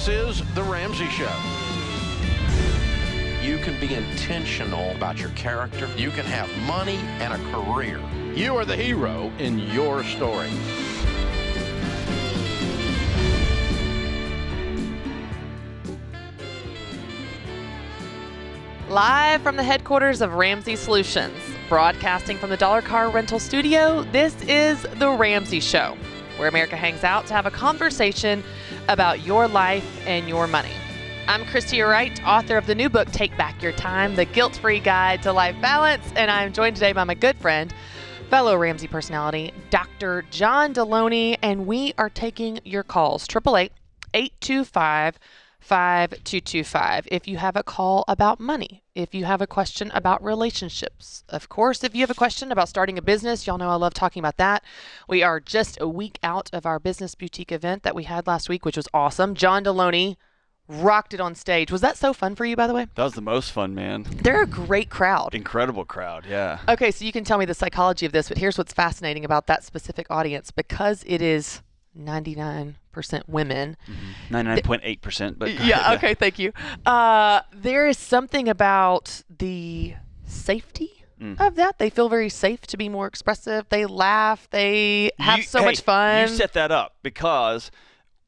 This is The Ramsey Show. You can be intentional about your character. You can have money and a career. You are the hero in your story. Live from the headquarters of Ramsey Solutions, broadcasting from the Dollar Car Rental Studio, this is The Ramsey Show, where America hangs out to have a conversation about your life and your money. I'm Christy Wright, author of the new book, Take Back Your Time, The Guilt-Free Guide to Life Balance, and I'm joined today by my good friend, fellow Ramsey personality, Dr. John Deloney, and we are taking your calls, 888-825-5225. If you have a call about money, if you have a question about relationships, of course, if you have a question about starting a business, y'all know I love talking about that. We are just a week out of our business boutique event that we had last week, which was awesome. John Deloney rocked it on stage. Was that so fun for you, by the way? That was the most fun, man. They're a great crowd. Incredible crowd, yeah. Okay, so you can tell me the psychology of this, but here's what's fascinating about that specific audience. Because it is 99% women. 99.8%, but yeah, okay, thank you. There is something about the safety of that. They feel very safe to be more expressive. They laugh. They have so much fun. You set that up because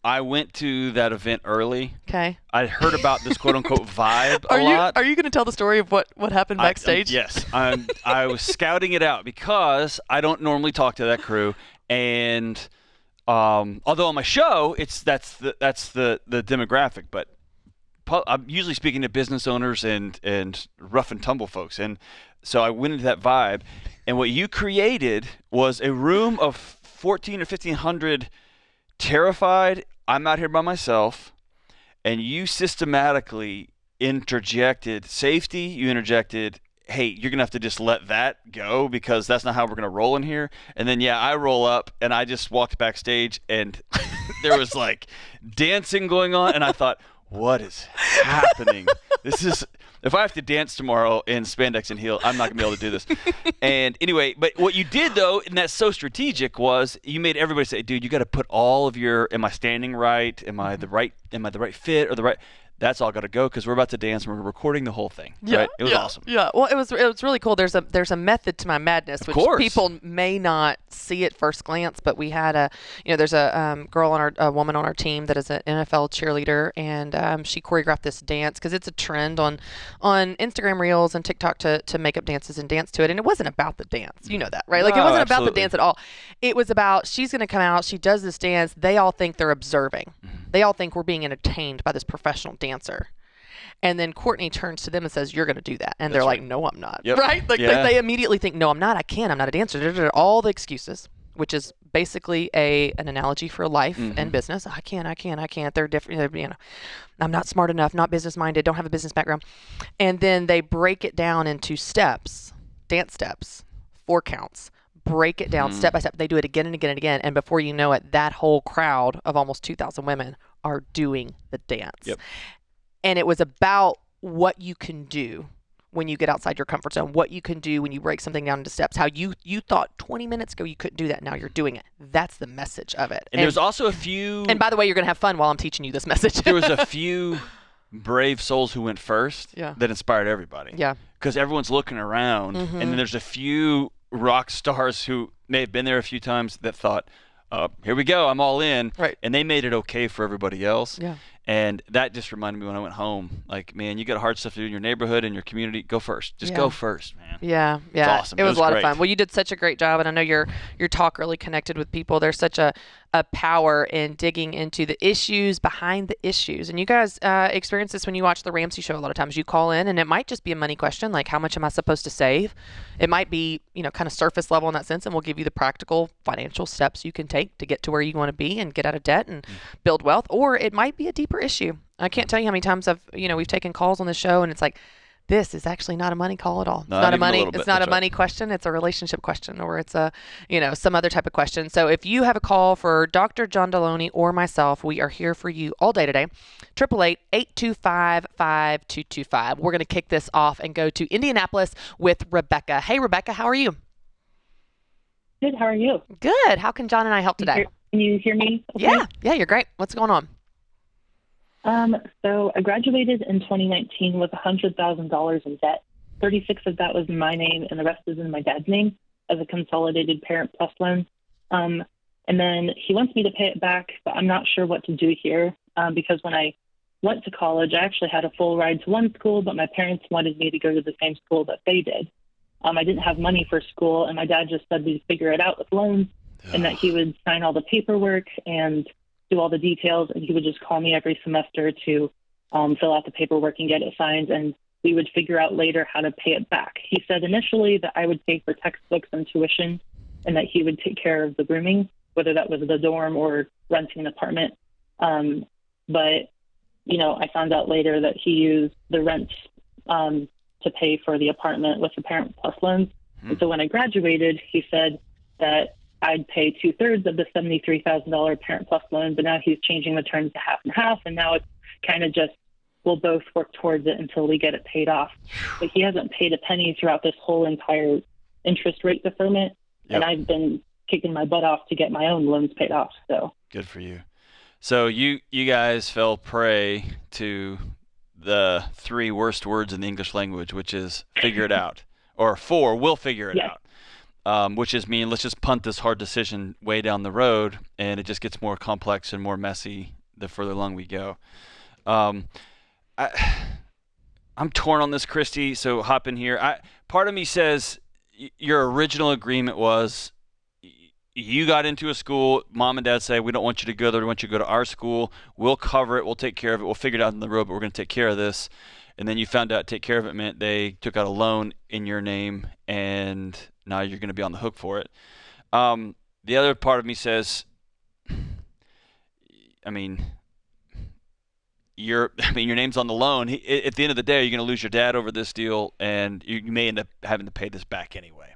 I went to that event early. Okay. I heard about this quote-unquote vibe a lot. Are you going to tell the story of what happened backstage? Yes. I was scouting it out because I don't normally talk to that crew, and although on my show that's the demographic, but I'm usually speaking to business owners and rough and tumble folks, and so I went into that vibe, and what you created was a room of 1,400 or 1,500 terrified. I'm out here by myself, and you systematically interjected safety. You interjected, hey, you're going to have to just let that go because that's not how we're going to roll in here. And then, I roll up, and I just walked backstage, and there was, dancing going on. And I thought, what is happening? If I have to dance tomorrow in spandex and heel, I'm not going to be able to do this. And anyway, but what you did, though, and that's so strategic, was you made everybody say, dude, you got to put all of your, am I standing right? Am I the right fit or the right? That's all got to go because we're about to dance and we're recording the whole thing. Yeah, right? It was awesome. Yeah. Well, it was really cool. There's a method to my madness, which people may not see at first glance, but we had there's a woman on our team that is an NFL cheerleader, and she choreographed this dance because it's a trend on Instagram Reels and TikTok to make up dances and dance to it. And it wasn't about the dance. You know that, right? It wasn't about the dance at all. It was about, she's going to come out, she does this dance. They all think they're observing. They all think we're being entertained by this professional dancer. And then Courtney turns to them and says, you're going to do that. And they're like, no, I'm not. Yep. Right? They immediately think, no, I'm not. I can't. I'm not a dancer. All the excuses, which is basically an analogy for life and business. I can't. They're different. I'm not smart enough, not business minded, don't have a business background. And then they break it down into steps, dance steps, 4 counts. Break it down step by step. They do it again and again and again. And before you know it, that whole crowd of almost 2,000 women are doing the dance. Yep. And it was about what you can do when you get outside your comfort zone, what you can do when you break something down into steps, how you thought 20 minutes ago you couldn't do that. Now you're doing it. That's the message of it. And there's also a few... And by the way, you're going to have fun while I'm teaching you this message. There was a few brave souls who went first that inspired everybody. Yeah. Because everyone's looking around, and then there's a few rock stars who may have been there a few times that thought, here we go, I'm all in. Right. And they made it okay for everybody else. Yeah. And that just reminded me when I went home, man, you got hard stuff to do in your neighborhood and your community. Go first. Just go first, man. Yeah. It's awesome. It was a lot of fun. Well, you did such a great job, and I know your talk really connected with people. There's such a power in digging into the issues behind the issues. And you guys experience this when you watch the Ramsey Show a lot of times. You call in, and it might just be a money question, like how much am I supposed to save? It might be, kind of surface level in that sense, and we'll give you the practical financial steps you can take to get to where you want to be and get out of debt and build wealth. Or it might be a deeper issue. I can't tell you how many times we've taken calls on the show, and it's like, this is actually not a money call at all. It's not a money question. It's a relationship question, or it's a, some other type of question. So if you have a call for Dr. John Deloney or myself, we are here for you all day today. 888-825-5225. We're going to kick this off and go to Indianapolis with Rebecca. Hey, Rebecca, how are you? Good. How are you? Good. How can John and I help today? Can you hear me? Okay? Yeah, you're great. What's going on? So I graduated in 2019 with $100,000 in debt. 36 of that was in my name, and the rest is in my dad's name as a consolidated Parent Plus loan. And then he wants me to pay it back, but I'm not sure what to do here because when I went to college, I actually had a full ride to one school, but my parents wanted me to go to the same school that they did. I didn't have money for school, and my dad just said we'd figure it out with loans and that he would sign all the paperwork and do all the details, and he would just call me every semester to fill out the paperwork and get it signed, and we would figure out later how to pay it back. He said initially that I would pay for textbooks and tuition and that he would take care of the rooming, whether that was the dorm or renting an apartment. But, I found out later that he used the rent to pay for the apartment with the Parent Plus loans. And so when I graduated, he said that I'd pay 2/3 of the $73,000 Parent Plus loan, but now he's changing the terms to half and half, and now it's kind of just we'll both work towards it until we get it paid off. But he hasn't paid a penny throughout this whole entire interest rate deferment, and I've been kicking my butt off to get my own loans paid off. So good for you. So you guys fell prey to the 3 worst words in the English language, which is figure it out, or 4, we'll figure it out, which is mean let's just punt this hard decision way down the road, and it just gets more complex and more messy the further along we go. I'm torn on this, Christy, so hop in here. Part of me says your original agreement was you got into a school, mom and dad say, we don't want you to go there, we want you to go to our school, we'll cover it, we'll take care of it, we'll figure it out on the road, but we're going to take care of this. And then you found out take care of it meant they took out a loan in your name, and now you're going to be on the hook for it. The other part of me says, your name's on the loan. At the end of the day, you're going to lose your dad over this deal, and you may end up having to pay this back anyway.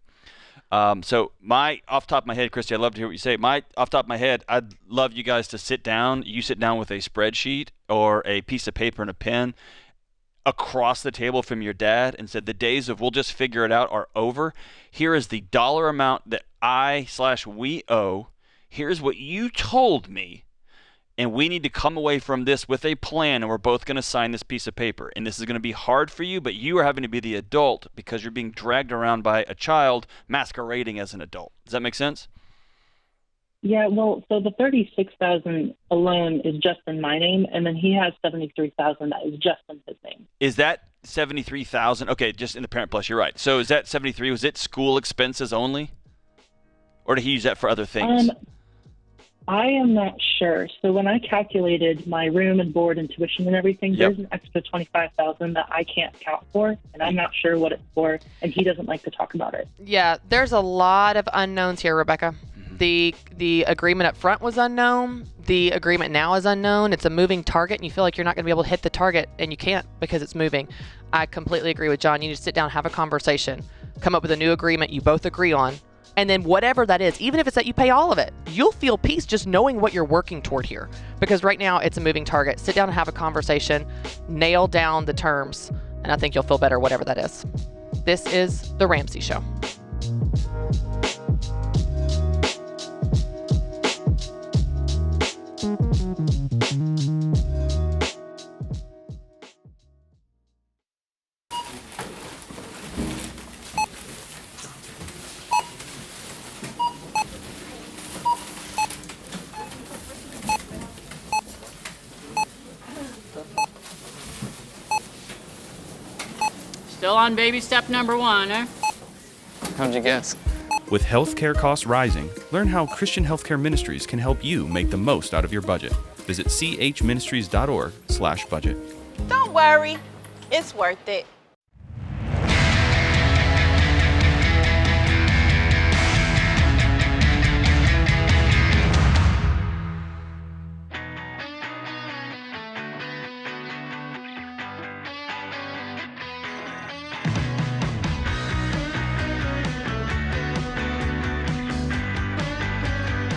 So off the top of my head, Christy, I'd love to hear what you say. Off the top of my head, I'd love you guys to sit down. You sit down with a spreadsheet or a piece of paper and a pen across the table from your dad and said the days of we'll just figure it out are over. Here is the dollar amount that we owe. Here's what you told me. And we need to come away from this with a plan, and we're both going to sign this piece of paper. And this is going to be hard for you, but you are having to be the adult because you're being dragged around by a child masquerading as an adult. Does that make sense? Yeah, well, so the $36,000 alone is just in my name, and then he has $73,000 that is just in his name. Is that $73,000? Okay, just in the Parent Plus, you're right. So is that $73,000? Was it school expenses only, or did he use that for other things? I am not sure. So when I calculated my room and board and tuition and everything, there's an extra $25,000 that I can't account for, and I'm not sure what it's for, and he doesn't like to talk about it. Yeah, there's a lot of unknowns here, Rebecca. The agreement up front was unknown. The agreement now is unknown. It's a moving target, and you feel like you're not going to be able to hit the target, and you can't because it's moving. I completely agree with John. You need to sit down, have a conversation, come up with a new agreement you both agree on. And then whatever that is, even if it's that you pay all of it, you'll feel peace just knowing what you're working toward here. Because right now it's a moving target. Sit down and have a conversation, nail down the terms, and I think you'll feel better, whatever that is. This is The Ramsey Show. Still on baby step number 1, eh? How'd you guess? With healthcare costs rising, learn how Christian Healthcare Ministries can help you make the most out of your budget. Visit chministries.org/budget. Don't worry, it's worth it.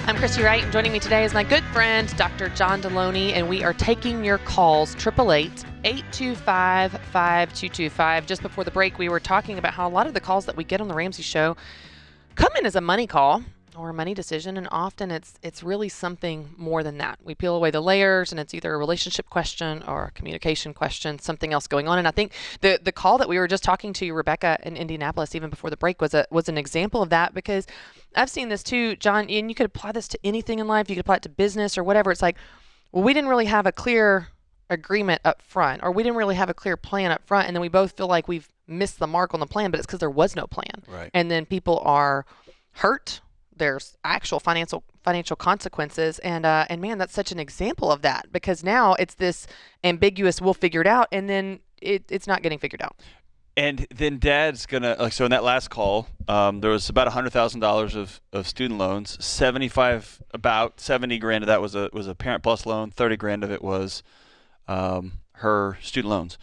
I'm Christy Wright, and joining me today is my good friend, Dr. John Deloney, and we are taking your calls, 888-825-5225. Just before the break, we were talking about how a lot of the calls that we get on The Ramsey Show come in as a money call, or a money decision, and often it's really something more than that. We peel away the layers, and it's either a relationship question or a communication question, something else going on. And I think the call that we were just talking to Rebecca in Indianapolis, even before the break, was an example of that, because I've seen this too, John, and you could apply this to anything in life. You could apply it to business or whatever. It's like, well, we didn't really have a clear agreement up front, or we didn't really have a clear plan up front, and then we both feel like we've missed the mark on the plan, but it's because there was no plan. Right. And then people are hurt. There's actual financial consequences, and man, that's such an example of that, because now it's this ambiguous, we'll figure it out, and then it's not getting figured out. And then Dad's gonna so in that last call, there was about $100,000 of student loans. About 70 grand of that was a Parent Plus loan. 30 grand of it was her student loans.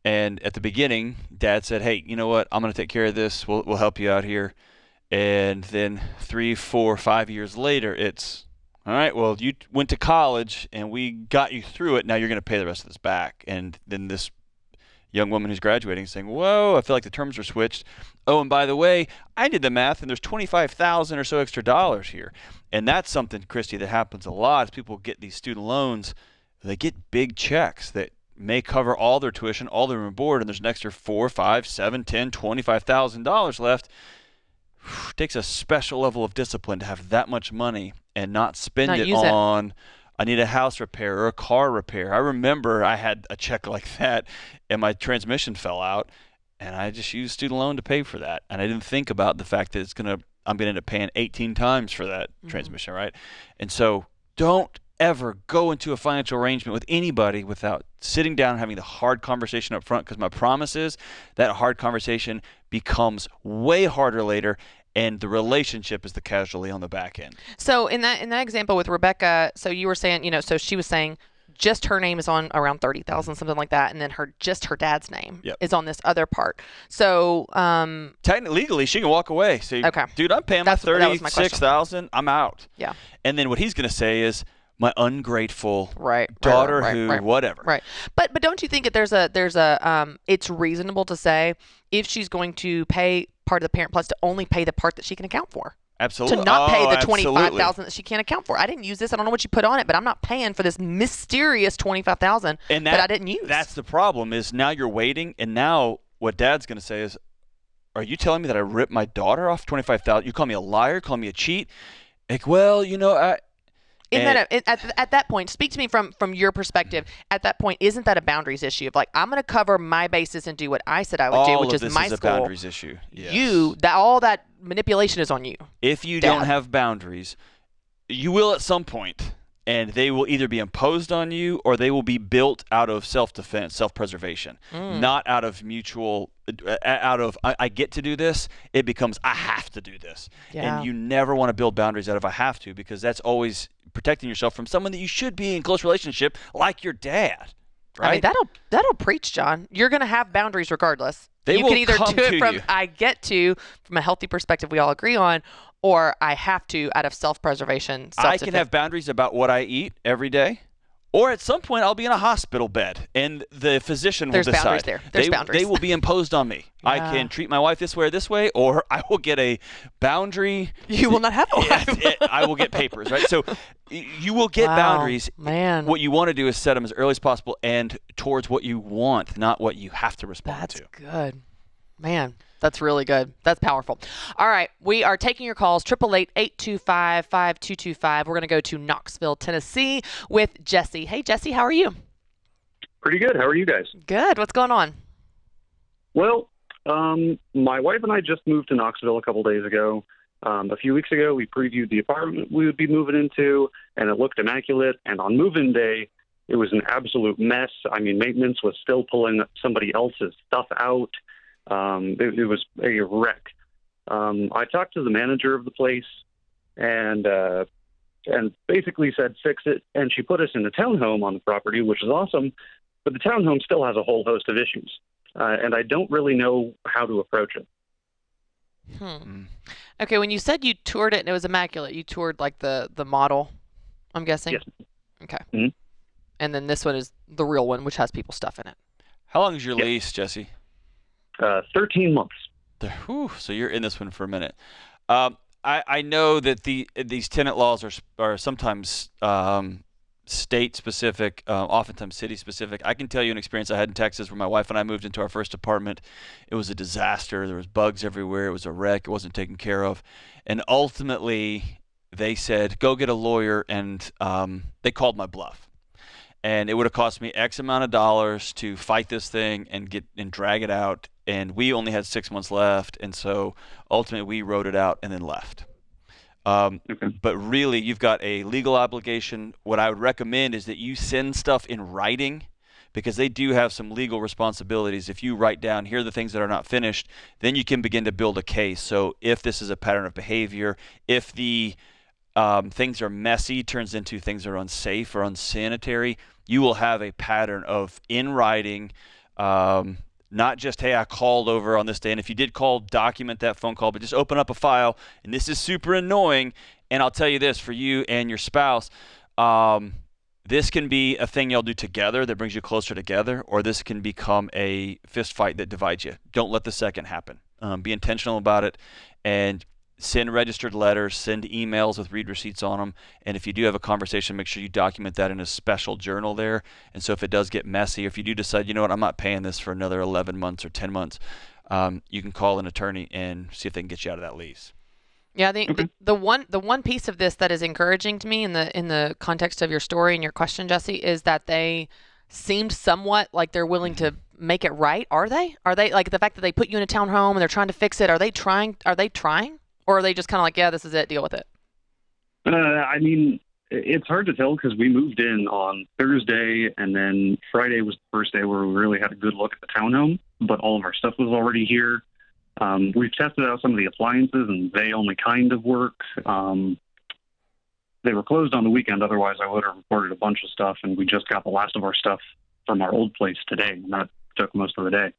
And at the beginning, Dad said, "Hey, you know what? I'm gonna take care of this. We'll help you out here." And then 3, 4, 5 years later, it's, all right, well, you went to college and we got you through it. Now you're going to pay the rest of this back. And then this young woman who's graduating is saying, whoa, I feel like the terms are switched. Oh, and by the way, I did the math, and there's $25,000 or so extra dollars here. And that's something, Christy, that happens a lot is people get these student loans. They get big checks that may cover all their tuition, all their room and board, and there's an extra $4, $5, $7, $10, $25,000 left. It takes a special level of discipline to have that much money and not spend it on, I need a house repair or a car repair. I remember I had a check like that and my transmission fell out, and I just used student loan to pay for that. And I didn't think about the fact that I'm going to end up paying 18 times for that transmission, right? And so don't ever go into a financial arrangement with anybody without sitting down and having the hard conversation up front, because my promise is that hard conversation becomes way harder later, and the relationship is the casualty on the back end. So in that example with Rebecca, so you were saying, so she was saying just her name is on around 30,000, something like that, and then her dad's name is on this other part. So technically, legally, she can walk away. Say, okay, dude, I'm paying my $36,000. I'm out. Yeah. And then what he's going to say is, my ungrateful daughter whatever. Right. But don't you think that there's a it's reasonable to say if she's going to pay part of the Parent Plus to only pay the part that she can account for? Absolutely. To not pay the $25,000 that she can't account for. I didn't use this. I don't know what you put on it, but I'm not paying for this mysterious $25,000 that I didn't use. That's the problem, is now you're waiting, and now what Dad's going to say is, are you telling me that I ripped my daughter off $25,000? You call me a liar, call me a cheat? Like, well, at that point, speak to me from your perspective. At that point, isn't that a boundaries issue of like, I'm going to cover my bases and do what I said I would do, which is my school. All of this is a boundaries issue. Yes. All that manipulation is on you. If you don't have boundaries, you will at some point, and they will either be imposed on you or they will be built out of self-defense, self-preservation, not out of mutual. I get to do this. It becomes I have to do this, and you never want to build boundaries out of I have to, because that's always protecting yourself from someone that you should be in close relationship, like your dad. Right? I mean, that'll preach, John. You're going to have boundaries regardless. You can either do it from I get to, from a healthy perspective we all agree on, or I have to out of self-preservation. I can have boundaries about what I eat every day, or at some point I'll be in a hospital bed and the physician will decide. There's boundaries there. There's boundaries. They will be imposed on me. Yeah. I can treat my wife this way, or I will get a boundary. You will not have a wife. I will get papers, right? So you will get boundaries. Man. What you want to do is set them as early as possible and towards what you want, not what you have to respond to. That's good. Man, that's really good. That's powerful. All right. We are taking your calls, 888-825-5225. We're going to go to Knoxville, Tennessee with Jesse. Hey, Jesse, how are you? Pretty good. How are you guys? Good. What's going on? Well, my wife and I just moved to Knoxville a couple days ago. A few weeks ago, we previewed the apartment we would be moving into, and it looked immaculate. And on move-in day, it was an absolute mess. I mean, maintenance was still pulling somebody else's stuff out. It was a wreck. I talked to the manager of the place and basically said, fix it. And she put us in a townhome on the property, which is awesome. But the townhome still has a whole host of issues. And I don't really know how to approach it. Okay. When you said you toured it and it was immaculate, you toured like the model, I'm guessing? Yes. Okay. Mm-hmm. And then this one is the real one, which has people's stuff in it. How long is your lease, Jesse? 13 months. So you're in this one for a minute. I know that these tenant laws are sometimes state specific, oftentimes city specific. I can tell you an experience I had in Texas where my wife and I moved into our first apartment. It was a disaster. There was bugs everywhere. It was a wreck. It wasn't taken care of. And ultimately, they said, go get a lawyer, and they called my bluff. And it would have cost me X amount of dollars to fight this thing and drag it out. And we only had 6 months left. And so ultimately, we wrote it out and then left. But really, you've got a legal obligation. What I would recommend is that you send stuff in writing, because they do have some legal responsibilities. If you write down, here are the things that are not finished, then you can begin to build a case. So if this is a pattern of behavior, if the things are messy, turns into things that are unsafe or unsanitary, you will have a pattern of in writing, not just, hey, I called over on this day. And if you did call, document that phone call, but just open up a file. And this is super annoying. And I'll tell you this, for you and your spouse, this can be a thing y'all do together that brings you closer together, or this can become a fist fight that divides you. Don't let the second happen. Be intentional about it, and send registered letters, send emails with read receipts on them. And if you do have a conversation, make sure you document that in a special journal there. And so if it does get messy, or if you do decide, you know what, I'm not paying this for another 11 months or 10 months, you can call an attorney and see if they can get you out of that lease. Yeah, I think the one piece of this that is encouraging to me in the context of your story and your question, Jesse, is that they seemed somewhat like they're willing to make it right. Are they? Are they, like, the fact that they put you in a townhome and they're trying to fix it? Are they trying? Or are they just kind of like, yeah, this is it, deal with it? I mean, it's hard to tell because we moved in on Thursday, and then Friday was the first day where we really had a good look at the townhome, but all of our stuff was already here. We've tested out some of the appliances, and they only kind of work. They were closed on the weekend. Otherwise, I would have reported a bunch of stuff, and we just got the last of our stuff from our old place today, and that took most of the day.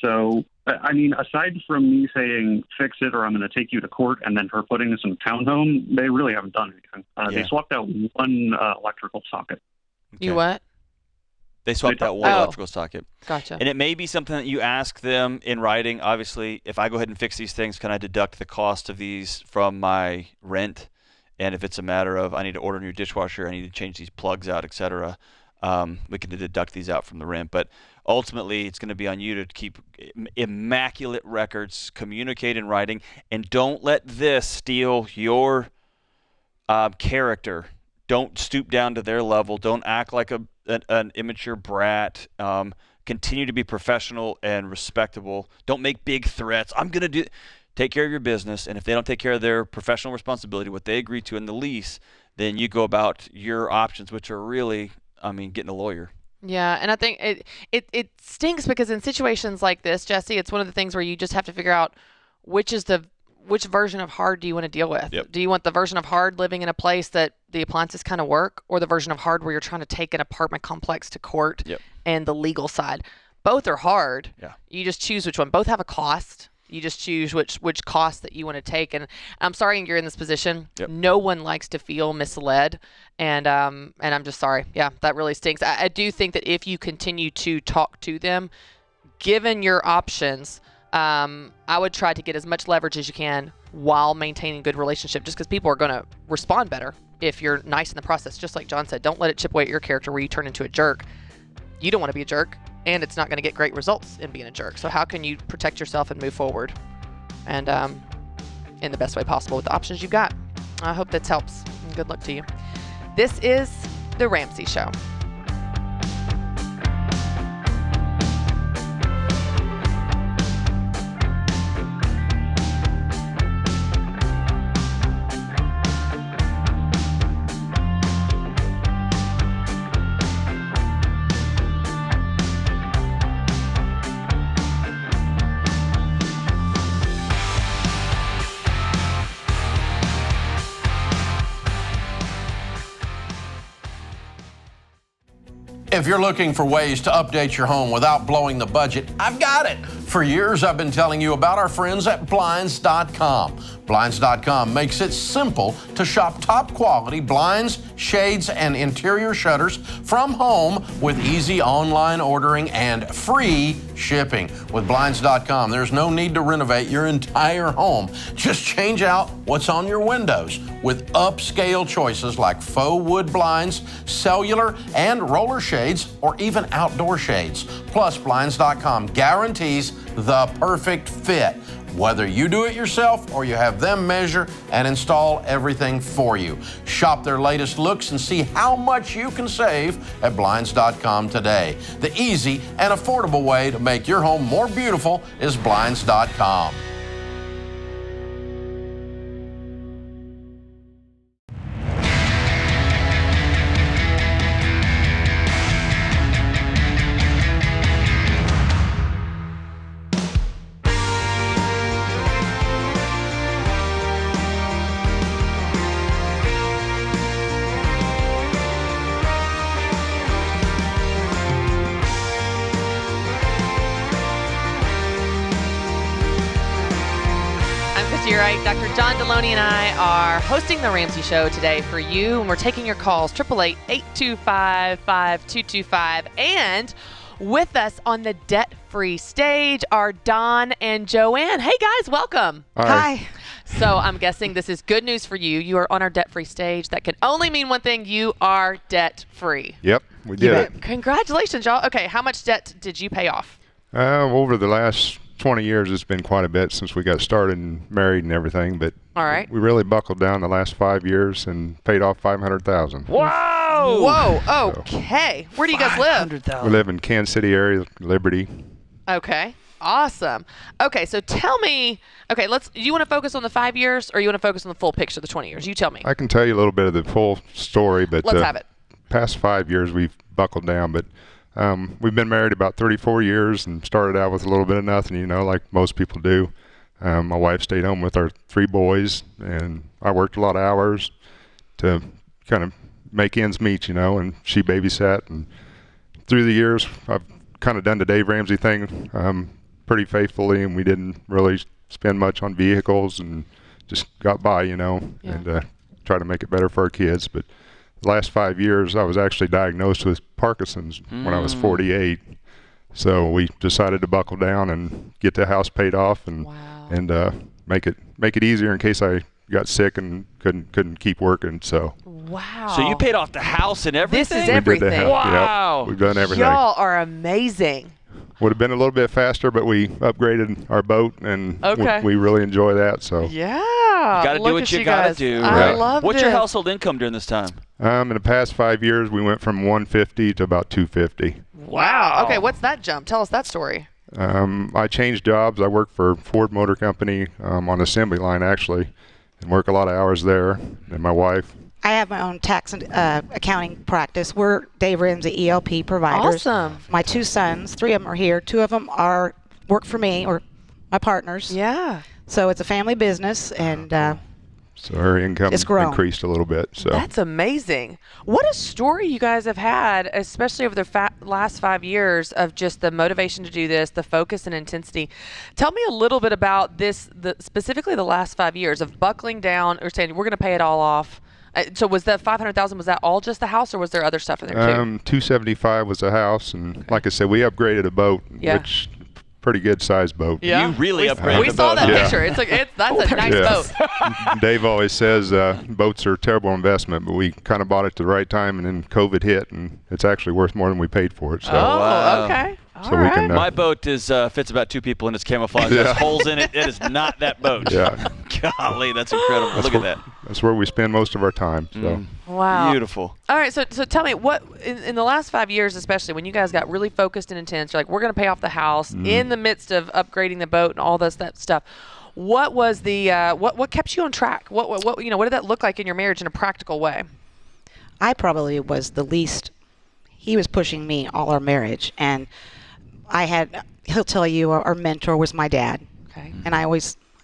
So, I mean, aside from me saying, fix it, or I'm going to take you to court, and then her putting us in a townhome, they really haven't done anything. They swapped out one electrical socket. Okay. You what? They swapped out one electrical socket. Gotcha. And it may be something that you ask them in writing. Obviously, if I go ahead and fix these things, can I deduct the cost of these from my rent? And if it's a matter of I need to order a new dishwasher, I need to change these plugs out, etc., we can deduct these out from the rent. But ultimately, it's going to be on you to keep immaculate records, communicate in writing, and don't let this steal your character. Don't stoop down to their level. Don't act like an immature brat. Continue to be professional and respectable. Don't make big threats. I'm going to take care of your business, and if they don't take care of their professional responsibility, what they agree to in the lease, then you go about your options, which are really, getting a lawyer. Yeah, and I think it stinks because in situations like this, Jesse, it's one of the things where you just have to figure out which version of hard do you want to deal with? Yep. Do you want the version of hard living in a place that the appliances kind of work, or the version of hard where you're trying to take an apartment complex to court and the legal side? Both are hard. Yeah. You just choose which one. Both have a cost. You just choose which cost that you want to take. And I'm sorry you're in this position. Yep. No one likes to feel misled. And I'm just sorry. Yeah, that really stinks. I do think that if you continue to talk to them, given your options, I would try to get as much leverage as you can while maintaining a good relationship, just because people are going to respond better if you're nice in the process. Just like John said, don't let it chip away at your character where you turn into a jerk. You don't want to be a jerk, and it's not going to get great results in being a jerk. So how can you protect yourself and move forward and in the best way possible with the options you've got? I hope this helps. Good luck to you. This is The Ramsey Show. If you're looking for ways to update your home without blowing the budget, I've got it. For years, I've been telling you about our friends at Blinds.com. Blinds.com makes it simple to shop top quality blinds, shades, and interior shutters from home with easy online ordering and free shipping. With Blinds.com, there's no need to renovate your entire home. Just change out what's on your windows with upscale choices like faux wood blinds, cellular and roller shades, or even outdoor shades. Plus, Blinds.com guarantees the perfect fit, whether you do it yourself or you have them measure and install everything for you. Shop their latest looks and see how much you can save at Blinds.com today. The easy and affordable way to make your home more beautiful is Blinds.com. Dr. John Deloney and I are hosting the Ramsey Show today for you, and we're taking your calls, 888-825-5225. And with us on the debt-free stage are Don and Joanne. Hey, guys, welcome. Hi. So I'm guessing this is good news for you. You are on our debt-free stage. That can only mean one thing. You are debt-free. Yep, we did it. Congratulations, y'all. Okay, how much debt did you pay off? Over the last 20 years, it's been quite a bit since we got started and married and everything, but all right, we really buckled down the last 5 years and paid off $500,000. Whoa! Okay. Where do you guys live? We live in Kansas City area, Liberty. Okay. Awesome. Okay, so tell me, you want to focus on the 5 years or you want to focus on the full picture, the 20 years? You tell me. I can tell you a little bit of the full story, but let's have it. Past 5 years, we've buckled down, but we've been married about 34 years and started out with a little bit of nothing, like most people do. My wife stayed home with our 3 boys, and I worked a lot of hours to kind of make ends meet, and she babysat. And through the years, I've kind of done the Dave Ramsey thing pretty faithfully, and we didn't really spend much on vehicles and just got by, and try to make it better for our kids. But the last 5 years, I was actually diagnosed with Parkinson's when I was 48. So we decided to buckle down and get the house paid off and make it easier in case I got sick and couldn't keep working. So wow. So you paid off the house and everything? This is everything. Wow. Yep, we've done everything. Y'all are amazing. Would have been a little bit faster, but we upgraded our boat, and we really enjoy that. So yeah, you got to do what you got to do. I love What's this. your household income during this time? In the past 5 years, we went from 150 to about 250. Wow. Okay, what's that jump? Tell us that story. I changed jobs. I work for Ford Motor Company on assembly line, actually, and work a lot of hours there. And my wife. I have my own tax and accounting practice. We're Dave Ramsey ELP providers. Awesome. My 2 sons, 3 of them are here. 2 of them work for me, or my partners. Yeah. So it's a family business, and so her income increased a little bit. So that's amazing. What a story you guys have had, especially over the last 5 years of just the motivation to do this, the focus and intensity. Tell me a little bit about this, specifically the last 5 years of buckling down or saying we're going to pay it all off. So was that $500,000? Was that all just the house, or was there other stuff in there too? $275 was a house, and like I said, we upgraded a boat, which pretty good sized boat. Yeah. You really upgraded. We saw that picture. That's a nice boat. Dave always says boats are a terrible investment, but we kind of bought it at the right time, and then COVID hit, and it's actually worth more than we paid for it. So. Okay. So we can, my boat is fits about 2 people and it's camouflage. There's holes in it. It is not that boat. Yeah. Golly, that's incredible. Look at that. That's where we spend most of our time. So. Wow. Beautiful. All right, so tell me, what in the last 5 years, especially when you guys got really focused and intense, you're like, we're going to pay off the house in the midst of upgrading the boat and all that stuff. What was the what kept you on track? What did that look like in your marriage in a practical way? I probably was the least. He was pushing me all our marriage, and he'll tell you our mentor was my dad. Okay. And I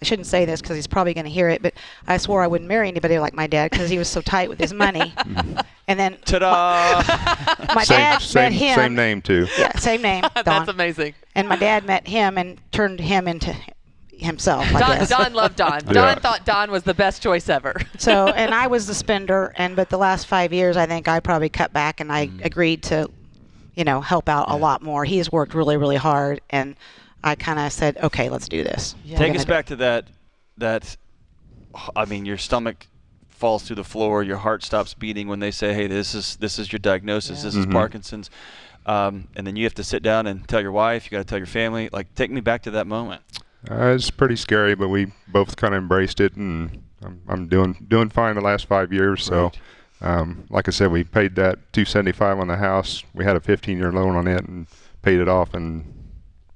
shouldn't say this because he's probably going to hear it, but I swore I wouldn't marry anybody like my dad because he was so tight with his money. And then ta-da! My dad met him. Same name too. Yeah, same name. Don. That's amazing. And my dad met him and turned him into himself. I guess. Don loved Don. Don thought Don was the best choice ever. So, and I was the spender, but the last 5 years, I think I probably cut back and I agreed to help out a lot more. He has worked really, really hard, and I kind of said, okay, let's do this. Yeah. Take us back to that. I mean, your stomach falls through the floor, your heart stops beating when they say, hey, this is your diagnosis, this is Parkinson's. And then you have to sit down and tell your wife, you got to tell your family. Like, take me back to that moment. It's pretty scary, but we both kind of embraced it, and I'm doing fine the last 5 years. So, like I said, we paid that $275 on the house. We had a 15-year loan on it and paid it off in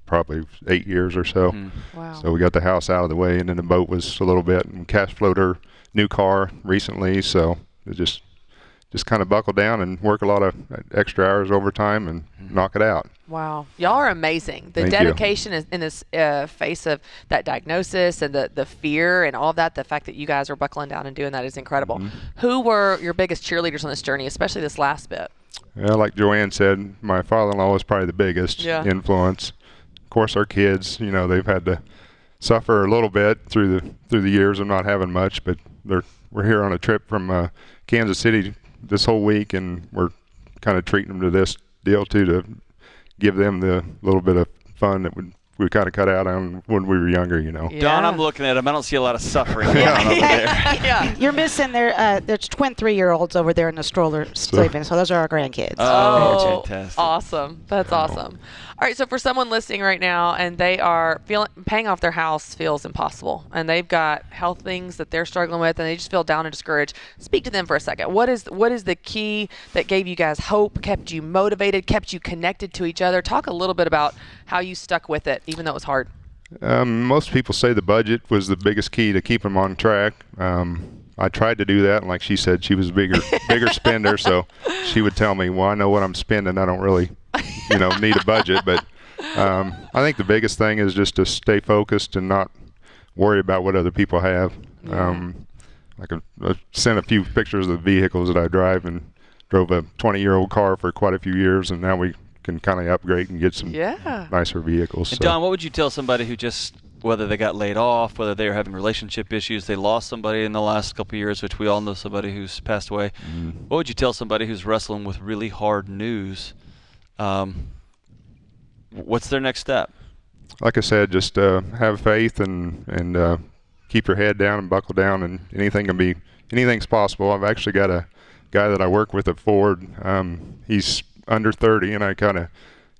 probably 8 years or so. Wow. So we got the house out of the way, and then the boat was a little bit, and cash flowed her new car recently. So it just kind of buckle down and work a lot of extra hours overtime and knock it out. Wow. Y'all are amazing. The Thank dedication is in this face of that diagnosis and the fear and all that, the fact that you guys are buckling down and doing that is incredible. Who were your biggest cheerleaders on this journey, especially this last bit? Yeah, like Joanne said, my father-in-law was probably the biggest influence. Of course, our kids, they've had to suffer a little bit through the years of not having much, but we're here on a trip from Kansas City this whole week, and we're kind of treating them to this deal too, to give them the little bit of fun that we kind of cut out on when we were younger, Yeah. Don, I'm looking at him. I don't see a lot of suffering going on over there. Yeah. You're missing there's twin 3-year-olds over there in the stroller sleeping, so those are our grandkids. Oh, fantastic. Awesome. That's awesome. All right, so for someone listening right now and they are paying off their house feels impossible, and they've got health things that they're struggling with, and they just feel down and discouraged, speak to them for a second. What is the key that gave you guys hope, kept you motivated, kept you connected to each other? Talk a little bit about how you stuck with it, even though it was hard. Most people say the budget was the biggest key to keep them on track. I tried to do that, and like she said, she was a bigger spender, so she would tell me, well, I know what I'm spending. I don't really, need a budget. But I think the biggest thing is just to stay focused and not worry about what other people have. I sent a few pictures of the vehicles that I drive, and drove a 20-year-old car for quite a few years, and now we can kind of upgrade and get some nicer vehicles. And Don, what would you tell somebody who whether they got laid off, whether they were having relationship issues, they lost somebody in the last couple of years, which we all know somebody who's passed away. What would you tell somebody who's wrestling with really hard news? What's their next step? Like I said, just have faith and keep your head down and buckle down, and anything's possible. I've actually got a guy that I work with at Ford. He's under 30, and I kind of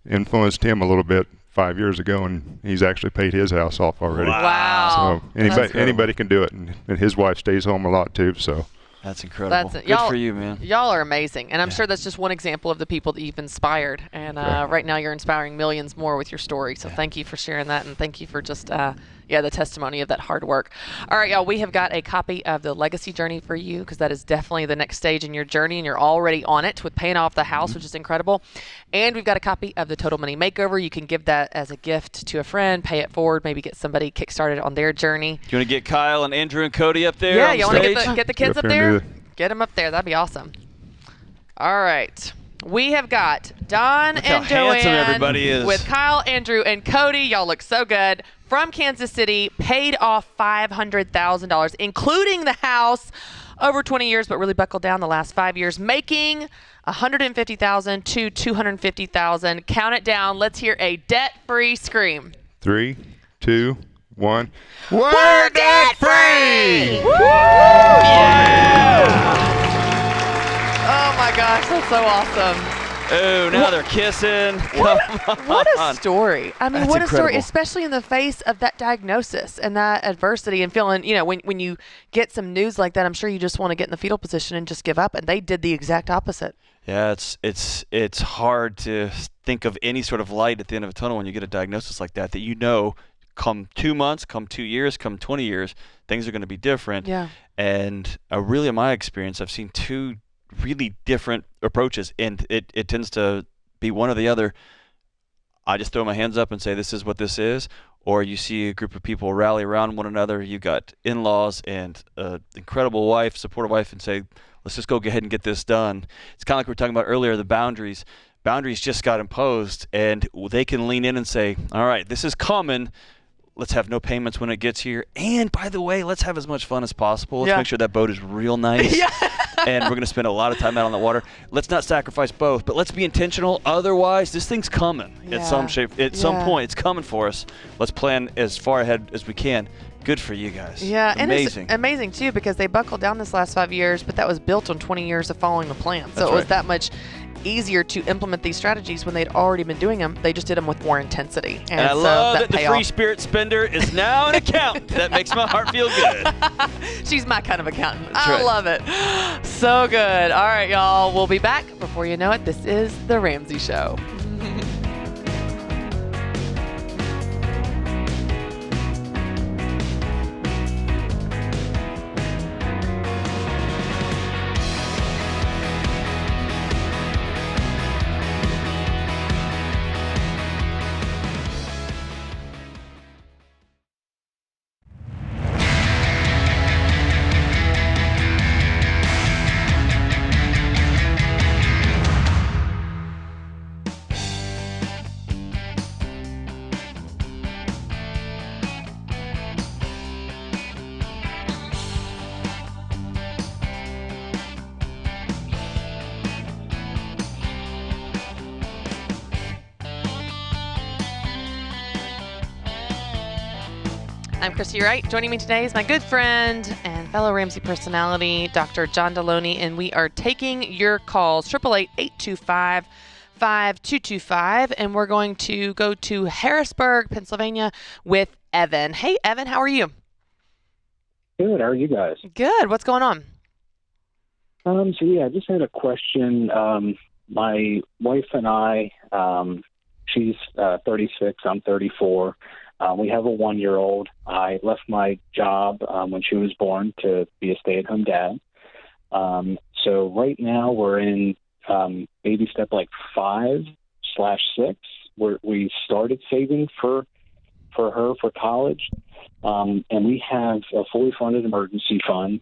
influenced him a little bit 5 years ago, and he's actually paid his house off already. Wow. So anybody can do it, and his wife stays home a lot too. So that's incredible. Good for you, man. Y'all are amazing, and I'm sure that's just one example of the people that you've inspired. And right now, you're inspiring millions more with your story. So thank you for sharing that, and thank you for just the testimony of that hard work. All right, y'all, we have got a copy of the Legacy Journey for you, because that is definitely the next stage in your journey, and you're already on it with paying off the house, which is incredible. And we've got a copy of the Total Money Makeover. You can give that as a gift to a friend, pay it forward, maybe get somebody kickstarted on their journey. Do you want to get Kyle and Andrew and Cody up there? Yeah, you want to get the kids up there? Get them up there. That'd be awesome. All right. We have got Don and Joanne everybody is. with Kyle, Andrew, and Cody. Y'all look so good. From Kansas City, paid off $500,000, including the house, over 20 years, but really buckled down the last 5 years, making $150,000 to $250,000. Count it down. Let's hear a debt-free scream. 3, 2, 1. We're debt-free! Woo! Yeah! Oh my gosh, that's so awesome. Oh, now they're kissing. What a story. I mean, That's what a story, incredible. especially in the face of that diagnosis and that adversity and feeling, when you get some news like that, I'm sure you just want to get in the fetal position and just give up. And they did the exact opposite. Yeah, it's hard to think of any sort of light at the end of a tunnel when you get a diagnosis like that come 2 months, come 2 years, come 20 years, things are going to be different. Yeah. And really, in my experience, I've seen two really different approaches, and it tends to be one or the other. I just throw my hands up and say, this is what this is, or you see a group of people rally around one another. You got in-laws and an incredible wife, supportive wife, and say, let's just go ahead and get this done. It's kind of like we were talking about earlier, the boundaries. Boundaries just got imposed, and they can lean in and say, all right, this is coming. Let's have no payments when it gets here. And by the way, let's have as much fun as possible. Let's make sure that boat is real nice. and we're going to spend a lot of time out on the water. Let's not sacrifice both, but let's be intentional. Otherwise, this thing's coming at some shape. At some point, it's coming for us. Let's plan as far ahead as we can. Good for you guys. Yeah, amazing. And it's amazing too because they buckled down this last 5 years, but that was built on 20 years of following the plan. So it was that much easier to implement these strategies when they'd already been doing them. They just did them with more intensity. And I love that the free spirit spender is now an accountant. That makes my heart feel good. She's my kind of accountant. That's I love it. So good. All right, y'all. We'll be back. Before you know it, this is The Ramsey Show. I'm Christy Wright. Joining me today is my good friend and fellow Ramsey personality, Dr. John Deloney, and we are taking your calls, 888-825-5225, and we're going to go to Harrisburg, Pennsylvania with Evan. Hey, Evan, how are you? Good. How are you guys? Good. What's going on? I just had a question. My wife and I, she's 36, I'm 34. We have a 1-year-old. I left my job when she was born to be a stay-at-home dad. So right now we're in baby step like 5/6, where we started saving for her for college. And we have a fully funded emergency fund,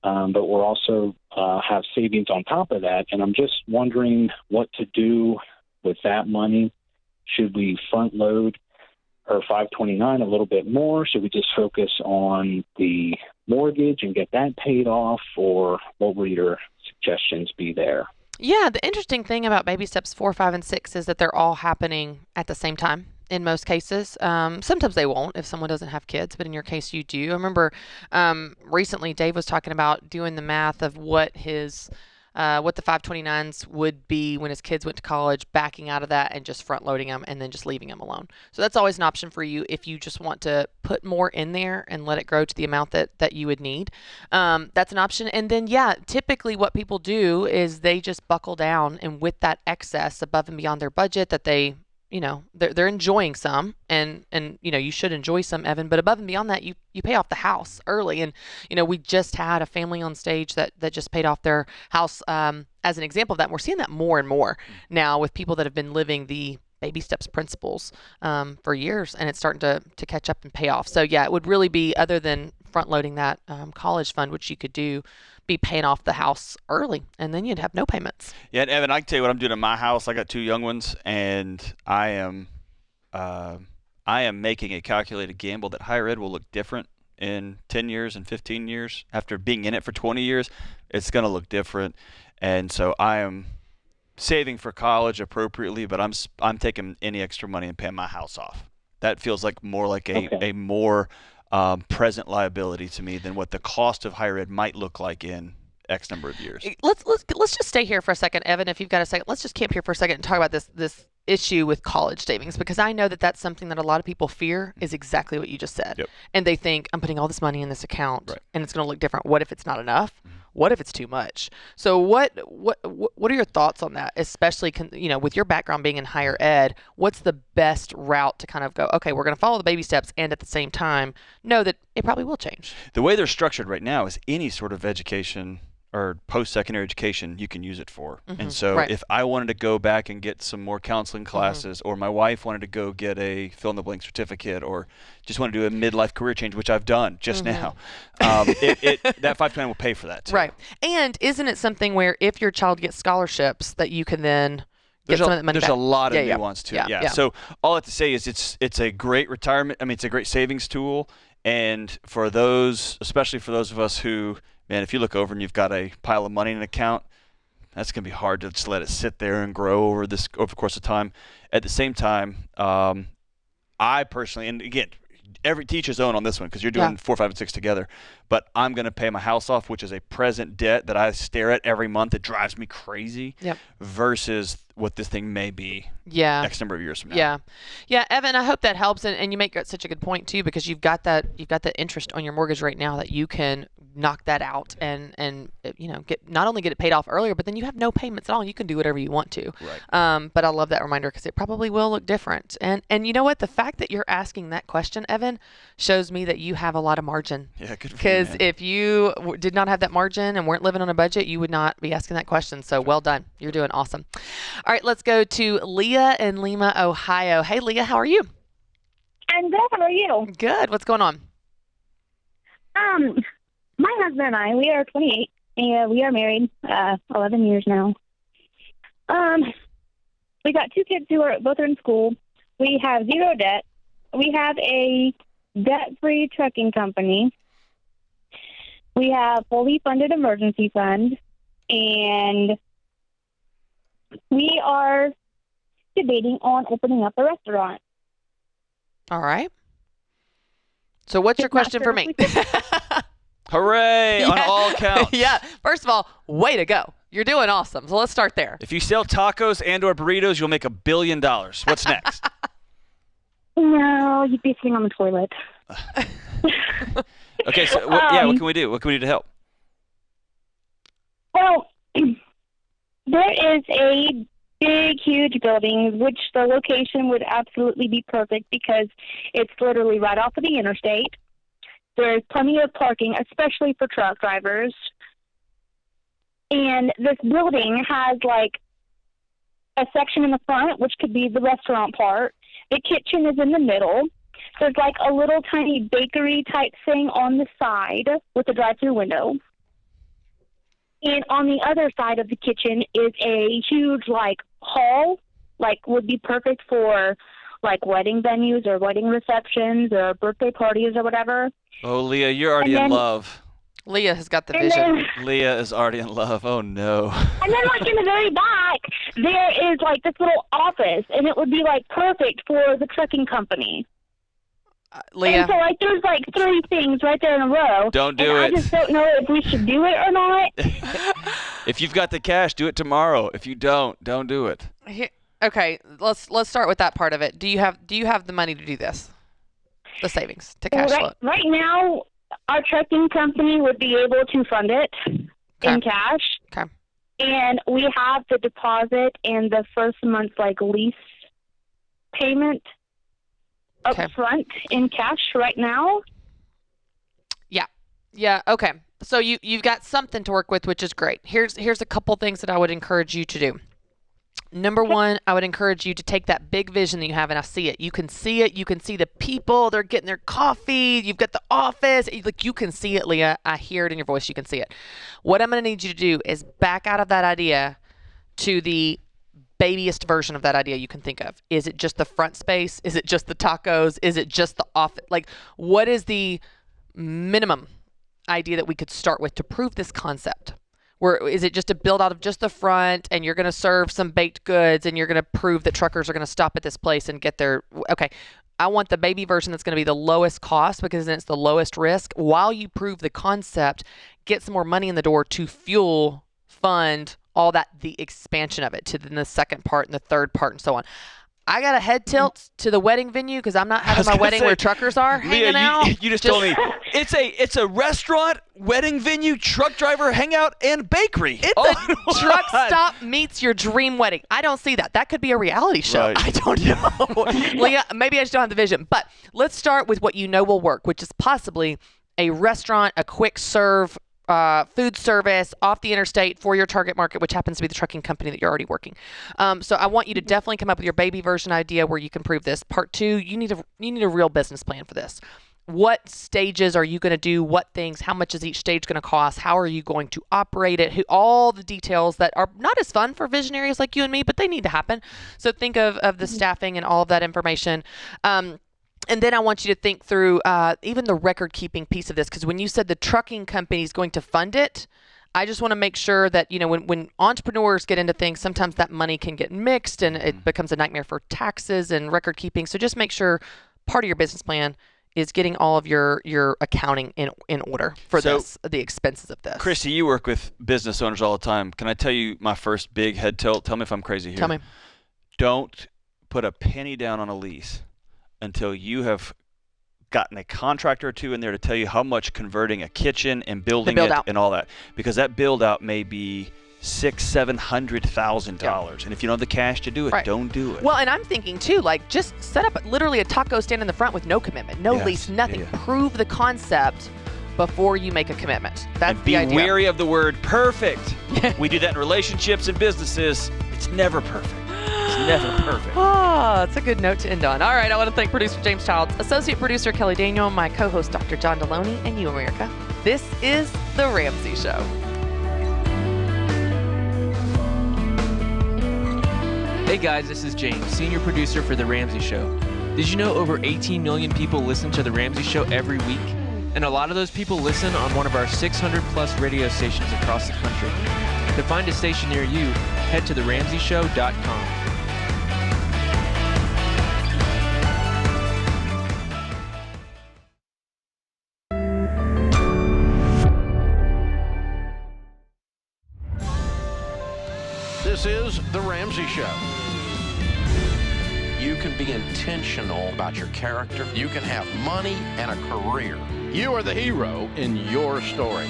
but we're also have savings on top of that. And I'm just wondering what to do with that money. Should we front load her 529 a little bit more? Should we just focus on the mortgage and get that paid off, or what would your suggestions be there? Yeah, the interesting thing about baby steps 4, 5, and 6 is that they're all happening at the same time in most cases. Sometimes they won't if someone doesn't have kids, but in your case you do. I remember recently Dave was talking about doing the math of what the 529s would be when his kids went to college, backing out of that and just front loading them and then just leaving them alone. So that's always an option for you if you just want to put more in there and let it grow to the amount that you would need. That's an option. And then, typically what people do is they just buckle down, and with that excess above and beyond their budget that they, they're enjoying some, and you should enjoy some, Evan, but above and beyond that, you pay off the house early. And, we just had a family on stage that just paid off their house as an example of that. And we're seeing that more and more now with people that have been living the baby steps principles for years, and it's starting to catch up and pay off. So it would really be, other than front loading that college fund, which you could do, be paying off the house early, and then you'd have no payments. Yeah, and Evan, I can tell you what I'm doing in my house. I got 2 young ones, and I am making a calculated gamble that higher ed will look different in 10 years and 15 years. After being in it for 20 years, it's going to look different. And so I am saving for college appropriately, but I'm taking any extra money and paying my house off. That feels like more like a more present liability to me than what the cost of higher ed might look like in X number of years. Let's just stay here for a second, Evan. If you've got a second, let's just camp here for a second and talk about this issue with college savings, because I know that that's something that a lot of people fear is exactly what you just said. Yep. And they think, I'm putting all this money in this account, right, and it's going to look different. What if it's not enough? What if it's too much? So what are your thoughts on that? Especially, with your background being in higher ed, what's the best route to kind of go, okay, we're going to follow the baby steps and at the same time know that it probably will change? The way they're structured right now is any sort of education or post-secondary education you can use it for. Mm-hmm. And so if I wanted to go back and get some more counseling classes, or my wife wanted to go get a fill-in-the-blank certificate, or just want to do a midlife career change, which I've done just now, that 529 will pay for that too. Right. And isn't it something where if your child gets scholarships that you can then get some of that money back? There's a lot of nuance to it. Yeah. So all I have to say is it's a great retirement. I mean, it's a great savings tool. And for those, especially for those of us who, man, if you look over and you've got a pile of money in an account, that's going to be hard to just let it sit there and grow over the course of time. At the same time, I personally, and again, every teacher's own on this one because you're doing 4, 5, and 6 together. But I'm going to pay my house off, which is a present debt that I stare at every month. It drives me crazy. Versus what this thing may be. X number of years from now. Yeah, Evan, I hope that helps, and you make such a good point too, because you've got that interest on your mortgage right now that you can knock that out and not only get it paid off earlier, but then you have no payments at all. You can do whatever you want to. Right. But I love that reminder because it probably will look different. And you know what? The fact that you're asking that question, Evan, shows me that you have a lot of margin. Yeah, good for you. Because if you did not have that margin and weren't living on a budget, you would not be asking that question. So well done. You're doing awesome. All right, let's go to Leah in Lima, Ohio. Hey, Leah, how are you? I'm good. How are you? Good. What's going on? My husband and I, we are 28, and we are married 11 years now. We got 2 kids who are both in school. We have 0 debt. We have a debt-free trucking company. We have fully funded emergency fund, and we are debating on opening up a restaurant. All right. So what's your question for me? Hooray on all counts. First of all, way to go. You're doing awesome. So let's start there. If you sell tacos and or burritos, you'll make $1 billion. What's next? No, you'd be sitting on the toilet. Okay, so what can we do? What can we do to help? Well, there is a big, huge building, which the location would absolutely be perfect because it's literally right off of the interstate. There's plenty of parking, especially for truck drivers. And this building has like a section in the front, which could be the restaurant part. The kitchen is in the middle. There's like a little tiny bakery type thing on the side with a drive-through window. And on the other side of the kitchen is a huge like hall, like would be perfect for like wedding venues or wedding receptions or birthday parties or whatever. Oh, Leah, you're already in love. Leah has got the vision. Leah is already in love. Oh, no. And then, like, in the very back, there is, like, this little office, and it would be, like, perfect for the trucking company. Leah. And so, like, there's, like, 3 things right there in a row. Don't do it. I just don't know if we should do it or not. If you've got the cash, do it tomorrow. If you don't do it. Okay, let's start with that part of it. Do you have the money to do this? The savings to cash flow? Right now, our trucking company would be able to fund it in cash. Okay. And we have the deposit and the first month's like lease payment up front in cash right now. Yeah. Okay. So you've got something to work with, which is great. Here's a couple things that I would encourage you to do. Number one, I would encourage you to take that big vision that you have, and I see it. You can see it. You can see the people. They're getting their coffee. You've got the office. Like, you can see it, Leah. I hear it in your voice. You can see it. What I'm going to need you to do is back out of that idea to the babyest version of that idea you can think of. Is it just the front space? Is it just the tacos? Is it just the office? Like, what is the minimum idea that we could start with to prove this concept? Is it just to build out of just the front and you're going to serve some baked goods and you're going to prove that truckers are going to stop at this place and get their, okay, I want the baby version that's going to be the lowest cost because then it's the lowest risk. While you prove the concept, get some more money in the door to fuel, fund, all that, the expansion of it to then the second part and the third part and so on. I got a head tilt to the wedding venue because I'm not having my wedding where truckers are hanging out. You just told me it's a restaurant, wedding venue, truck driver hangout, and bakery. It's a truck stop meets your dream wedding. I don't see that. That could be a reality show. Right. I don't know. Leah, maybe I just don't have the vision. But let's start with what you know will work, which is possibly a restaurant, a quick serve, food service off the interstate for your target market, which happens to be the trucking company that you're already working. So I want you to definitely come up with your baby version idea where you can prove this. Part 2, you need a real business plan for this. What stages are you going to do? What things? How much is each stage going to cost? How are you going to operate it? All the details that are not as fun for visionaries like you and me, but they need to happen. So think of the staffing and all of that information. And then I want you to think through even the record keeping piece of this, because when you said the trucking company is going to fund it, I just want to make sure that, when entrepreneurs get into things, sometimes that money can get mixed and it becomes a nightmare for taxes and record keeping. So just make sure part of your business plan is getting all of your accounting in order for the expenses of this. Christy, you work with business owners all the time. Can I tell you my first big head tilt? Tell me if I'm crazy here. Tell me. Don't put a penny down on a lease until you have gotten a contractor or two in there to tell you how much converting a kitchen and building it and all that, because that build out may be $600,000-$700,000, and if you don't have the cash to do it, don't do it. Well, and I'm thinking too, like just set up literally a taco stand in the front with no commitment, no lease, nothing. Prove the concept before you make a commitment. That's and be the idea. wary of the word perfect. We do that in relationships and businesses. It's never perfect. It's never perfect. Oh, it's a good note to end on. All right, I want to thank producer James Childs, associate producer Kelly Daniel, my co-host Dr. John Deloney, and you, America. This is The Ramsey Show. Hey guys, this is James, senior producer for The Ramsey Show. Did you know over 18 million people listen to The Ramsey Show every week? And a lot of those people listen on one of our 600 plus radio stations across the country. To find a station near you, head to theramseyshow.com. This is The Ramsey Show. You can be intentional about your character. You can have money and a career. You are the hero in your story.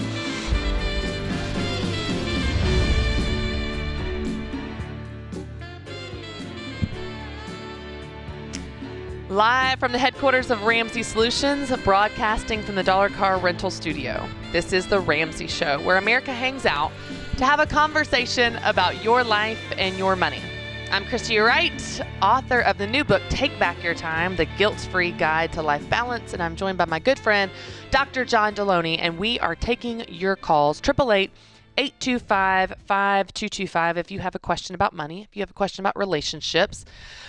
Live from the headquarters of Ramsey Solutions, broadcasting from the Dollar Car Rental Studio. This is The Ramsey Show, where America hangs out to have a conversation about your life and your money. I'm Christy Wright, author of the new book, Take Back Your Time, The Guilt-Free Guide to Life Balance, and I'm joined by my good friend, Dr. John Deloney, and we are taking your calls, 888-825-5225, if you have a question about money, if you have a question about relationships,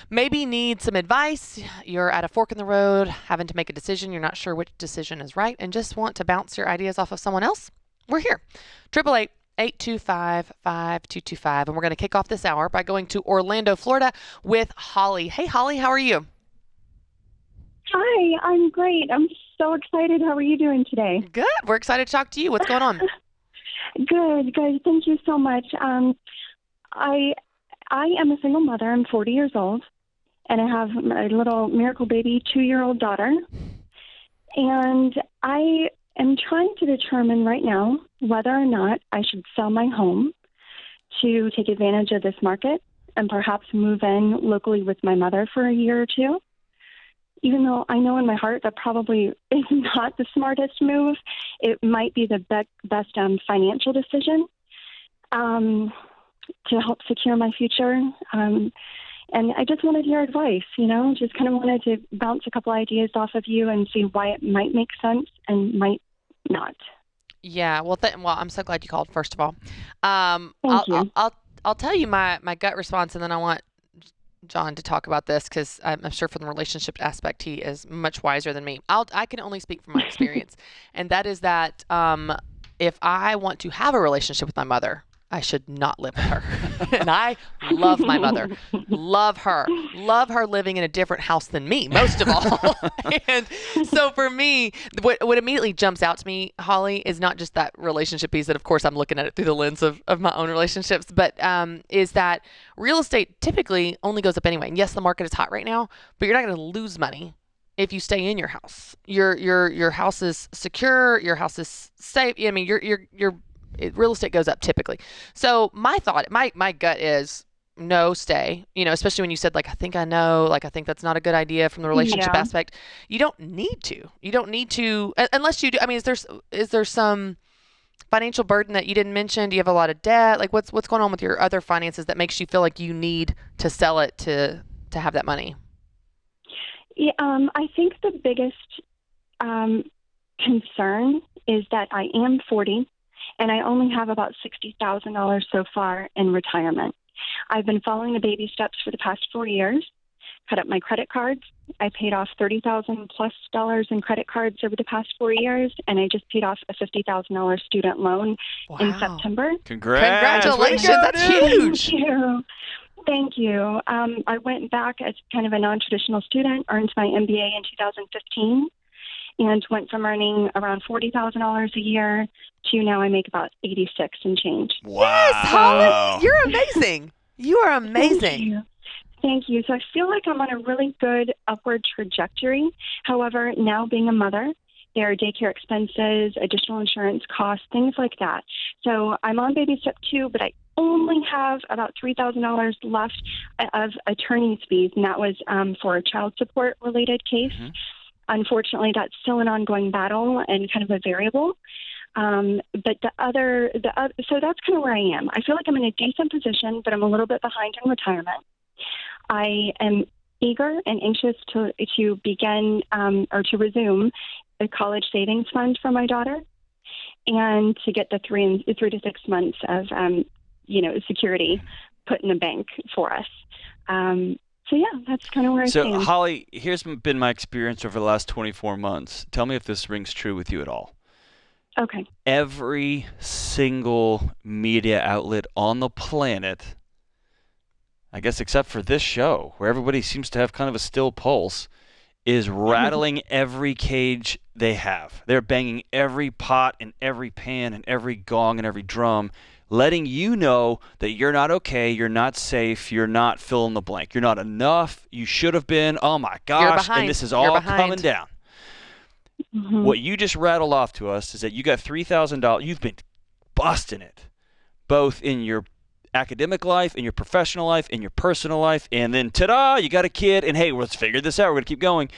maybe need some advice, you're at a fork in the road, having to make a decision, you're not sure which decision is right, and just want to bounce your ideas off of someone else, we're here. 888-825-5225, and we're going to kick off this hour by going to Orlando, Florida with Holly. Hey, Holly, how are you? Hi, I'm great. I'm so excited. How are you doing today? Good. We're excited to talk to you. What's going on? Good. Thank you so much. I am a single mother. I'm 40 years old, and I have a little miracle baby 2-year-old daughter. And I am trying to determine right now whether or not I should sell my home to take advantage of this market and perhaps move in locally with my mother for a year or two. Even though I know in my heart that probably is not the smartest move, it might be the best financial decision to help secure my future. And I just wanted your advice, just kind of wanted to bounce a couple ideas off of you and see why it might make sense and might not. Yeah, well, I'm so glad you called, first of all. I'll tell you my gut response, and then I want John to talk about this because I'm sure from the relationship aspect, he is much wiser than me. I can only speak from my experience, and that is that if I want to have a relationship with my mother, I should not live with her. And I love my mother. Love her living in a different house than me, most of all. And so for me, what immediately jumps out to me, Holly, is not just that relationship piece that, of course, I'm looking at it through the lens of my own relationships, but is that real estate typically only goes up anyway. And yes, the market is hot right now, but you're not going to lose money if you stay in your house. Your house is secure. Your house is safe. I mean, real estate goes up typically. So my thought, my gut is no, stay, especially when you said, I think I know, I think that's not a good idea from the relationship aspect. You don't need to, unless you do. I mean, is there some financial burden that you didn't mention? Do you have a lot of debt? What's going on with your other finances that makes you feel like you need to sell it to have that money? Yeah, I think the biggest concern is that I am 40. And I only have about $60,000 so far in retirement. I've been following the baby steps for the past 4 years. cut up my credit cards. I paid off $30,000+ in credit cards over the past 4 years, and I just paid off a $50,000 student loan in September. Congratulations. That's huge. Thank you. I went back as kind of a non-traditional student, earned my MBA in 2015, and went from earning around $40,000 a year to now I make about 86 and change. Wow. Yes, Holly, you're amazing. You are amazing. Thank you. So I feel like I'm on a really good upward trajectory. However, now being a mother, there are daycare expenses, additional insurance costs, things like that. So I'm on baby step 2, but I only have about $3,000 left of attorney's fees, and that was for a child support related case. Mm-hmm. Unfortunately, that's still an ongoing battle and kind of a variable. But so that's kind of where I am. I feel like I'm in a decent position, but I'm a little bit behind in retirement. I am eager and anxious to begin or to resume a college savings fund for my daughter, and to get the 3 to 6 months of security put in the bank for us. So yeah, that's kind of where I stand. So Holly, here's been my experience over the last 24 months. Tell me if this rings true with you at all. Okay. Every single media outlet on the planet, I guess except for this show, where everybody seems to have kind of a still pulse, is rattling every cage they have. They're banging every pot and every pan and every gong and every drum, letting you know that you're not okay, you're not safe, you're not fill in the blank. You're not enough, you should have been, oh my gosh, and this is all coming down. Mm-hmm. What you just rattled off to us is that you got $3,000. You've been busting it, both in your academic life, in your professional life, in your personal life, and then ta-da, you got a kid, and hey, let's figure this out. We're going to keep going.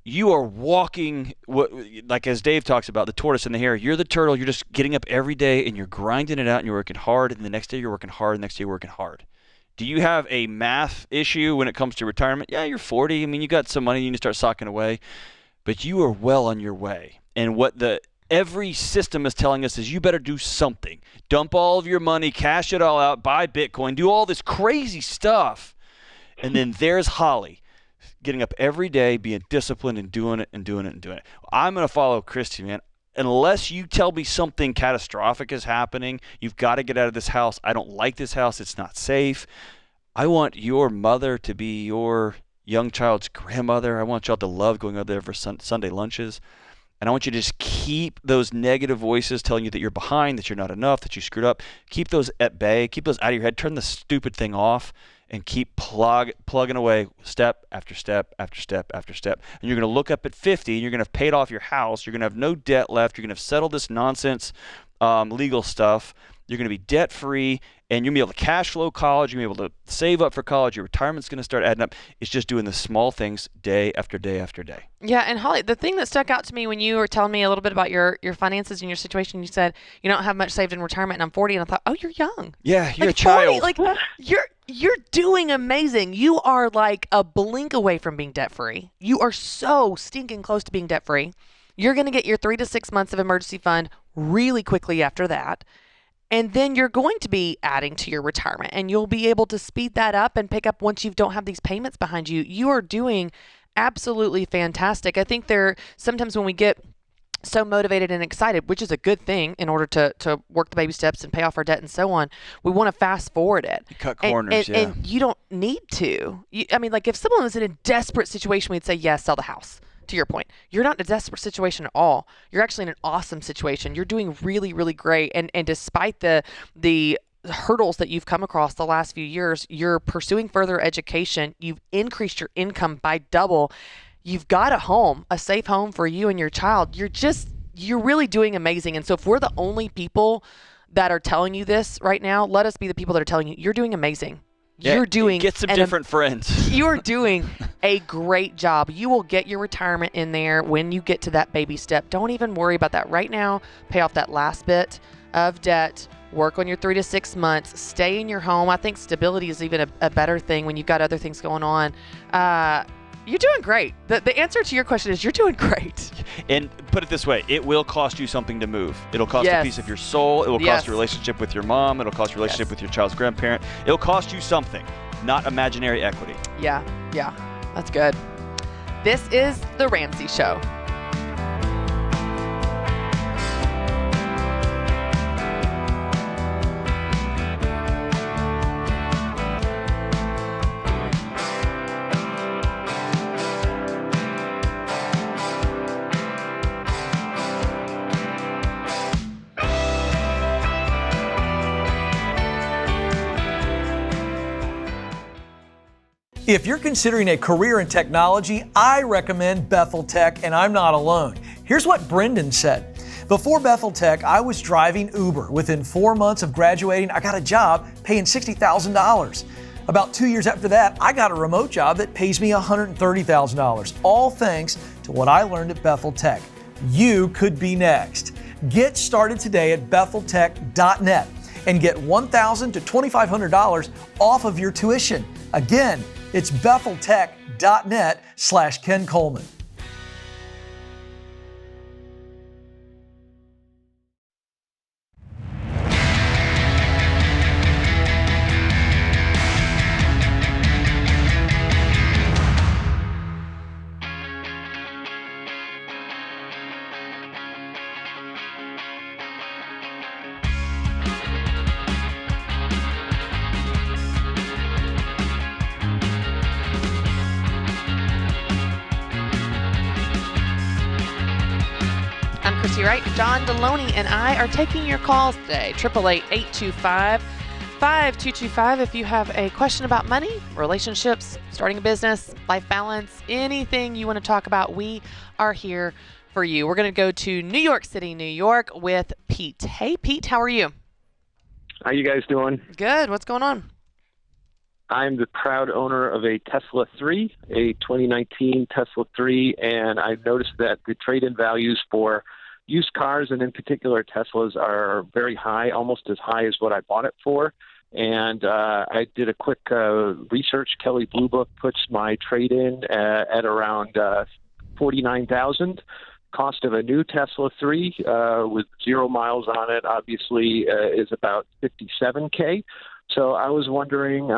You are walking, like as Dave talks about, the tortoise and the hare. You're the turtle. You're just getting up every day, and you're grinding it out, and you're working hard, and the next day you're working hard, and the next day you're working hard. Do you have a math issue when it comes to retirement? Yeah, you're 40. I mean, you got some money. You need to start socking away. But you are well on your way. And what every system is telling us is you better do something. Dump all of your money, cash it all out, buy Bitcoin, do all this crazy stuff. And then there's Holly getting up every day, being disciplined and doing it and doing it and doing it. I'm going to follow Christy, man. Unless you tell me something catastrophic is happening, you've got to get out of this house. I don't like this house. It's not safe. I want your mother to be your young child's grandmother. I want y'all to love going out there for Sunday lunches. And I want you to just keep those negative voices telling you that you're behind, that you're not enough, that you screwed up. Keep those at bay. Keep those out of your head. Turn the stupid thing off and keep plugging away step after step after step after step. And you're going to look up at 50 and you're going to have paid off your house. You're going to have no debt left. You're going to have settled this nonsense legal stuff. You're going to be debt-free, and you're going to be able to cash flow college. You're going to be able to save up for college. Your retirement's going to start adding up. It's just doing the small things day after day after day. Yeah, and Holly, the thing that stuck out to me when you were telling me a little bit about your finances and your situation, you said you don't have much saved in retirement, and I'm 40, and I thought, oh, you're young. Yeah, you're a child. 40, you're doing amazing. You are like a blink away from being debt-free. You are so stinking close to being debt-free. You're going to get your 3 to 6 months of emergency fund really quickly after that. And then you're going to be adding to your retirement, and you'll be able to speed that up and pick up once you don't have these payments behind you. You are doing absolutely fantastic. I think sometimes when we get so motivated and excited, which is a good thing in order to work the baby steps and pay off our debt and so on, we want to fast forward it. You cut corners, and you don't need to. If someone was in a desperate situation, we'd say, yes, sell the house. To your point, you're not in a desperate situation at all. You're actually in an awesome situation. You're doing really, really great. And despite the hurdles that you've come across the last few years, you're pursuing further education. You've increased your income by double. You've got a home, a safe home for you and your child. You're really doing amazing. And so if we're the only people that are telling you this right now, let us be the people that are telling you you're doing amazing. Yeah, you're doing get some different friends. You're doing a great job. You will get your retirement in there when you get to that baby step. Don't even worry about that right now. Pay off that last bit of debt. Work on your 3 to 6 months. Stay in your home. I think stability is even a better thing when you've got other things going on. You're doing great. The answer to your question is you're doing great. And put it this way, it will cost you something to move. It'll cost a piece of your soul. It will cost your relationship with your mom. It'll cost your relationship with your child's grandparent. It'll cost you something. not imaginary equity. Yeah, that's good. This is The Ramsey Show. If you're considering a career in technology, I recommend Bethel Tech, and I'm not alone. Here's what Brendan said. Before Bethel Tech, I was driving Uber. Within 4 months of graduating, I got a job paying $60,000. About 2 years after that, I got a remote job that pays me $130,000, all thanks to what I learned at Bethel Tech. You could be next. Get started today at betheltech.net and get $1,000 to $2,500 off of your tuition. Again, it's betheltech.net/Ken Coleman. Right, John Deloney and I are taking your calls today. 888-825-5225 if you have a question about money, relationships, starting a business, life balance, anything you want to talk about, we are here for you. We're going to go to New York City, New York with Pete. Hey, Pete, how are you? How you guys doing? Good. What's going on? I'm the proud owner of a Tesla 3, a 2019 Tesla 3, and I've noticed that the trade-in values for used cars, and in particular Teslas, are very high, almost as high as what I bought it for. And I did a quick research. Kelley Blue Book puts my trade-in at around $49,000. Cost of a new Tesla 3 with 0 miles on it, obviously, is about $57K. So I was wondering,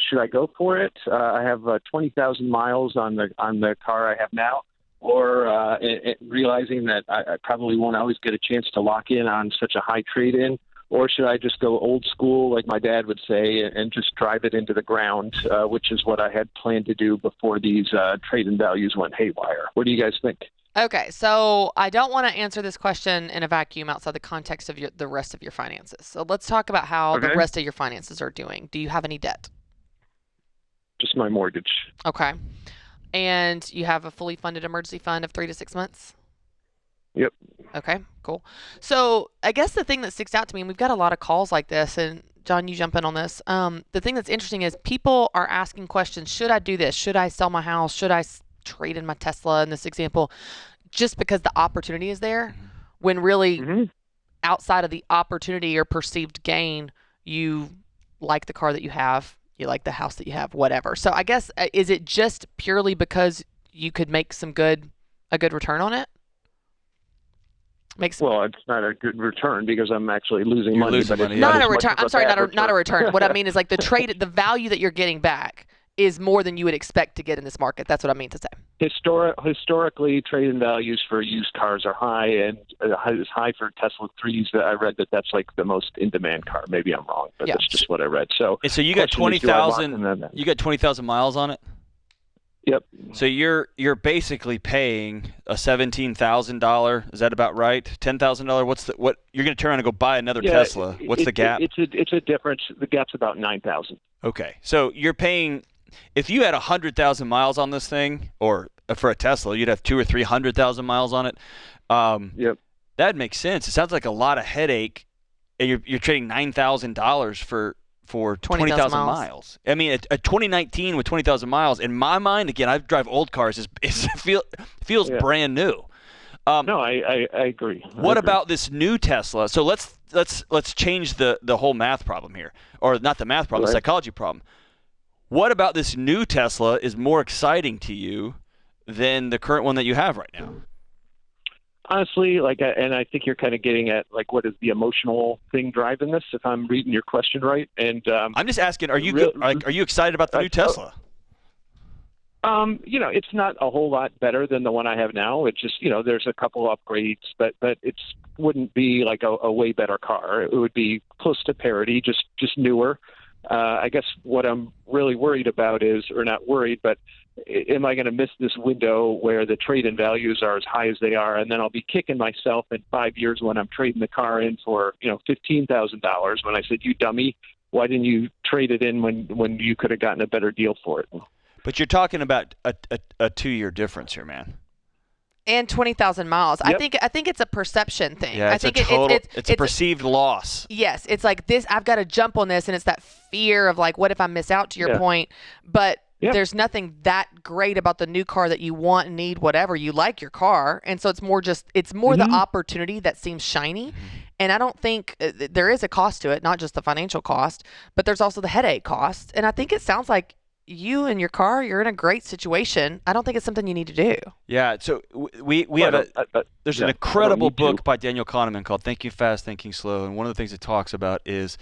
should I go for it? I have 20,000 miles on the car I have now. Or realizing that I probably won't always get a chance to lock in on such a high trade-in, or should I just go old school, like my dad would say, and just drive it into the ground, which is what I had planned to do before these trade-in values went haywire. What do you guys think? Okay, so I don't want to answer this question in a vacuum outside the context of the rest of your finances. So let's talk about how the rest of your finances are doing. Do you have any debt? Just my mortgage. Okay. And you have a fully funded emergency fund of 3 to 6 months? Yep. Okay, cool. So I guess the thing that sticks out to me, and we've got a lot of calls like this, and John, you jump in on this. The thing that's interesting is people are asking questions. Should I do this? Should I sell my house? Should I trade in my Tesla in this example? Just because the opportunity is there, when really outside of the opportunity or perceived gain, you like the car that you have. You like the house that you have, whatever. So I guess, is it just purely because you could make a good return on it? Well, it's not a good return because I'm actually losing money. Not a return. I'm sorry, not a return. What I mean is like the value that you're getting back is more than you would expect to get in this market. That's what I mean to say. Historically, trade-in values for used cars are high, and it's high for Tesla 3s. I read that's like the most in-demand car. Maybe I'm wrong, but that's just what I read. So you got 20,000. You got 20,000 miles on it. Yep. So you're basically paying a $17,000. Is that about right? $10,000. What you're going to turn around and go buy another Tesla? What's the gap? It's a difference. The gap's about 9,000. Okay, so you're paying. If you had 100,000 miles on this thing, or for a Tesla, you'd have 200,000 or 300,000 miles on it. Yep. That makes sense. It sounds like a lot of headache, and you're trading $9,000 for 20,000 miles. I mean, a 2019 with 20,000 miles. In my mind, again, I drive old cars. Feels brand new. No, I agree. What about this new Tesla? So let's change the whole math problem here, or not the math problem, the psychology problem. What about this new Tesla is more exciting to you than the current one that you have right now? honestly, and I think you're kind of getting at what is the emotional thing driving this, if I'm reading your question right. And I'm just asking, are you excited about the new Tesla? It's not a whole lot better than the one I have now. It's just, there's a couple upgrades, but it wouldn't be like a way better car. It would be close to parity, just newer. I guess what I'm really worried about is, or not worried, but am I going to miss this window where the trade-in values are as high as they are, and then I'll be kicking myself in 5 years when I'm trading the car in for $15,000 when I said, you dummy, why didn't you trade it in when you could have gotten a better deal for it? But you're talking about a 2-year difference here, man. And 20,000 miles. Yep. I think it's a perception thing. Yeah, it's a perceived loss. Yes, it's like this. I've got to jump on this, and it's that fear of what if I miss out? To your point, but there's nothing that great about the new car that you want, need, whatever. You like your car, and so it's more the opportunity that seems shiny. And I don't think there is a cost to it, not just the financial cost, but there's also the headache cost. And I think it sounds like you and your car, you're in a great situation. I don't think it's something you need to do. Yeah. So we have there's an incredible book by Daniel Kahneman called Thinking Fast, Thinking Slow. And one of the things it talks about is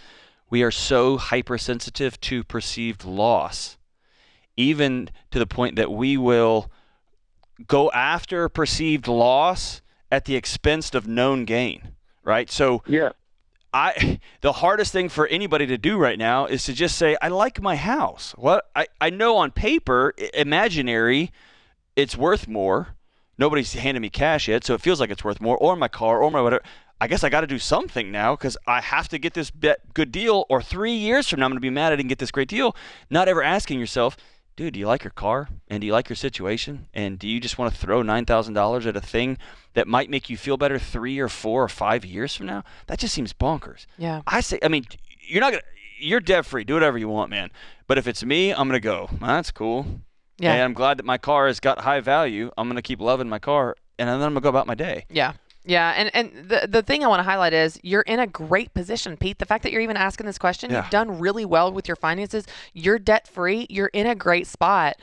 we are so hypersensitive to perceived loss, even to the point that we will go after perceived loss at the expense of known gain. Right. So the hardest thing for anybody to do right now is to just say, I like my house. Well, I know on paper, imaginary, it's worth more. Nobody's handed me cash yet, so it feels like it's worth more, or my car, or my whatever. I guess I got to do something now because I have to get this good deal, or 3 years from now I'm going to be mad I didn't get this great deal. Not ever asking yourself, dude, do you like your car? And do you like your situation? And do you just want to throw $9,000 at a thing that might make you feel better 3 or 4 or 5 years from now? That just seems bonkers. Yeah. You're debt free. Do whatever you want, man. But if it's me, I'm going to go, that's cool. Yeah. And I'm glad that my car has got high value. I'm going to keep loving my car, and then I'm going to go about my day. Yeah. Yeah, and the thing I want to highlight is you're in a great position, Pete. The fact that you're even asking this question, you've done really well with your finances. You're debt-free. You're in a great spot.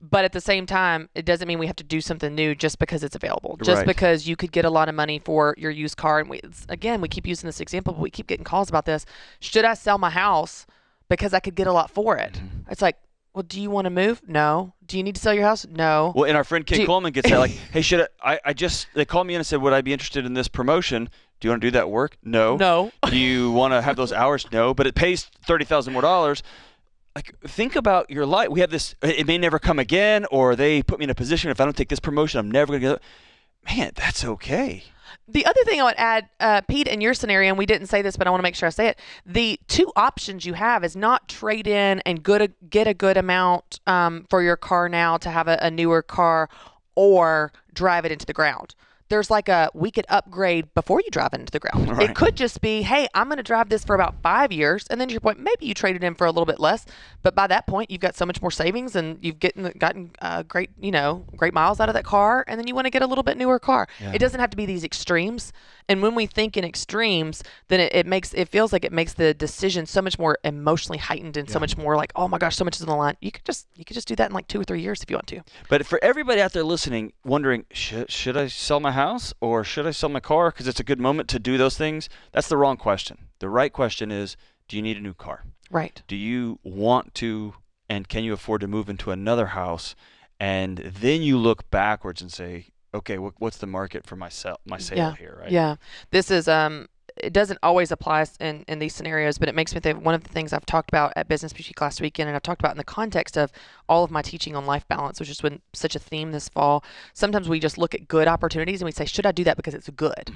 But at the same time, it doesn't mean we have to do something new just because it's available. Just because you could get a lot of money for your used car. And we keep using this example, but we keep getting calls about this. Should I sell my house because I could get a lot for it? Mm-hmm. It's like, well, do you want to move? No. Do you need to sell your house? No. Well, and our friend Ken Coleman gets that, hey, they called me in and said, would I be interested in this promotion? Do you want to do that work? No. No. Do you want to have those hours? No. But it pays $30,000 more. Think about your life. We have this, it may never come again, or they put me in a position, if I don't take this promotion, I'm never going to get it. Man, that's okay. The other thing I would add, Pete, in your scenario, and we didn't say this, but I want to make sure I say it, the two options you have is not trade in and get a good amount for your car now to have a newer car, or drive it into the ground. There's we could upgrade before you drive it into the ground. Right. It could just be, hey, I'm going to drive this for about 5 years. And then to your point, maybe you trade it in for a little bit less. But by that point, you've got so much more savings, and you've gotten great miles out of that car. And then you want to get a little bit newer car. Yeah. It doesn't have to be these extremes. And when we think in extremes, then it feels like it makes the decision so much more emotionally heightened and so much more like, oh my gosh, so much is on the line. You could just do that in 2 or 3 years if you want to. But for everybody out there listening, wondering, should I sell my house or should I sell my car because it's a good moment to do those things? That's the wrong question. The right question is, do you need a new car? Right. Do you want to, and can you afford to move into another house? And then you look backwards and say, okay, what's the market for my sale here, right? Yeah. This is it doesn't always apply in these scenarios, but it makes me think one of the things I've talked about at Business Boutique last weekend, and I've talked about in the context of all of my teaching on life balance, which has been such a theme this fall. Sometimes we just look at good opportunities and we say, should I do that because it's good?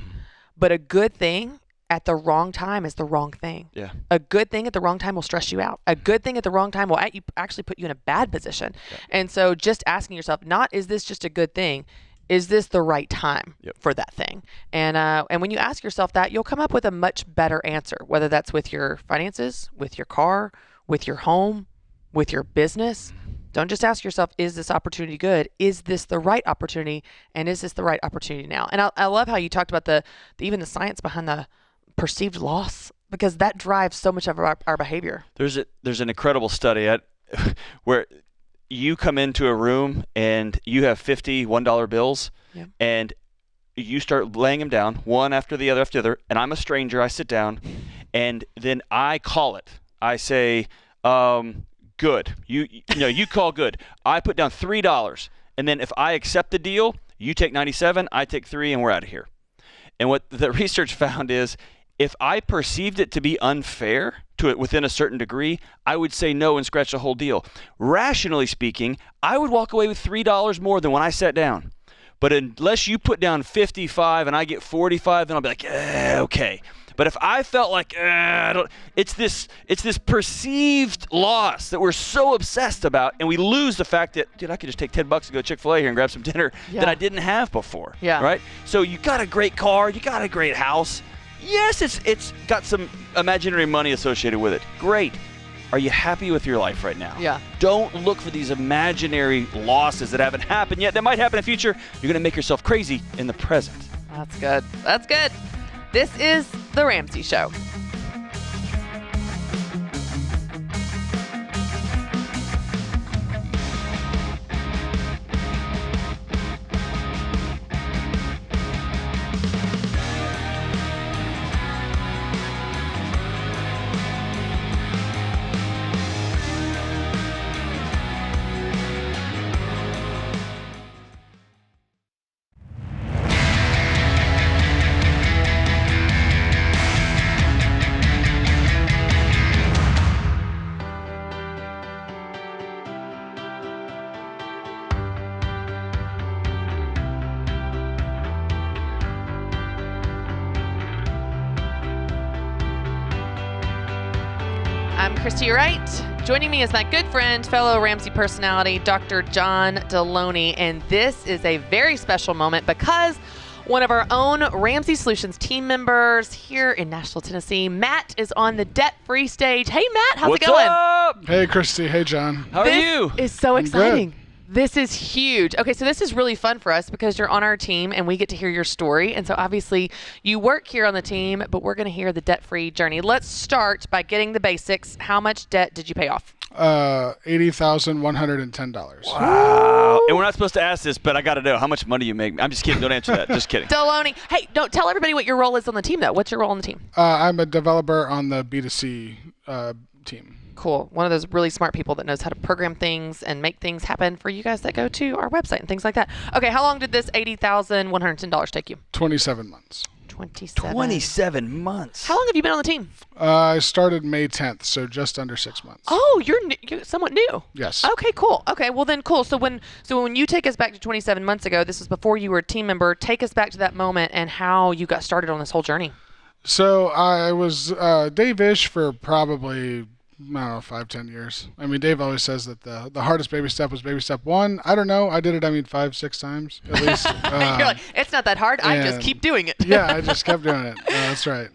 But a good thing at the wrong time is the wrong thing. Yeah. A good thing at the wrong time will stress you out. A good thing at the wrong time will actually put you in a bad position. Yeah. And so just asking yourself, not is this just a good thing? Is this the right time for that thing? And when you ask yourself that, you'll come up with a much better answer, whether that's with your finances, with your car, with your home, with your business. Don't just ask yourself, is this opportunity good? Is this the right opportunity? And is this the right opportunity now? And I love how you talked about even the science behind the perceived loss, because that drives so much of our behavior. There's an incredible study where you come into a room and you have 50 $1 bills, and you start laying them down one after the other, and I'm a stranger. I sit down, and then I call it. I say, good. You call good. I put down $3, and then if I accept the deal, you take 97, I take 3, and we're out of here. And what the research found is, if I perceived it to be unfair to it within a certain degree, I would say no and scratch the whole deal. Rationally speaking, I would walk away with $3 more than when I sat down. But unless you put down 55 and I get 45, then I'll be like, okay. But if I felt like, it's this perceived loss that we're so obsessed about, and we lose the fact that, dude, I could just take $10 and go to Chick-fil-A here and grab some dinner that I didn't have before. Yeah. Right? So you got a great car, you got a great house. Yes, it's got some imaginary money associated with it. Great. Are you happy with your life right now? Yeah. Don't look for these imaginary losses that haven't happened yet. That might happen in the future. You're going to make yourself crazy in the present. That's good. That's good. This is The Ramsey Show. I'm Christy Wright. Joining me is my good friend, fellow Ramsey personality, Dr. John Deloney. And this is a very special moment because one of our own Ramsey Solutions team members here in Nashville, Tennessee, Matt, is on the debt-free stage. Hey, Matt, how's it going? What's up? Hey, Christy. Hey, John. How are you? This is so exciting. Good. This is huge. Okay, so this is really fun for us because you're on our team and we get to hear your story. And so obviously you work here on the team, but we're going to hear the debt-free journey. Let's start by getting the basics. How much debt did you pay off? $80,110. Wow. And we're not supposed to ask this, but I got to know, how much money you make? I'm just kidding. Don't answer that. Just kidding. Deloney. Hey, don't tell everybody what your role is on the team, though. What's your role on the team? I'm a developer on the B2C team. Cool. One of those really smart people that knows how to program things and make things happen for you guys that go to our website and things like that. Okay, how long did this $80,110 take you? 27 months. 27 months. How long have you been on the team? I started May 10th, so just under 6 months. Oh, you're somewhat new. Yes. Okay, cool. Okay, well then cool. So when you take us back to 27 months ago, this was before you were a team member. Take us back to that moment and how you got started on this whole journey. So I was Dave-ish for probably, I don't know, 5-10 years. I mean, Dave always says that the hardest baby step was baby step 1. I don't know. I did it, 5-6 times at least. You're like, it's not that hard. I just keep doing it. Yeah, I just kept doing it. That's right.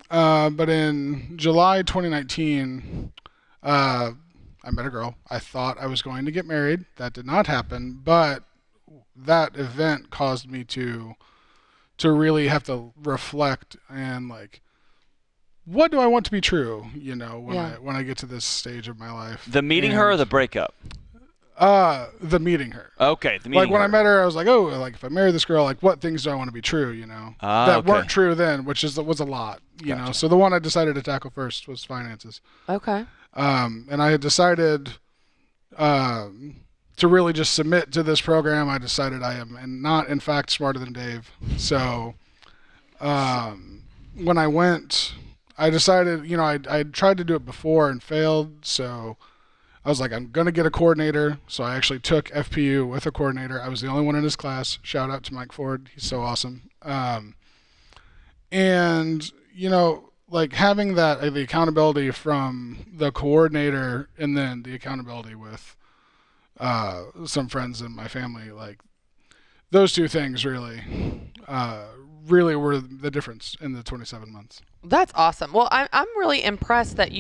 But in July 2019, I met a girl. I thought I was going to get married. That did not happen. But that event caused me to really have to reflect and what do I want to be true, when I get to this stage of my life. The meeting her or the breakup? The meeting her. Okay, the meeting when her. I met her, I was like, if I marry this girl, what things do I want to be true, that weren't true then, which was a lot, know. So the one I decided to tackle first was finances. Okay. And I had decided to really just submit to this program. I decided I am not, in fact, smarter than Dave. So when I went, I decided, I tried to do it before and failed. So I was like, I'm going to get a coordinator. So I actually took FPU with a coordinator. I was the only one in his class. Shout out to Mike Ford. He's so awesome. And, having that, the accountability from the coordinator and then the accountability with some friends in my family, those two things really were the difference in the 27 months. That's awesome. Well, I'm really impressed that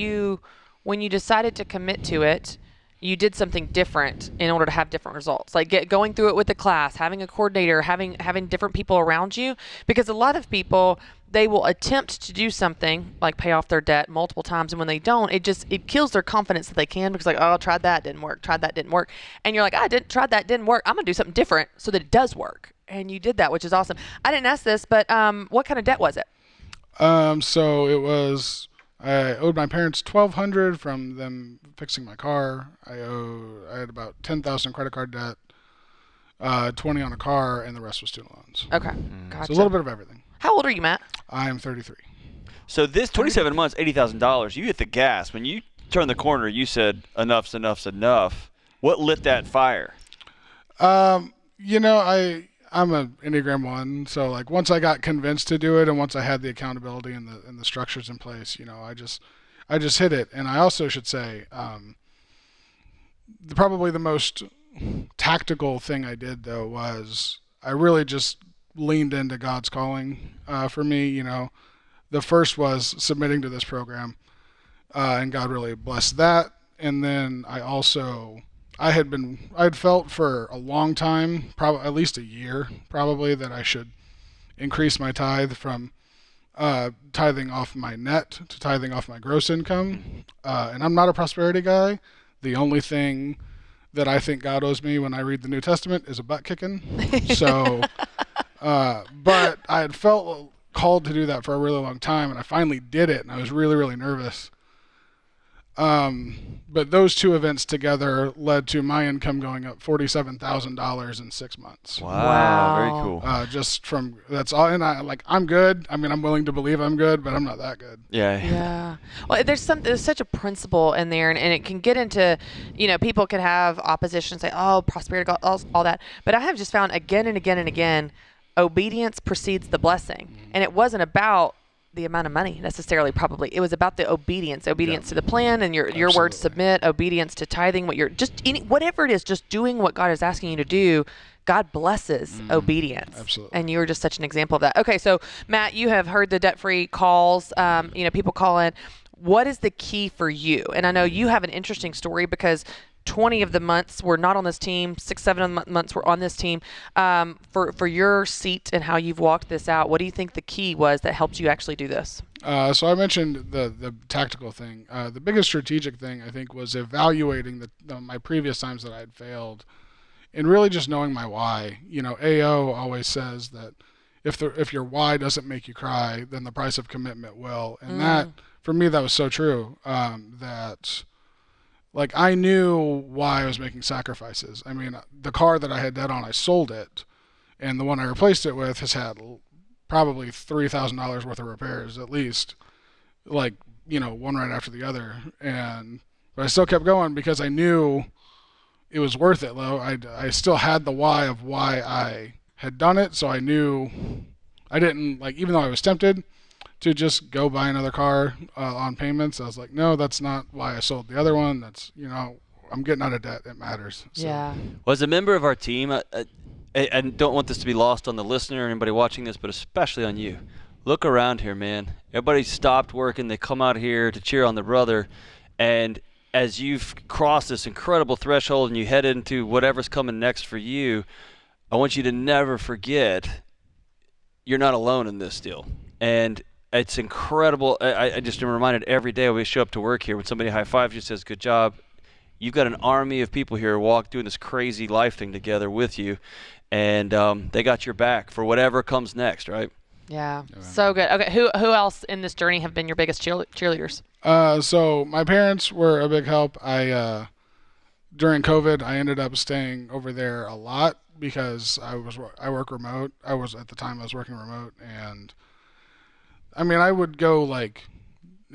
when you decided to commit to it, you did something different in order to have different results. Going through it with the class, having a coordinator, having different people around you, because a lot of people, they will attempt to do something like pay off their debt multiple times, and when they don't, it kills their confidence that they can, because I tried that, didn't work, and you're like, tried that, didn't work, I'm gonna do something different so that it does work. and you did that, which is awesome. I didn't ask this, but what kind of debt was it? So it was, I owed my parents $1,200 from them fixing my car. I had about $10,000 credit card debt, $20 on a car, and the rest was student loans. Okay, gotcha. So a little bit of everything. How old are you, Matt? I am 33. So this 27 months, $80,000. You hit the gas when you turned the corner. You said enough's enough. What lit that fire? You know, I'm a Enneagram 1, so like once I got convinced to do it, and once I had the accountability and the structures in place, you know, I just hit it. And I also should say, probably the most tactical thing I did though was I really just leaned into God's calling for me. You know, the first was submitting to this program, and God really blessed that. And then I had felt for a long time, probably at least a year, probably, that I should increase my tithe from tithing off my net to tithing off my gross income. And I'm not a prosperity guy. The only thing that I think God owes me when I read the New Testament is a butt kicking. So, but I had felt called to do that for a really long time, and I finally did it, and I was really, really nervous. But those two events together led to my income going up $47,000 in 6 months. Wow. Very cool. Just from, that's all. And I'm good. I mean, I'm willing to believe I'm good, but I'm not that good. Yeah. Well, there's such a principle in there, and it can get into, you know, people can have opposition, say, oh, prosperity, all that. But I have just found again and again and again, obedience precedes the blessing. And it wasn't about the amount of money necessarily, probably. It was about the obedience to the plan, and your word submit, obedience to tithing, whatever it is, just doing what God is asking you to do. God blesses obedience. Absolutely. And you were just such an example of that. Okay, so Matt, you have heard the debt-free calls, you know, people call in. What is the key for you? And I know you have an interesting story because 20 of the months were not on this team, 6-7 of the months were on this team. For your seat and how you've walked this out, what do you think the key was that helped you actually do this? So I mentioned the tactical thing. The biggest strategic thing, I think, was evaluating my previous times that I had failed and really just knowing my why. You know, AO always says that if your why doesn't make you cry, then the price of commitment will. And that, for me, that was so true, that like I knew why I was making sacrifices. I mean, the car that I had debt on, I sold it, and the one I replaced it with has had probably $3,000 worth of repairs at least, like, you know, one right after the other. But I still kept going because I knew it was worth it, though. I still had the why of why I had done it, so I knew I didn't, like, even though I was tempted to just go buy another car on payments, I was like, no, that's not why I sold the other one. That's, you know, I'm getting out of debt. It matters. So. Yeah. Well, as a member of our team, I don't want this to be lost on the listener or anybody watching this, but especially on you. Look around here, man. Everybody stopped working. They come out here to cheer on the brother. And as you've crossed this incredible threshold and you head into whatever's coming next for you, I want you to never forget you're not alone in this deal. And it's incredible. I just am reminded every day when we show up to work here, when somebody high-fives you, says, good job, you've got an army of people here doing this crazy life thing together with you, and they got your back for whatever comes next, right? Yeah, so good. Okay, who else in this journey have been your biggest cheerleaders? So my parents were a big help. During COVID, I ended up staying over there a lot because I work remote. At the time I was working remote, and I mean, I would go like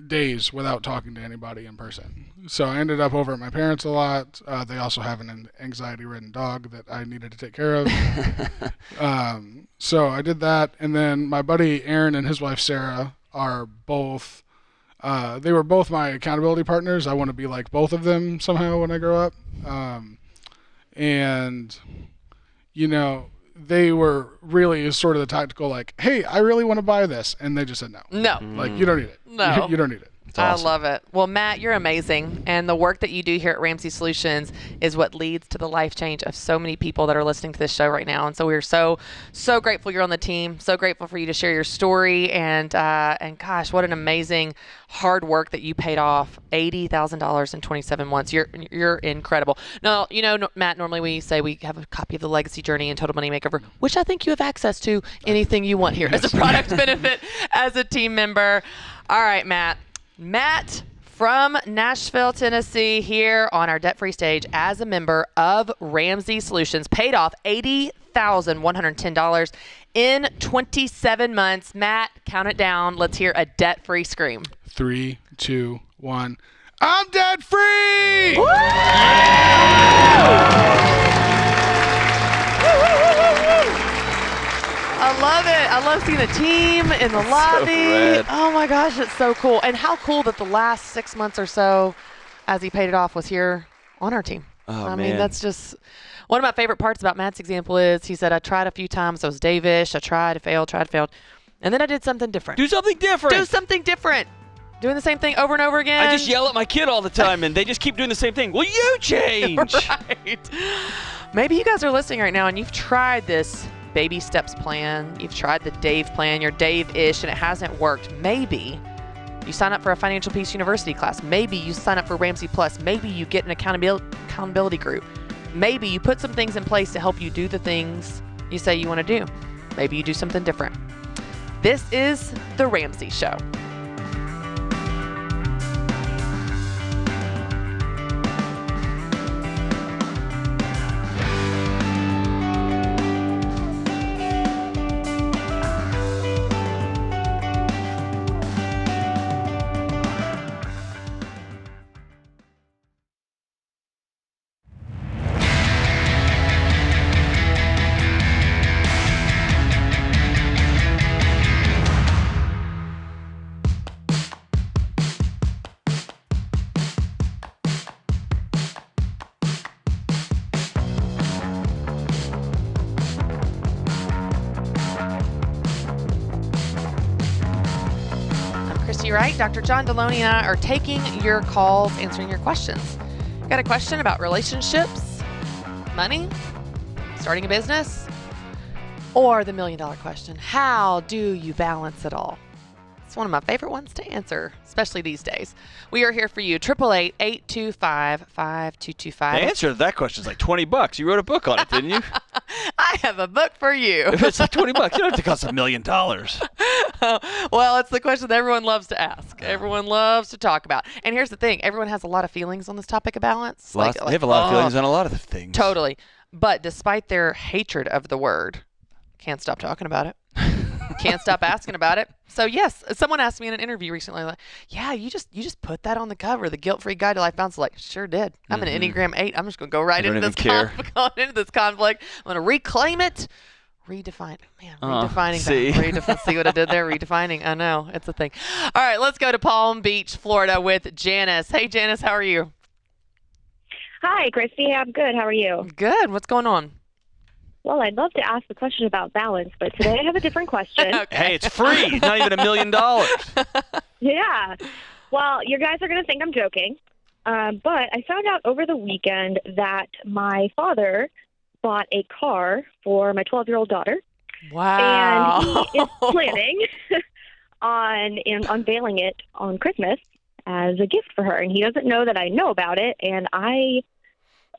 days without talking to anybody in person. So I ended up over at my parents a lot. They also have an anxiety-ridden dog that I needed to take care of. So I did that. And then my buddy Aaron and his wife Sarah are both, they were both my accountability partners. I want to be like both of them somehow when I grow up. And, you know, they were really sort of the tactical, like, hey, I really want to buy this. And they just said no. No. Like, you don't need it. No. You don't need it. Awesome. I love it. Well, Matt, you're amazing. And the work that you do here at Ramsey Solutions is what leads to the life change of so many people that are listening to this show right now. And so we're so grateful you're on the team. So grateful for you to share your story. And gosh, what an amazing hard work that you paid off. $80,000 in 27 months. You're incredible. Now, Matt, normally we say we have a copy of the Legacy Journey and Total Money Makeover, which I think you have access to anything you want here as a product benefit as a team member. All right, Matt. Matt from Nashville, Tennessee, here on our debt-free stage as a member of Ramsey Solutions, paid off $80,110 in 27 months. Matt, count it down. Let's hear a debt-free scream. 3, 2, 1. I'm debt-free! Woo! I love it. I love seeing the team in the lobby. Oh my gosh, it's so cool. And how cool that the last 6 months or so, as he paid it off, was here on our team. I mean, that's just one of my favorite parts about Matt's example is he said, I tried a few times. I was Dave-ish. I tried, failed. And then I did something different. Do something different. Do something different. Doing the same thing over and over again. I just yell at my kid all the time, and they just keep doing the same thing. Will you change? Right. Maybe you guys are listening right now, and you've tried this baby steps plan. You've tried the Dave plan. You're Dave-ish, and it hasn't worked. Maybe you sign up for a Financial Peace University class. Maybe you sign up for Ramsey Plus. Maybe you get an accountability group. Maybe you put some things in place to help you do the things you say you want to do. Maybe you do something different. This is The Ramsey Show. Right? Dr. John Deloney and I are taking your calls, answering your questions. Got a question about relationships, money, starting a business, or the $1 million question, how do you balance it all? It's one of my favorite ones to answer, especially these days. We are here for you, 888-825-5225. The answer to that question is like $20. You wrote a book on it, didn't you? I have a book for you. If it's like $20, you don't have to cost $1 million. Well, it's the question that everyone loves to ask. Everyone loves to talk about. And here's the thing. Everyone has a lot of feelings on this topic of balance. They have a lot of feelings on a lot of things. Totally. But despite their hatred of the word, can't stop talking about it. Can't stop asking about it. So yes, someone asked me in an interview recently, like, yeah, you just put that on the cover, the Guilt-Free Guide to Life Balance. Like, sure did. I'm an Enneagram 8. I'm just going to go right into this conflict. I'm going to reclaim it. Redefine. Man, redefining. See? See what I did there? Redefining. I know. It's a thing. All right, let's go to Palm Beach, Florida with Janice. Hey, Janice, how are you? Hi, Christy. I'm good. How are you? Good. What's going on? Well, I'd love to ask the question about balance, but today I have a different question. Okay. Hey, it's free. Not even $1 million. Yeah. Well, you guys are going to think I'm joking, but I found out over the weekend that my father bought a car for my 12-year-old daughter. Wow. And he is planning on unveiling it on Christmas as a gift for her. And he doesn't know that I know about it. And I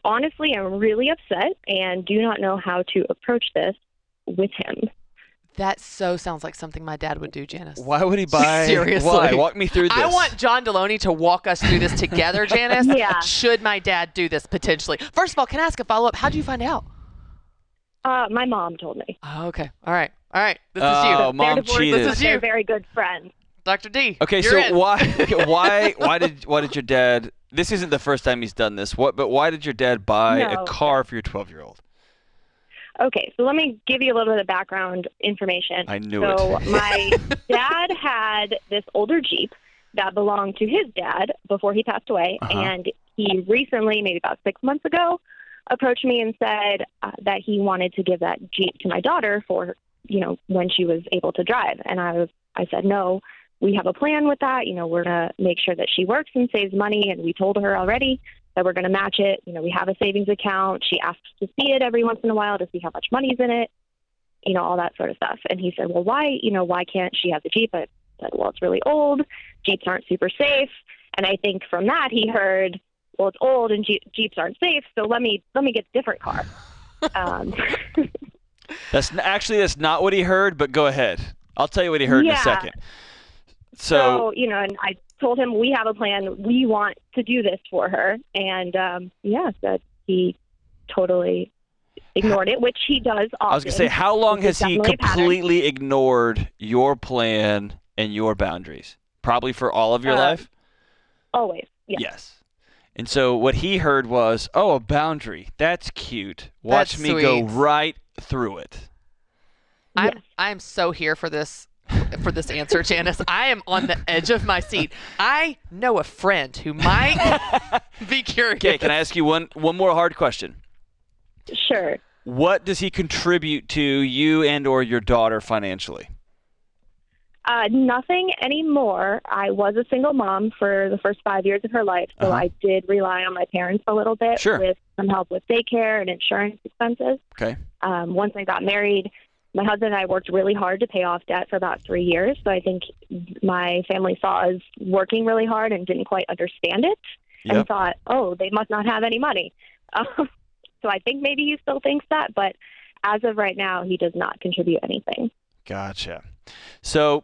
honestly am really upset and do not know how to approach this with him. That so sounds like something my dad would do, Janice. Why would he buy? Seriously. Why? Walk me through this. I want John Deloney to walk us through this together, Janice. Yeah. Should my dad do this potentially? First of all, can I ask a follow-up? How did you find out? My mom told me. Oh, okay. All right. This is you. Oh, Mom cheated. This is you. They're very good friends. Dr. D. Okay, you're so in. why did your dad? This isn't the first time he's done this. But why did your dad buy a car for your 12-year-old? Okay, so let me give you a little bit of background information. I knew it. So my dad had this older Jeep that belonged to his dad before he passed away, and he recently, maybe about 6 months ago, approached me and said that he wanted to give that Jeep to my daughter for, when she was able to drive. And I said, no, we have a plan with that. We're going to make sure that she works and saves money. And we told her already that we're going to match it. We have a savings account. She asks to see it every once in a while to see how much money's in it, all that sort of stuff. And he said, well, why can't she have the Jeep? I said, well, it's really old. Jeeps aren't super safe. And I think from that he heard, well, it's old and Jeeps aren't safe, so let me get a different car. That's not what he heard, but go ahead. I'll tell you what he heard in a second. So and I told him we have a plan. We want to do this for her. And, that he totally ignored it, which he does often. I was going to say, how long has he completely ignored your plan and your boundaries? Probably for all of your life? Always, yes. Yes. And so what he heard was, oh, a boundary. That's cute. Watch That's me sweet. go right through it. I'm so here for this answer, Janice. I am on the edge of my seat. I know a friend who might be curious. Okay, can I ask you one more hard question? Sure. What does he contribute to you and or your daughter financially? Nothing anymore. I was a single mom for the first 5 years of her life, so I did rely on my parents a little bit with some help with daycare and insurance expenses. Okay. Once I got married, my husband and I worked really hard to pay off debt for about 3 years, so I think my family saw us working really hard and didn't quite understand it and thought, oh, they must not have any money. So I think maybe he still thinks that, but as of right now, he does not contribute anything. Gotcha. So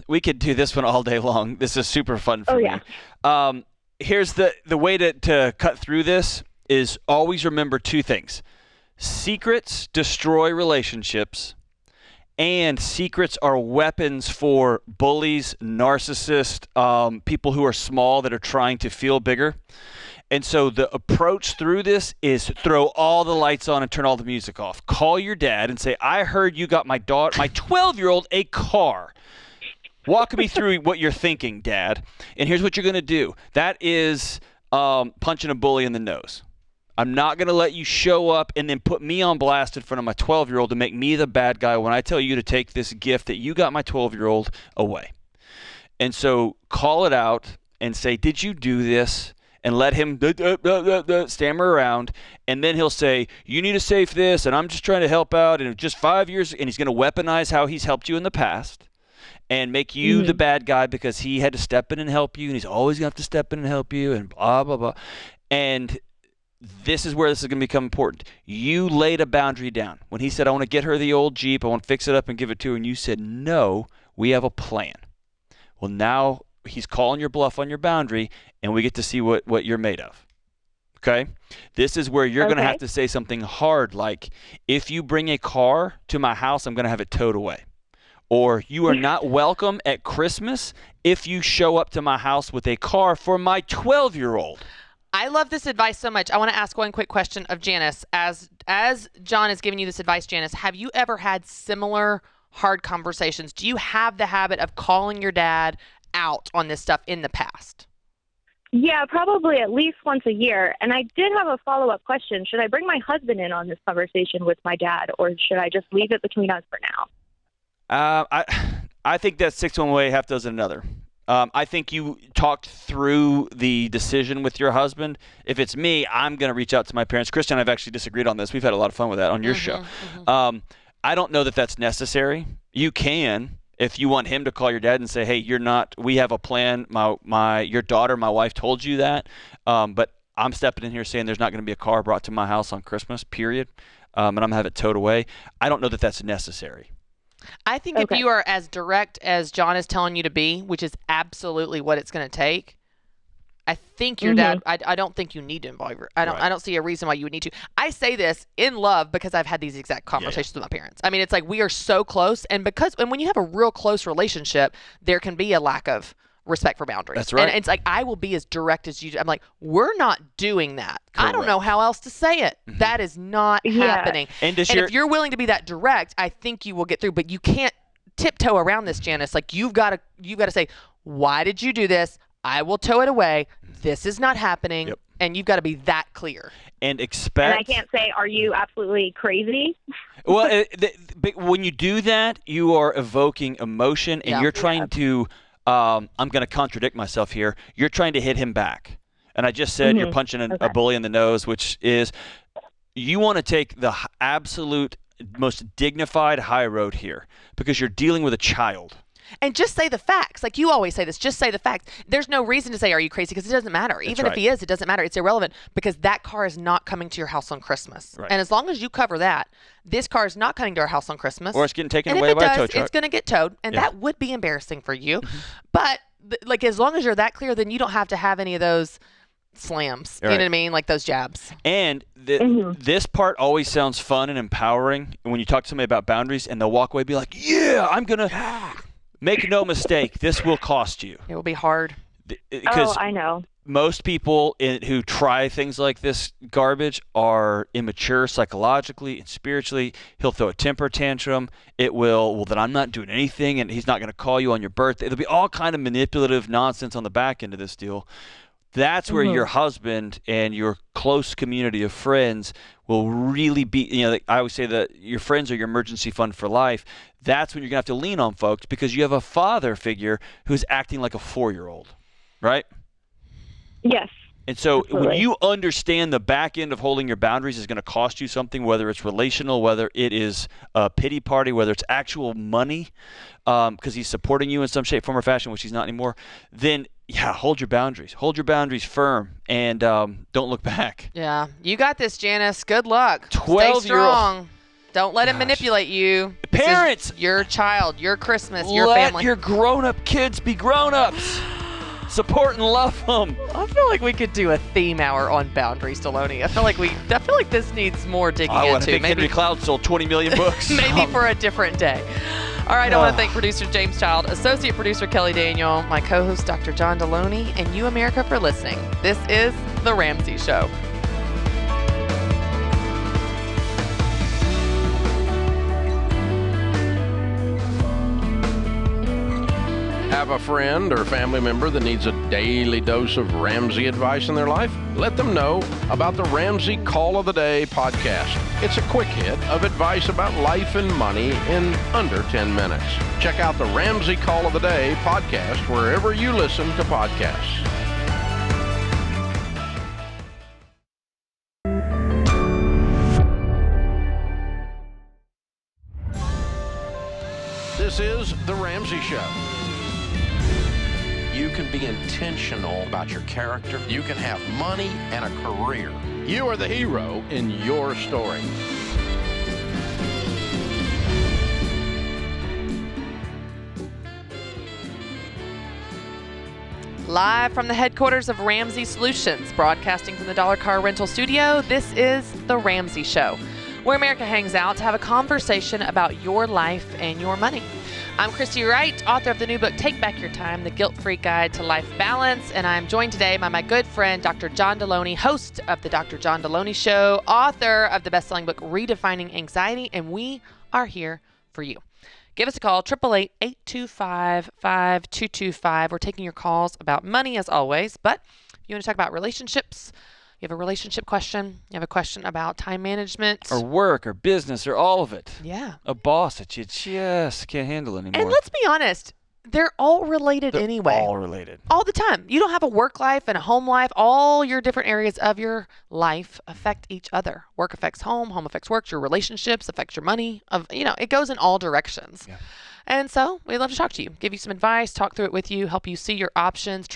we could do this one all day long. This is super fun for me. Here's the way to cut through this is always remember two things. Secrets destroy relationships, and secrets are weapons for bullies, narcissists, people who are small that are trying to feel bigger. And so the approach through this is throw all the lights on and turn all the music off. Call your dad and say, I heard you got my 12-year-old a car. Walk me through what you're thinking, Dad. And here's what you're going to do. That is punching a bully in the nose. I'm not going to let you show up and then put me on blast in front of my 12-year-old to make me the bad guy when I tell you to take this gift that you got my 12-year-old away. And so call it out and say, did you do this? And let him stammer around, and then he'll say, you need to save this, and I'm just trying to help out, and just 5 years, and he's going to weaponize how he's helped you in the past and make you the bad guy because he had to step in and help you, and he's always going to have to step in and help you, and blah, blah, blah. And this is where this is going to become important. You laid a boundary down. When he said, I want to get her the old Jeep, I want to fix it up and give it to her, and you said, no, we have a plan. Well, now he's calling your bluff on your boundary, and we get to see what you're made of. Okay? This is where you're going to have to say something hard like, if you bring a car to my house, I'm going to have it towed away. Or you are not welcome at Christmas if you show up to my house with a car for my 12-year-old. I love this advice so much. I want to ask one quick question of Janice. As John is giving you this advice, Janice, have you ever had similar hard conversations? Do you have the habit of calling your dad out on this stuff in the past? Yeah, probably at least once a year. And I did have a follow-up question. Should I bring my husband in on this conversation with my dad, or should I just leave it between us for now? I think that's 6 one way, half dozen another. I think you talked through the decision with your husband. If it's me, I'm going to reach out to my parents. Christian and I have actually disagreed on this. We've had a lot of fun with that on your show. I don't know that that's necessary. You can. If you want him to call your dad and say, hey, we have a plan. Your daughter, my wife told you that. But I'm stepping in here saying there's not going to be a car brought to my house on Christmas, period. And I'm going to have it towed away. I don't know that that's necessary. I think if you are as direct as John is telling you to be, which is absolutely what it's going to take, I think your dad, I don't think you need to involve her. I don't see a reason why you would need to. I say this in love because I've had these exact conversations with my parents. I mean, it's like we are so close, and when you have a real close relationship, there can be a lack of respect for boundaries. That's right. And it's like, I will be as direct as you do. I'm like, we're not doing that. Correct. I don't know how else to say it. That is not happening. And if you're willing to be that direct, I think you will get through, but you can't tiptoe around this, Janice. Like you've got to say, why did you do this? I will tow it away. This is not happening. Yep. And you've got to be that clear. And And expect. I can't say, are you absolutely crazy? Well, when you do that, you are evoking emotion, and you're trying to. I'm going to contradict myself here. You're trying to hit him back. And I just said you're punching a bully in the nose, which is you want to take the absolute most dignified high road here because you're dealing with a child. And just say the facts. Like you always say this, just say the facts. There's no reason to say, are you crazy? Because it doesn't matter. Even if he is, it doesn't matter. It's irrelevant because that car is not coming to your house on Christmas. Right. And as long as you cover that, this car is not coming to our house on Christmas. Or it's getting taken and away if it by does, a tow truck. It's going to get towed. And that would be embarrassing for you. But like as long as you're that clear, then you don't have to have any of those slams. You know what I mean? Like those jabs. And this part always sounds fun and empowering when you talk to somebody about boundaries and they'll walk away and be like, yeah, I'm going to make no mistake. This will cost you. It will be hard. Oh, I know. Most people who try things like this garbage are immature psychologically and spiritually. He'll throw a temper tantrum. It will, well, then I'm not doing anything, and he's not going to call you on your birthday. There'll be all kind of manipulative nonsense on the back end of this deal. That's where your husband and your close community of friends will really be, I always say that your friends are your emergency fund for life. That's when you're going to have to lean on folks because you have a father figure who's acting like a 4-year-old, right? Yes. And so absolutely. when you understand the back end of holding your boundaries is going to cost you something, whether it's relational, whether it is a pity party, whether it's actual money, because he's supporting you in some shape, form, or fashion, which he's not anymore, then hold your boundaries. Hold your boundaries firm and don't look back. Yeah. You got this, Janice. Good luck. 12-year-old. Stay strong. Don't let him manipulate you. Parents! This is your child, your Christmas, your Let family. your grown-up kids be grown-ups. Support and love them. I feel like we could do a theme hour on boundaries, Deloney. I feel like this needs more digging into. I think Henry Cloud sold 20 million books. Maybe for a different day. All right, I want to thank producer James Child, associate producer Kelly Daniel, my co-host Dr. John Deloney, and you, America, for listening. This is The Ramsey Show. Have a friend or family member that needs a daily dose of Ramsey advice in their life? Let them know about the Ramsey Call of the Day podcast. It's a quick hit of advice about life and money in under 10 minutes. Check out the Ramsey Call of the Day podcast wherever you listen to podcasts. This is The Ramsey Show. You can be intentional about your character. You can have money and a career. You are the hero in your story. Live from the headquarters of Ramsey Solutions, broadcasting from the Dollar Car Rental Studio, this is The Ramsey Show, where America hangs out to have a conversation about your life and your money. I'm Christy Wright, author of the new book, Take Back Your Time, The Guilt-Free Guide to Life Balance, and I'm joined today by my good friend, Dr. John Deloney, host of the Dr. John Deloney Show, author of the best-selling book, Redefining Anxiety, and we are here for you. Give us a call, 888-825-5225. We're taking your calls about money, as always, but if you want to talk about relationships, you have a relationship question, you have a question about time management. Or work, or business, or all of it. Yeah. A boss that you just can't handle anymore. And let's be honest, they're all related anyway. All related. All the time. You don't have a work life and a home life. All your different areas of your life affect each other. Work affects home affects work, your relationships affects your money. It goes in all directions. Yeah. And so we'd love to talk to you, give you some advice, talk through it with you, help you see your options.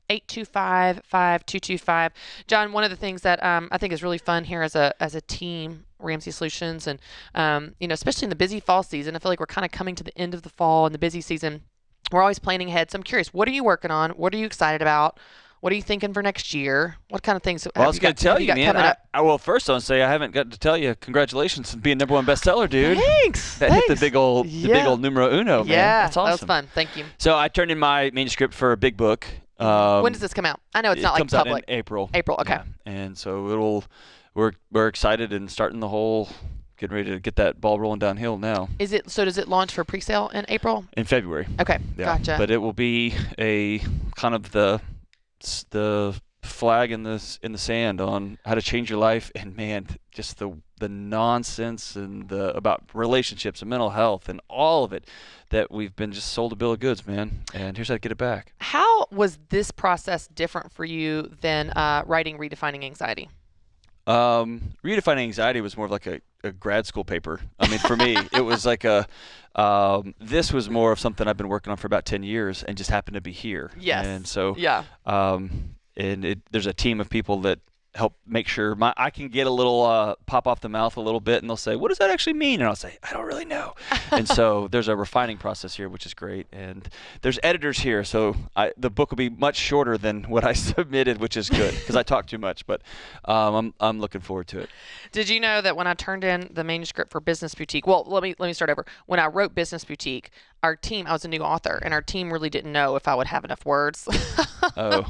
888-825-5225. John, one of the things that I think is really fun here as a team, Ramsey Solutions, and especially in the busy fall season, I feel like we're kind of coming to the end of the fall and the busy season. We're always planning ahead. So I'm curious, what are you working on? What are you excited about? What are you thinking for next year? What kind of things? Well, I was going to tell you, man. Well, first I want to say I haven't got to tell you congratulations on being #1 bestseller, dude. Thanks. That hit the big old numero uno, man. Yeah, that's awesome. That was fun. Thank you. So I turned in my manuscript for a big book. When does this come out? I know it's not like public. It comes out in April. April, okay. Yeah. And so we're excited and starting the whole, getting ready to get that ball rolling downhill now. Does it launch for pre-sale in April? In February. Okay, yeah. gotcha. But it will be a kind of the flag in the sand on how to change your life, and man, just the nonsense and about relationships and mental health and all of it that we've been just sold a bill of goods, man. And here's how to get it back. How was this process different for you than writing Redefining Anxiety? Redefining Anxiety was more of like a grad school paper. I mean, for me, it was like this was more of something I've been working on for about 10 years and just happened to be here. Yes. And so, yeah. There's a team of people that help make sure I can get a little pop off the mouth a little bit, and they'll say, what does that actually mean? And I'll say, I don't really know. And so there's a refining process here, which is great. And there's editors here, so the book will be much shorter than what I submitted, which is good because I talk too much, but I'm looking forward to it. Did you know that when I turned in the manuscript for Business Boutique, well, let me start over. When I wrote Business Boutique, our team, I was a new author, and our team really didn't know if I would have enough words. Oh,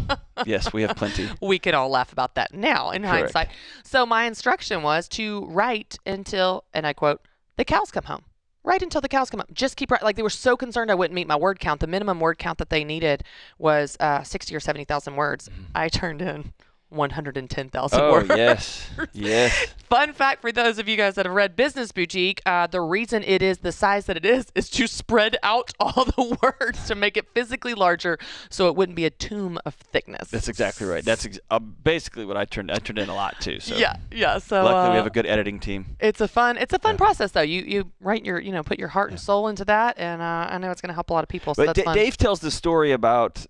yes, we have plenty. We can all laugh about that now in Correct. hindsight. So my instruction was to write until, and I quote, the cows come home. Write until the cows come home. Just keep writing. Like, they were so concerned I wouldn't meet my word count. The minimum word count that they needed was 60 or 70,000 words. I turned in 110,000 words. Oh, yes. Yes. Fun fact for those of you guys that have read Business Boutique, the reason it is the size that it is to spread out all the words to make it physically larger so it wouldn't be a tomb of thickness. That's exactly right. That's basically what I turned in a lot too. So yeah. So luckily we have a good editing team. It's a fun process though. You write put your heart and soul into that, and I know it's going to help a lot of people. So But that's fun. Dave tells the story about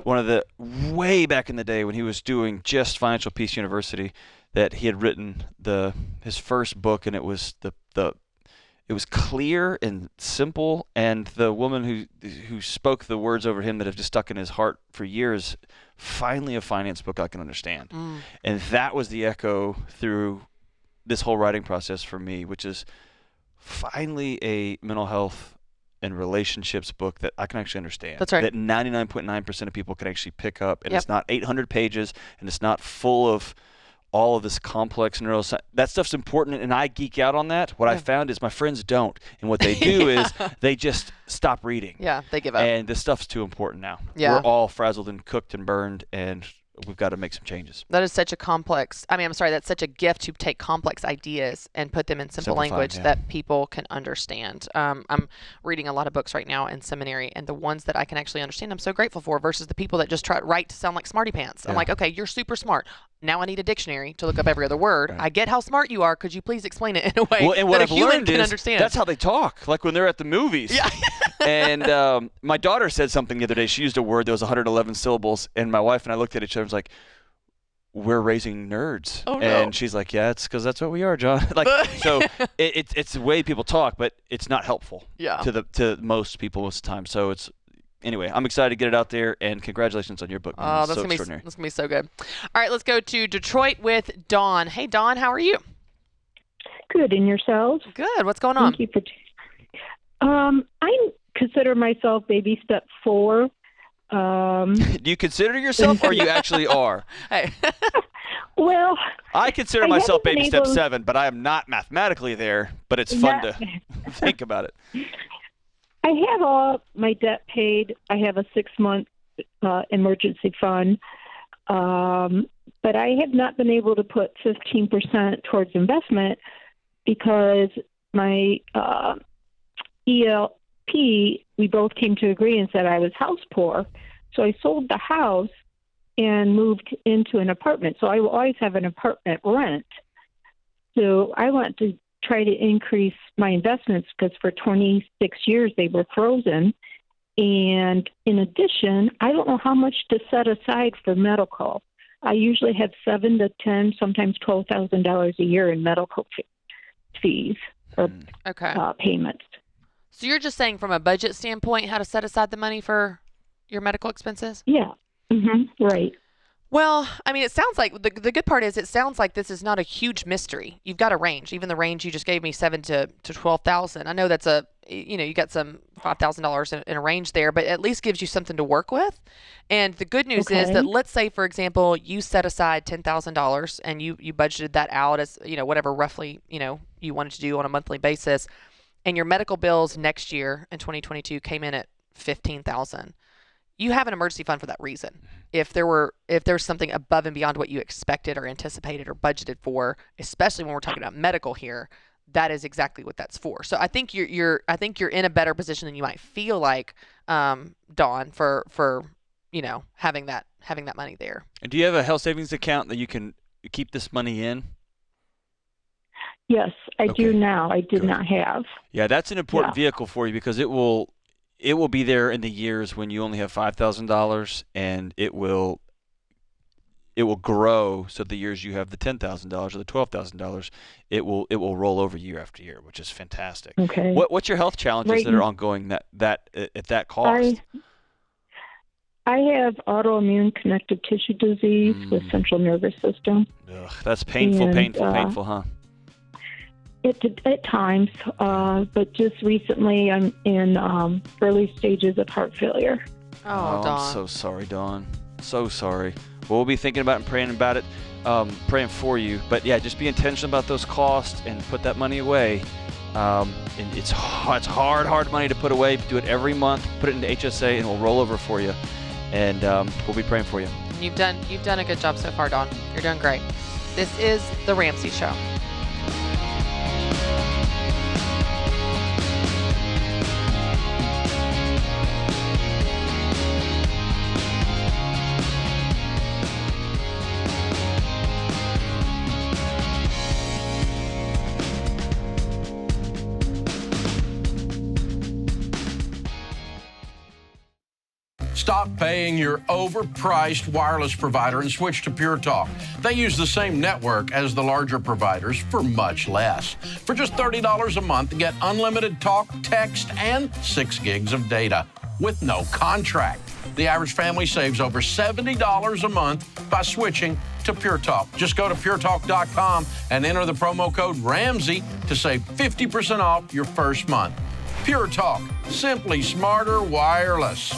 one of the way back in the day when he was doing just Financial Peace University, that he had written his first book, and it was it was clear and simple, and the woman who spoke the words over him that have just stuck in his heart for years, finally a finance book I can understand. And that was the echo through this whole writing process for me, which is finally a mental health and relationships book that I can actually understand. That's right. That 99.9% of people can actually pick up, and Yep. it's not 800 pages, and it's not full of all of this complex neuroscience. That stuff's important, and I geek out on that. What I found is my friends don't, and what they do is they just stop reading. Yeah, they give up. And this stuff's too important now. Yeah. We're all frazzled and cooked and burned, and we've got to make some changes. That is such a that's such a gift to take complex ideas and put them in simple Simplify, language yeah. that people can understand. I'm reading a lot of books right now in seminary, and the ones that I can actually understand, I'm so grateful for, versus the people that just try to write to sound like smarty pants. I'm Yeah. like, okay, you're super smart. Now I need a dictionary to look up every other word. I get how smart you are. Could you please explain it in a way And what that I've a human learned can is understand? that's how they talk, like when they're at the movies. Yeah. And my daughter said something the other day. She used a word that was 111 syllables, and my wife and I looked at each other and was like, we're raising nerds. Oh, no. And she's like, yeah, it's because that's what we are, John. So it's the way people talk, but it's not helpful to most people most of the time. So anyway, I'm excited to get it out there, and congratulations on your book, man. Oh, It's that's so gonna extraordinary. be so good. All right, let's go to Detroit with Dawn. Hey, Dawn, how are you? Good, and yourselves? Good. What's going on? Thank you for. I consider myself baby step 4. Do you consider yourself, or you actually are? Hey. Well, I consider I myself haven't been baby step able- 7, but I am not mathematically there. But it's fun to think about it. I have all my debt paid. I have a 6-month emergency fund, but I have not been able to put 15% towards investment because my ELP, we both came to agreement that I was house poor. So I sold the house and moved into an apartment. So I will always have an apartment rent. So I want to try to increase my investments because for 26 years they were frozen. And in addition, I don't know how much to set aside for medical. I usually have $7,000 to $10,000, sometimes $12,000 a year in medical fees or payments. So you're just saying from a budget standpoint how to set aside the money for your medical expenses? Yeah. Mm-hmm. Right. Well, I mean, it sounds like the good part is it sounds like this is not a huge mystery. You've got a range, even the range you just gave me, $7,000 to $12,000. I know that's you got some $5,000 in a range there, but at least gives you something to work with. And the good news is that, let's say, for example, you set aside $10,000 and you budgeted that out as, whatever roughly, you wanted to do on a monthly basis, and your medical bills next year in 2022 came in at $15,000. you have an emergency fund for that reason. If there's something above and beyond what you expected or anticipated or budgeted for, especially when we're talking about medical here, that is exactly what that's for. So I think you're in a better position than you might feel like, Dawn, for having that money there. And do you have a health savings account that you can keep this money in? Yes, I do now. I did not have. Yeah, that's an important vehicle for you because it will be there in the years when you only have $5,000, and it will grow. So the years you have the $10,000 or the $12,000, it will roll over year after year, which is fantastic. Okay. What's your health challenges that are ongoing that at that cost? I have autoimmune connective tissue disease with central nervous system. Ugh, that's painful, painful, huh? At times, but just recently I'm in early stages of heart failure. Oh, Dawn. I'm so sorry, Dawn. So sorry. Well, we'll be thinking about it and praying about it, praying for you. But yeah, just be intentional about those costs and put that money away. And it's hard money to put away. Do it every month. Put it into HSA, and we'll roll over for you. And we'll be praying for you. You've done a good job so far, Dawn. You're doing great. This is the Ramsey Show. Stop paying your overpriced wireless provider and switch to Pure Talk. They use the same network as the larger providers for much less. For just $30 a month, get unlimited talk, text, and 6 gigs of data with no contract. The average family saves over $70 a month by switching to Pure Talk. Just go to puretalk.com and enter the promo code Ramsey to save 50% off your first month. Pure Talk, simply smarter wireless.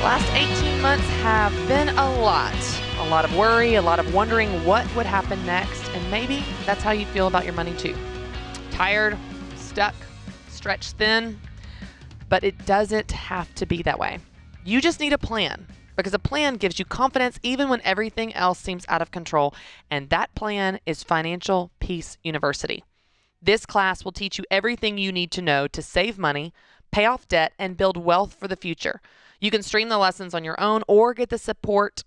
Last 18 months have been a lot of worry, a lot of wondering what would happen next, and maybe that's how you feel about your money too. Tired, stuck, stretched thin, but it doesn't have to be that way. You just need a plan, because a plan gives you confidence even when everything else seems out of control, and that plan is Financial Peace University. This class will teach you everything you need to know to save money, pay off debt, and build wealth for the future. You can stream the lessons on your own or get support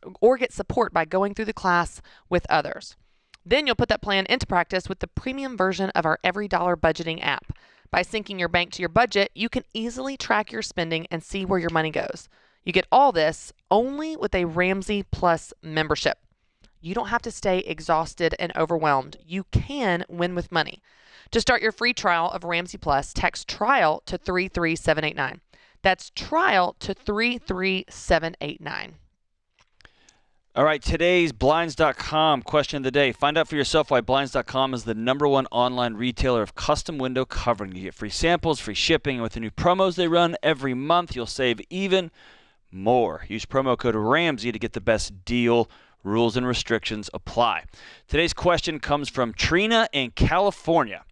by going through the class with others. Then you'll put that plan into practice with the premium version of our Every Dollar Budgeting app. By syncing your bank to your budget, you can easily track your spending and see where your money goes. You get all this only with a Ramsey Plus membership. You don't have to stay exhausted and overwhelmed. You can win with money. To start your free trial of Ramsey Plus, text TRIAL to 33789. That's TRIAL to 33789. All right, today's Blinds.com question of the day. Find out for yourself why Blinds.com is the #1 online retailer of custom window covering. You get free samples, free shipping, and with the new promos they run every month, you'll save even more. Use promo code Ramsey to get the best deal. Rules and restrictions apply. Today's question comes from Trina in California.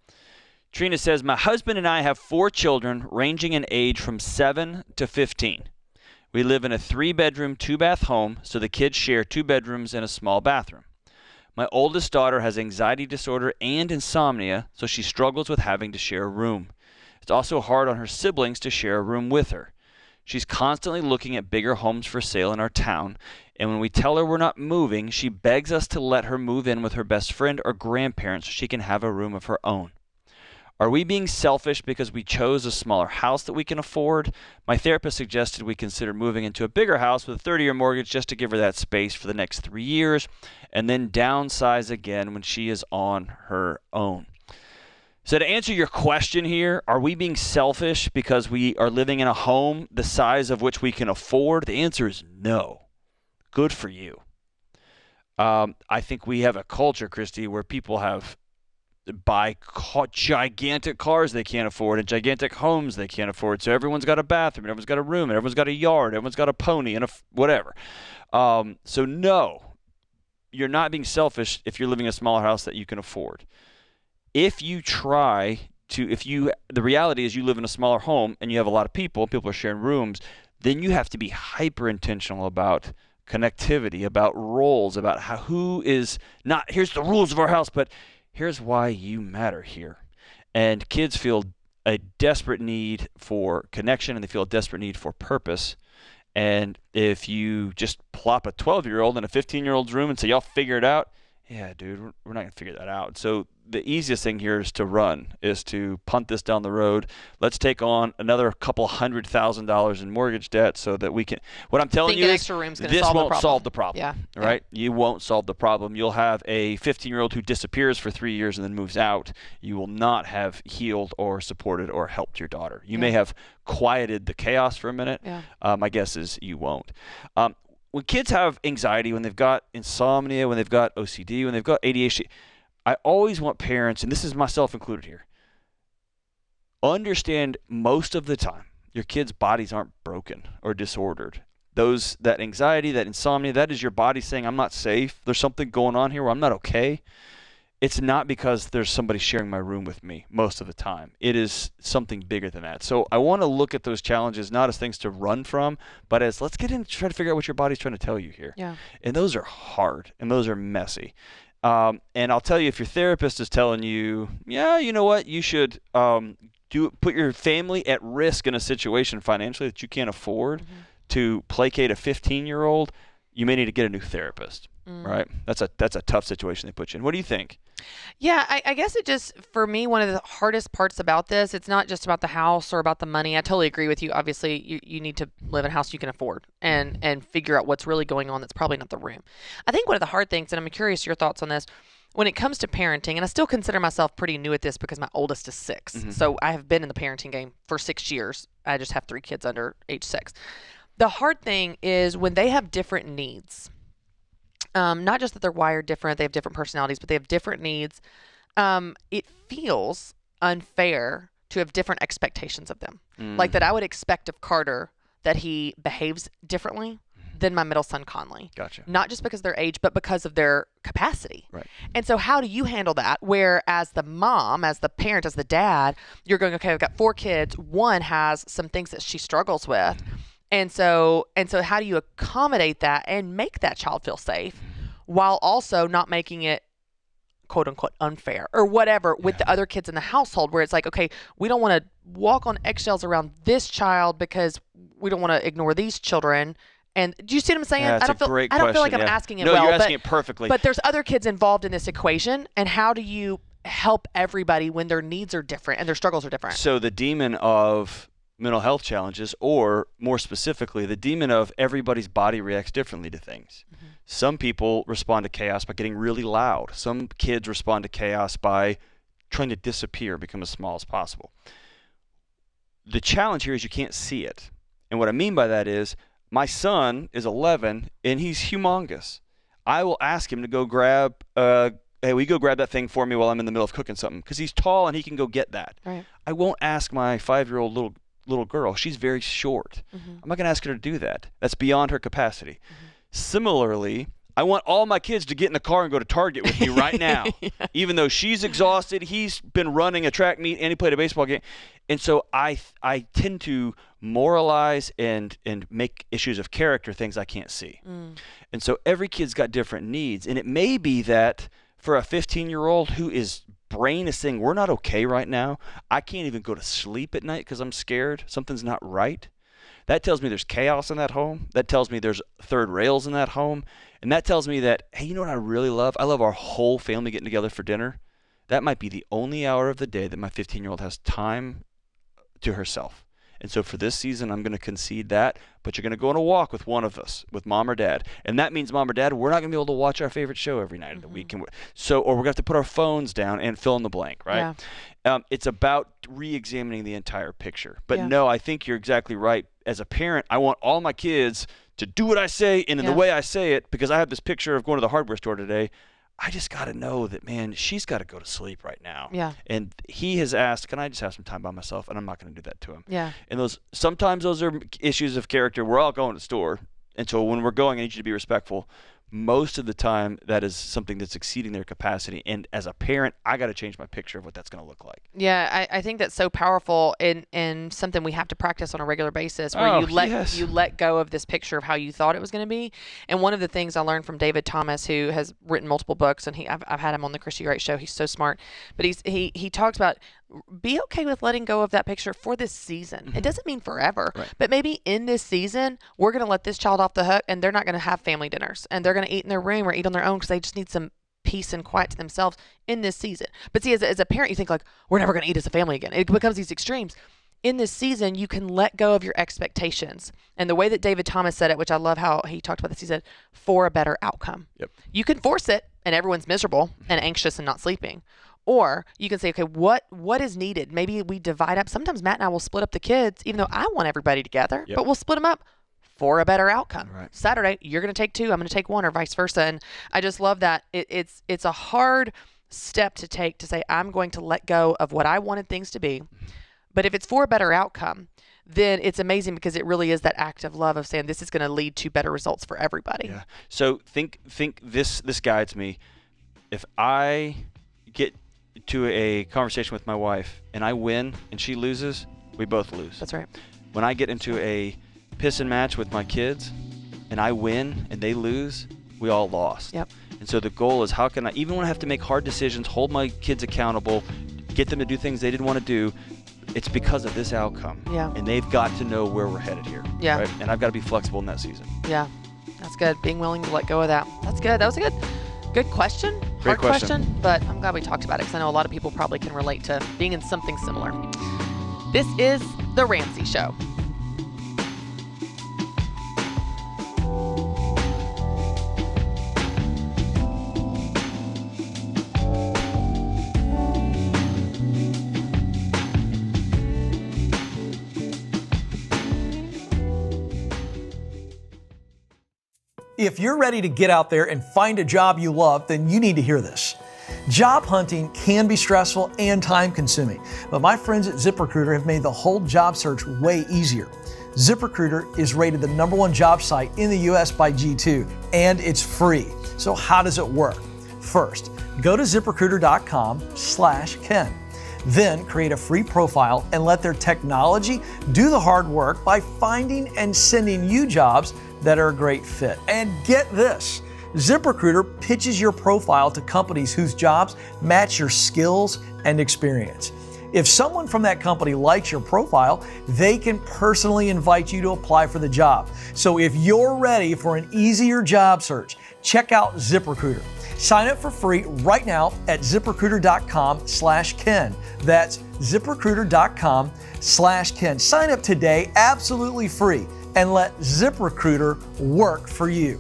Trina says, my husband and I have 4 children ranging in age from 7 to 15. We live in a 3-bedroom, 2-bath home, so the kids share 2 bedrooms and a small bathroom. My oldest daughter has anxiety disorder and insomnia, so she struggles with having to share a room. It's also hard on her siblings to share a room with her. She's constantly looking at bigger homes for sale in our town, and when we tell her we're not moving, she begs us to let her move in with her best friend or grandparents so she can have a room of her own. Are we being selfish because we chose a smaller house that we can afford? My therapist suggested we consider moving into a bigger house with a 30-year mortgage just to give her that space for the next 3 years and then downsize again when she is on her own. So to answer your question here, are we being selfish because we are living in a home the size of which we can afford? The answer is no. Good for you. I think we have a culture, Christy, where people buy gigantic cars they can't afford and gigantic homes they can't afford. So everyone's got a bathroom, and everyone's got a room, and everyone's got a yard, everyone's got a pony and whatever. So no, you're not being selfish if you're living in a smaller house that you can afford. If you the reality is you live in a smaller home and you have a lot of people are sharing rooms, then you have to be hyper intentional about connectivity, about roles, about who is not, here's the rules of our house, but here's why you matter here. And kids feel a desperate need for connection, and they feel a desperate need for purpose. And if you just plop a 12-year-old in a 15-year-old's room and say, y'all figure it out, yeah, dude, we're not going to figure that out. So the easiest thing here is to punt this down the road. Let's take on another couple $100,000 in mortgage debt so that we can. What I'm telling you is this won't solve the problem. Yeah. Right? Yeah. You won't solve the problem. You'll have a 15-year-old who disappears for 3 years and then moves out. You will not have healed or supported or helped your daughter. You may have quieted the chaos for a minute. Yeah. My guess is you won't. When kids have anxiety, when they've got insomnia, when they've got OCD, when they've got ADHD, I always want parents, and this is myself included here, understand most of the time your kids' bodies aren't broken or disordered. That anxiety, that insomnia, that is your body saying, I'm not safe. There's something going on here where I'm not okay. It's not because there's somebody sharing my room with me most of the time. It is something bigger than that. So I want to look at those challenges not as things to run from, but as let's get in and try to figure out what your body's trying to tell you here. Yeah. And those are hard, and those are messy. And I'll tell you, if your therapist is telling you, yeah, you know what, you should put your family at risk in a situation financially that you can't afford to placate a 15-year-old, you may need to get a new therapist, right? That's a tough situation they put you in. What do you think? Yeah, I guess it just, for me, one of the hardest parts about this, it's not just about the house or about the money. I totally agree with you. Obviously, you need to live in a house you can afford and figure out what's really going on that's probably not the room. I think one of the hard things, and I'm curious your thoughts on this, when it comes to parenting, and I still consider myself pretty new at this because my oldest is 6. Mm-hmm. So I have been in the parenting game for 6 years. I just have 3 kids under age 6. The hard thing is when they have different needs. Not just that they're wired different, they have different personalities, but they have different needs. It feels unfair to have different expectations of them. Like that I would expect of Carter that he behaves differently than my middle son, Conley. Gotcha. Not just because of their age, but because of their capacity. Right. And so how do you handle that? Where as the mom, as the parent, as the dad, you're going, okay, I've got 4 kids. One has some things that she struggles with. And so how do you accommodate that and make that child feel safe while also not making it quote unquote unfair or whatever with the other kids in the household, where it's like, okay, we don't want to walk on eggshells around this child because we don't want to ignore these children. And do you see what I'm saying? Yeah, I don't feel like I'm asking it well. No, you're asking it perfectly. But there's other kids involved in this equation, and how do you help everybody when their needs are different and their struggles are different? So the demon of mental health challenges, or more specifically, the demon of everybody's body reacts differently to things. Some people respond to chaos by getting really loud. Some kids respond to chaos by trying to disappear, become as small as possible. The challenge here is you can't see it. And what I mean by that is my son is 11 and he's humongous. I will ask him to go grab, hey, will you go grab that thing for me while I'm in the middle of cooking something? Because he's tall and he can go get that. Right. I won't ask my 5-year-old little girl. She's very short. I'm not going to ask her to do that. That's beyond her capacity. Similarly, I want all my kids to get in the car and go to Target with me right now. Even though she's exhausted, he's been running a track meet, and he played a baseball game. And so I tend to moralize and make issues of character things I can't see. And so every kid's got different needs. And it may be that for a 15-year-old whose brain is saying, we're not okay right now, I can't even go to sleep at night because I'm scared, something's not right. That tells me there's chaos in that home. That tells me there's third rails in that home. And that tells me that, hey, you know what I really love? I love our whole family getting together for dinner. That might be the only hour of the day that my 15-year-old has time to herself. And so for this season, I'm going to concede that, but you're going to go on a walk with one of us, with mom or dad. And that means mom or dad, we're not going to be able to watch our favorite show every night of the week. Or we're going to have to put our phones down and fill in the blank, right? It's about re-examining the entire picture. But no, I think you're exactly right. As a parent, I want all my kids to do what I say and in the way I say it, because I have this picture of going to the hardware store today. I just got to know that, man, she's got to go to sleep right now. Yeah. And he has asked, can I just have some time by myself? And I'm not going to do that to him. Yeah. And sometimes those are issues of character. We're all going to the store. And so when we're going, I need you to be respectful. Most of the time, that is something that's exceeding their capacity. And as a parent, I got to change my picture of what that's going to look like. Yeah, I think that's so powerful and something we have to practice on a regular basis, where you let go of this picture of how you thought it was going to be. And one of the things I learned from David Thomas, who has written multiple books, and I've had him on the Christy Wright Show. He's so smart, but he talks about, be okay with letting go of that picture for this season. It doesn't mean forever, but maybe in this season, we're going to let this child off the hook, and they're not going to have family dinners, and they're going to eat in their room or eat on their own because they just need some peace and quiet to themselves in this season. But see, as a parent, you think like, we're never going to eat as a family again. It becomes these extremes. In this season, you can let go of your expectations. And the way that David Thomas said it, which I love how he talked about this, he said, for a better outcome. Yep. You can force it, and everyone's miserable and anxious and not sleeping. Or you can say, okay, what is needed? Maybe we divide up. Sometimes Matt and I will split up the kids, even though I want everybody together, but we'll split them up for a better outcome. Right. Saturday, you're going to take 2, I'm going to take 1, or vice versa. And I just love that. It's a hard step to take, to say, I'm going to let go of what I wanted things to be. But if it's for a better outcome, then it's amazing, because it really is that act of love of saying, this is going to lead to better results for everybody. Yeah. So think this guides me. If I get to a conversation with my wife and I win and she loses, we both lose. That's right. When I get into a pissing match with my kids and I win and they lose, we all lost. Yep. And so the goal is, how can I, even when I have to make hard decisions, hold my kids accountable, get them to do things they didn't want to do, it's because of this outcome. Yeah. And they've got to know where we're headed here. Yeah. Right? And I've got to be flexible in that season. Yeah. That's good. Being willing to let go of that. That's good. That was a good question. Great Hard question, but I'm glad we talked about it, because I know a lot of people probably can relate to being in something similar. This is The Ramsey Show. If you're ready to get out there and find a job you love, then you need to hear this. Job hunting can be stressful and time-consuming, but my friends at ZipRecruiter have made the whole job search way easier. ZipRecruiter is rated the #1 job site in the US by G2, and it's free. So how does it work? First, go to ZipRecruiter.com/Ken. Then create a free profile and let their technology do the hard work by finding and sending you jobs that are a great fit. And get this, ZipRecruiter pitches your profile to companies whose jobs match your skills and experience. If someone from that company likes your profile, they can personally invite you to apply for the job. So if you're ready for an easier job search, check out ZipRecruiter. Sign up for free right now at ZipRecruiter.com/Ken. That's ZipRecruiter.com/Ken. Sign up today, absolutely free, and let ZipRecruiter work for you.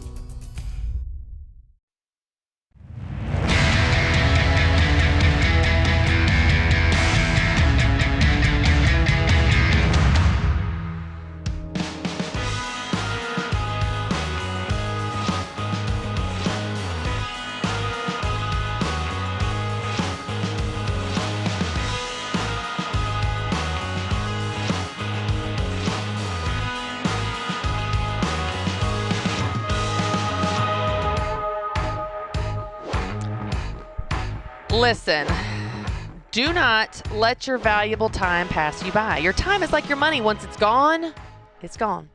Listen, do not let your valuable time pass you by. Your time is like your money. Once it's gone, it's gone.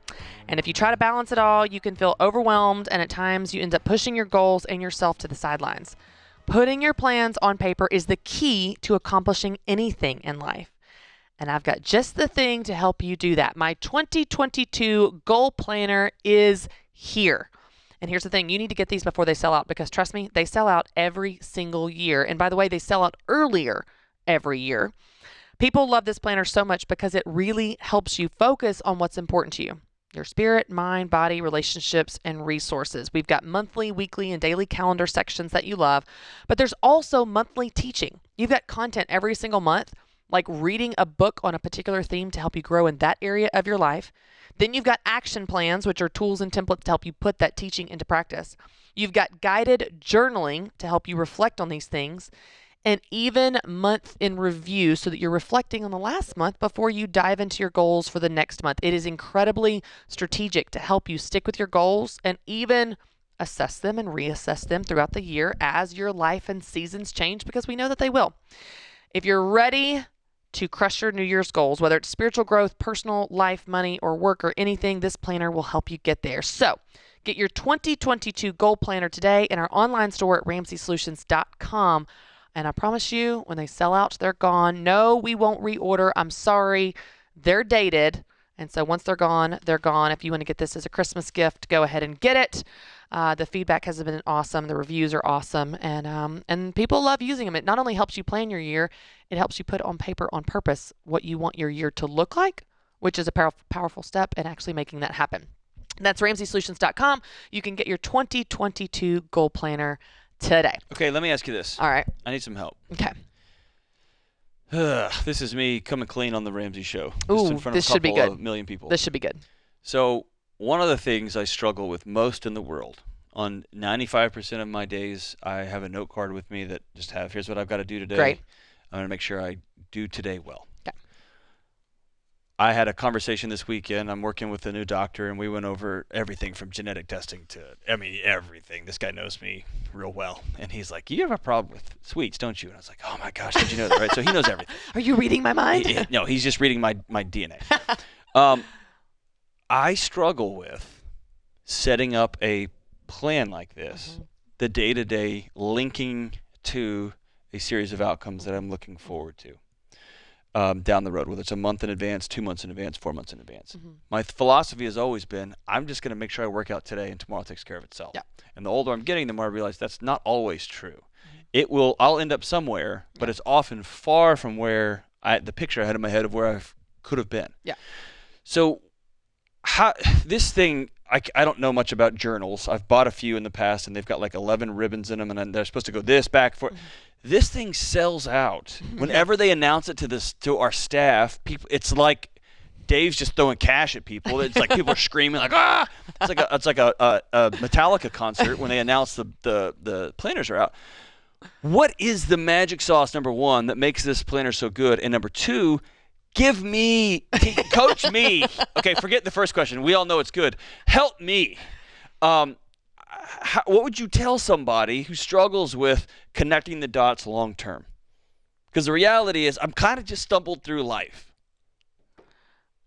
And if you try to balance it all, you can feel overwhelmed, and at times you end up pushing your goals and yourself to the sidelines. Putting your plans on paper is the key to accomplishing anything in life. And I've got just the thing to help you do that. My 2022 goal planner is here. And here's the thing, you need to get these before they sell out, because trust me, they sell out every single year. And by the way, they sell out earlier every year. People love this planner so much because it really helps you focus on what's important to you. Your spirit, mind, body, relationships, and resources. We've got monthly, weekly, and daily calendar sections that you love, but there's also monthly teaching. You've got content every single month, like reading a book on a particular theme to help you grow in that area of your life. Then you've got action plans, which are tools and templates to help you put that teaching into practice. You've got guided journaling to help you reflect on these things, and even month in review so that you're reflecting on the last month before you dive into your goals for the next month. It is incredibly strategic to help you stick with your goals and even assess them and reassess them throughout the year as your life and seasons change, because we know that they will. If you're ready to crush your New Year's goals, whether it's spiritual growth, personal life, money, or work, or anything, this planner will help you get there. So get your 2022 goal planner today in our online store at RamseySolutions.com. And I promise you, when they sell out, they're gone. No, we won't reorder. I'm sorry. They're dated. And so once they're gone, they're gone. If you want to get this as a Christmas gift, go ahead and get it. The feedback has been awesome. The reviews are awesome. And people love using them. It not only helps you plan your year, it helps you put on paper on purpose what you want your year to look like, which is a powerful step in actually making that happen. That's RamseySolutions.com. You can get your 2022 goal planner today. Okay, let me ask you this. All right. I need some help. Okay. This is me coming clean on the Ramsey Show. Ooh, in front this of should be good. of million people. This should be good. So one of the things I struggle with most in the world, on 95% of my days, I have a note card with me that just here's what I've got to do today. Great. I'm going to make sure I do today well. Okay. I had a conversation this weekend. I'm working with a new doctor, and we went over everything from genetic testing to, everything. This guy knows me real well. And he's like, you have a problem with sweets, don't you? And I was like, oh, my gosh, did you know that, right? So he knows everything. Are you reading my mind? No, he's just reading my DNA. I struggle with setting up a plan like this, the day-to-day linking to a series of outcomes that I'm looking forward to. Down the road, whether it's a month in advance, 2 months in advance, 4 months in advance. My philosophy has always been, I'm just going to make sure I work out today and tomorrow takes care of itself. Yeah. And the older I'm getting, the more I realize that's not always true. I'll end up somewhere, but it's often far from where the picture I had in my head of where I could have been. Yeah. So this thing, I don't know much about journals. I've bought a few in the past, and they've got like 11 ribbons in them, and they're supposed to go this, back, forth. This thing sells out. Whenever they announce it to our staff, people, it's like Dave's just throwing cash at people. It's like people are screaming like, ah! It's like a Metallica concert when they announce the planners are out. What is the magic sauce, number one, that makes this planner so good? And number two, coach me. Okay, forget the first question. We all know it's good. Help me. What would you tell somebody who struggles with connecting the dots long term? Because the reality is I'm kind of just stumbled through life.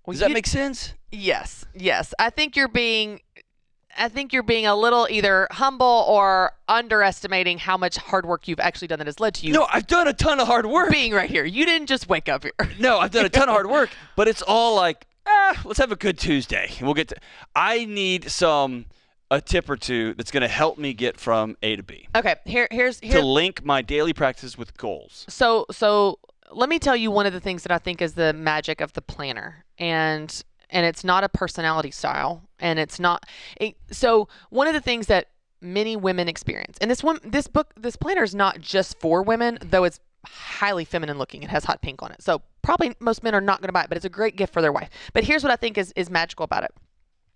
Does that make sense? Yes. I think you're being a little either humble or underestimating how much hard work you've actually done that has led to you. No, I've done a ton of hard work. Being right here. You didn't just wake up here. No, I've done a ton of hard work, but it's all like, let's have a good Tuesday. We'll get to. I need a tip or two that's going to help me get from A to B. Okay, here's to link my daily practices with goals. So let me tell you one of the things that I think is the magic of the planner, and it's not a personality style, and it's not. So one of the things that many women experience, and this planner is not just for women, though it's highly feminine looking. It has hot pink on it, so probably most men are not going to buy it, but it's a great gift for their wife. But here's what I think is magical about it.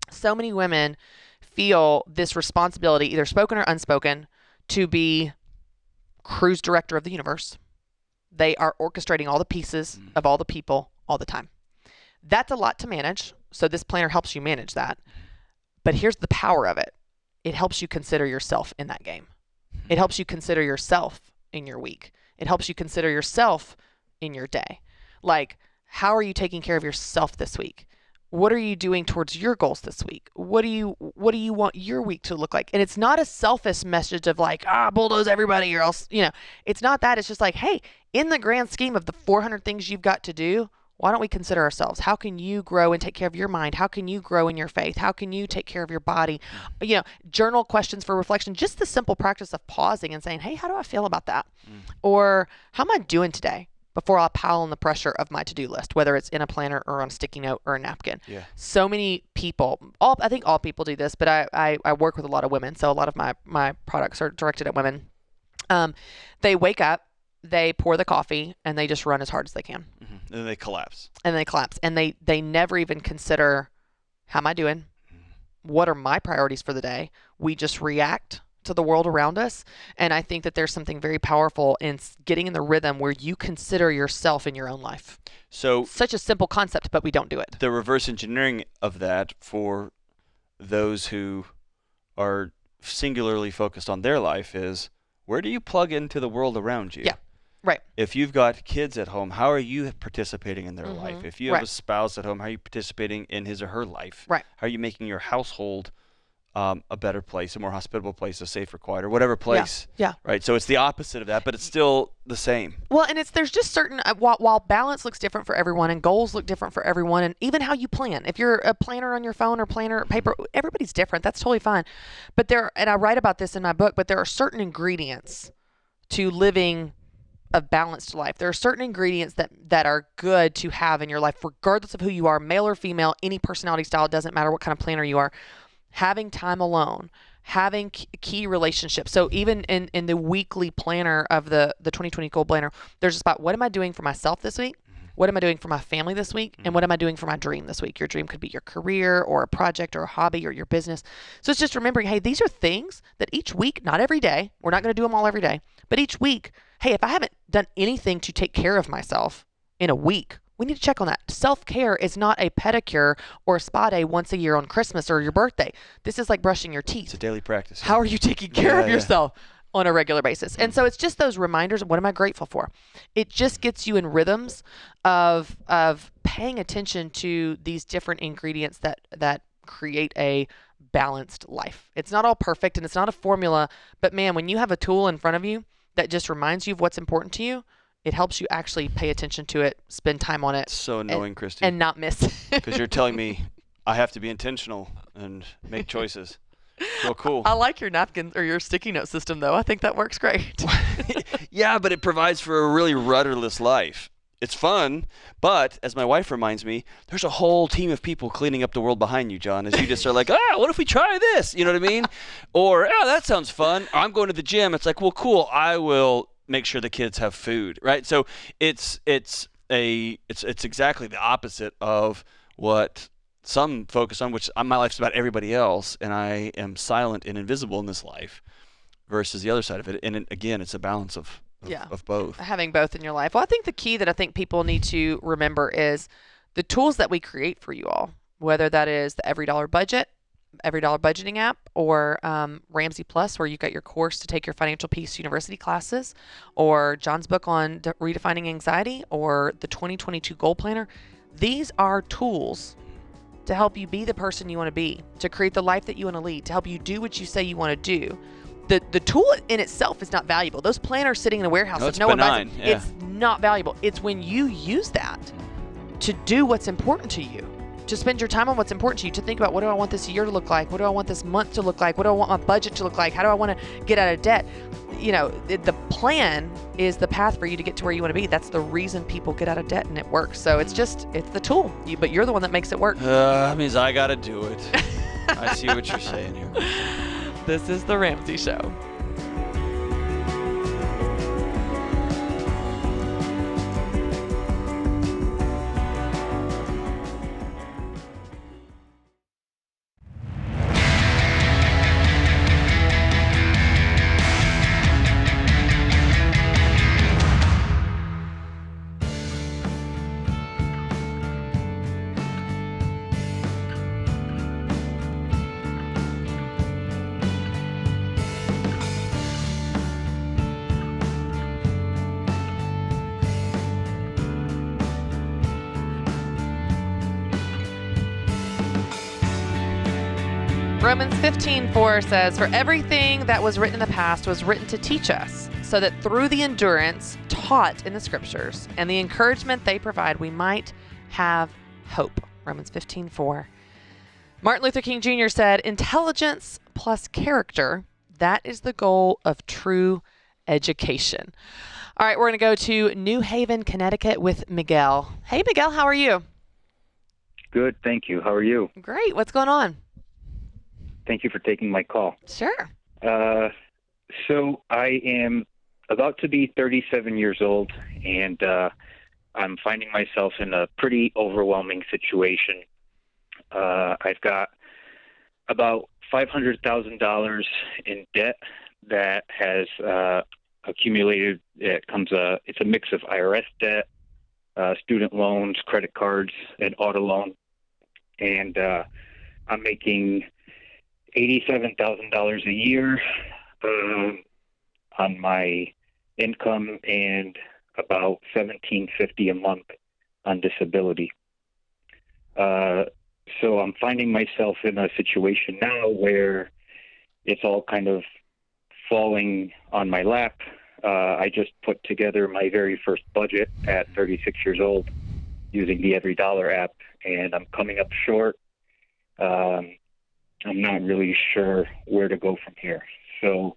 So many women feel this responsibility, either spoken or unspoken, to be cruise director of the universe. They are orchestrating all the pieces of all the people all the time. That's a lot to manage, so this planner helps you manage that. But here's the power of it. It helps you consider yourself in that game. It helps you consider yourself in your week. It helps you consider yourself in your day. Like, how are you taking care of yourself this week? What are you doing towards your goals this week? What do you want your week to look like? And it's not a selfish message of like, bulldoze everybody or else, it's not that. It's just like, hey, in the grand scheme of the 400 things you've got to do, why don't we consider ourselves? How can you grow and take care of your mind? How can you grow in your faith? How can you take care of your body? Journal questions for reflection, just the simple practice of pausing and saying, hey, how do I feel about that? Or how am I doing today? before I'll pile on the pressure of my to-do list, whether it's in a planner or on a sticky note or a napkin. Yeah. So many people, I think all people do this, but I work with a lot of women, so a lot of my products are directed at women. They wake up, they pour the coffee, and they just run as hard as they can. Mm-hmm. And then they collapse. And they never even consider, how am I doing? What are my priorities for the day? We just react to the world around us. And I think that there's something very powerful in getting in the rhythm where you consider yourself in your own life. So such a simple concept, but we don't do it. The reverse engineering of that for those who are singularly focused on their life is, where do you plug into the world around you? Yeah. Right. If you've got kids at home, how are you participating in their life? If you have a spouse at home, how are you participating in his or her life? Right. How are you making your household a better place, a more hospitable place, a safer, quieter, whatever place? Yeah. Right. So it's the opposite of that, but it's still the same. Well, and there's just certain, while balance looks different for everyone and goals look different for everyone, and even how you plan. If you're a planner on your phone or planner paper, everybody's different. That's totally fine. But and I write about this in my book, but there are certain ingredients to living a balanced life. There are certain ingredients that are good to have in your life, regardless of who you are, male or female, any personality style, doesn't matter what kind of planner you are. Having time alone, having key relationships. So even in the weekly planner of the 2020 Goal Planner, there's just about, what am I doing for myself this week? What am I doing for my family this week? And what am I doing for my dream this week? Your dream could be your career or a project or a hobby or your business. So it's just remembering, hey, these are things that each week, not every day, we're not going to do them all every day, but each week, hey, if I haven't done anything to take care of myself in a week, we need to check on that. Self-care is not a pedicure or a spa day once a year on Christmas or your birthday. This is like brushing your teeth. It's a daily practice. How are you taking care of yourself on a regular basis? And so it's just those reminders of, what am I grateful for? It just gets you in rhythms of paying attention to these different ingredients that create a balanced life. It's not all perfect and it's not a formula, but man, when you have a tool in front of you that just reminds you of what's important to you, it helps you actually pay attention to it, spend time on it. So annoying, Christy. And not miss. Because you're telling me I have to be intentional and make choices. Well, cool. I like your napkin or your sticky note system, though. I think that works great. Yeah, but it provides for a really rudderless life. It's fun, but as my wife reminds me, there's a whole team of people cleaning up the world behind you, John, as you just are like, what if we try this? You know what I mean? Or, that sounds fun. Or, I'm going to the gym. It's like, well, cool. I will make sure the kids have food, right? So it's exactly the opposite of what some focus on, which my life's about everybody else, and I am silent and invisible in this life, versus the other side of it. And again, it's a balance of both. Having both in your life. Well, I think the key that I think people need to remember is the tools that we create for you all, whether that is the Every Dollar Budgeting app, or Ramsey Plus, where you got your course to take your Financial Peace University classes, or John's book on redefining anxiety, or the 2022 Goal Planner. These are tools to help you be the person you want to be, to create the life that you want to lead, to help you do what you say you want to do. The tool in itself is not valuable. Those planners sitting in a warehouse, no, if no one buys benign. it, it's not valuable. It's when you use that to do what's important to you, to spend your time on what's important to you, to think about, what do I want this year to look like? What do I want this month to look like? What do I want my budget to look like? How do I want to get out of debt? The plan is the path for you to get to where you want to be. That's the reason people get out of debt, and it works. So it's the tool, but you're the one that makes it work. That means I got to do it. I see what you're saying here. This is The Ramsey Show. Romans 15:4 says, "For everything that was written in the past was written to teach us, so that through the endurance taught in the scriptures and the encouragement they provide, we might have hope." Romans 15:4. Martin Luther King Jr. said, "Intelligence plus character, that is the goal of true education." All right, we're going to go to New Haven, Connecticut with Miguel. Hey, Miguel, how are you? Good, thank you. How are you? Great. What's going on? Thank you for taking my call. Sure. So I am about to be 37 years old, and I'm finding myself in a pretty overwhelming situation. I've got about $500,000 in debt that has accumulated. It's a mix of IRS debt, student loans, credit cards, and auto loan. And I'm making $87,000 a year on my income and about $1,750 a month on disability. So I'm finding myself in a situation now where it's all kind of falling on my lap. I just put together my very first budget at 36 years old using the Every Dollar app, and I'm coming up short. I'm not really sure where to go from here. So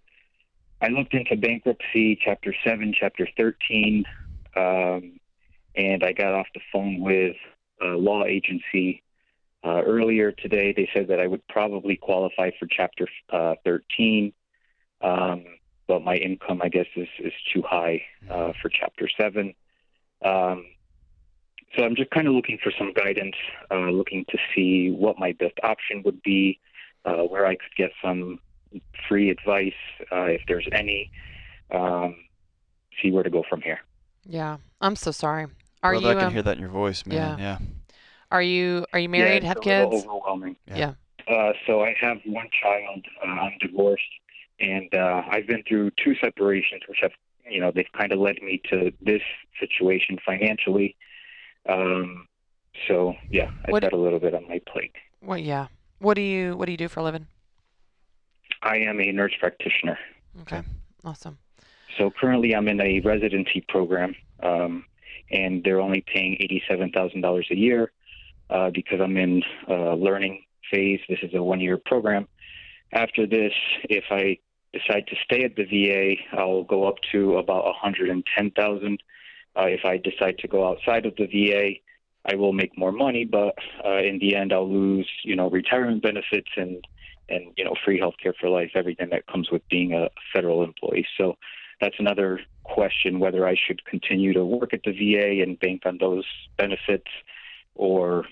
I looked into bankruptcy, Chapter 7, Chapter 13, and I got off the phone with a law agency earlier today. They said that I would probably qualify for Chapter 13, but my income, I guess, is too high for Chapter 7. So I'm just kind of looking for some guidance, looking to see what my best option would be, where I could get some free advice, if there's any, see where to go from here. Yeah, I'm so sorry. I can hear that in your voice, man. Yeah. Are you married? Yeah, have it's kids? A little overwhelming. Yeah. So I have one child. I'm divorced, and I've been through 2 separations, which have, they've kind of led me to this situation financially. So yeah, I've got a little bit on my plate. Well, yeah. What do you do for a living? I am a nurse practitioner. Okay. Awesome. So currently I'm in a residency program, and they're only paying $87,000 a year because I'm in learning phase. This is a 1-year program. After this, if I decide to stay at the VA, I'll go up to about $110,000. If I decide to go outside of the VA, I will make more money, but in the end, I'll lose, retirement benefits and free healthcare for life, everything that comes with being a federal employee. So that's another question, whether I should continue to work at the VA and bank on those benefits, or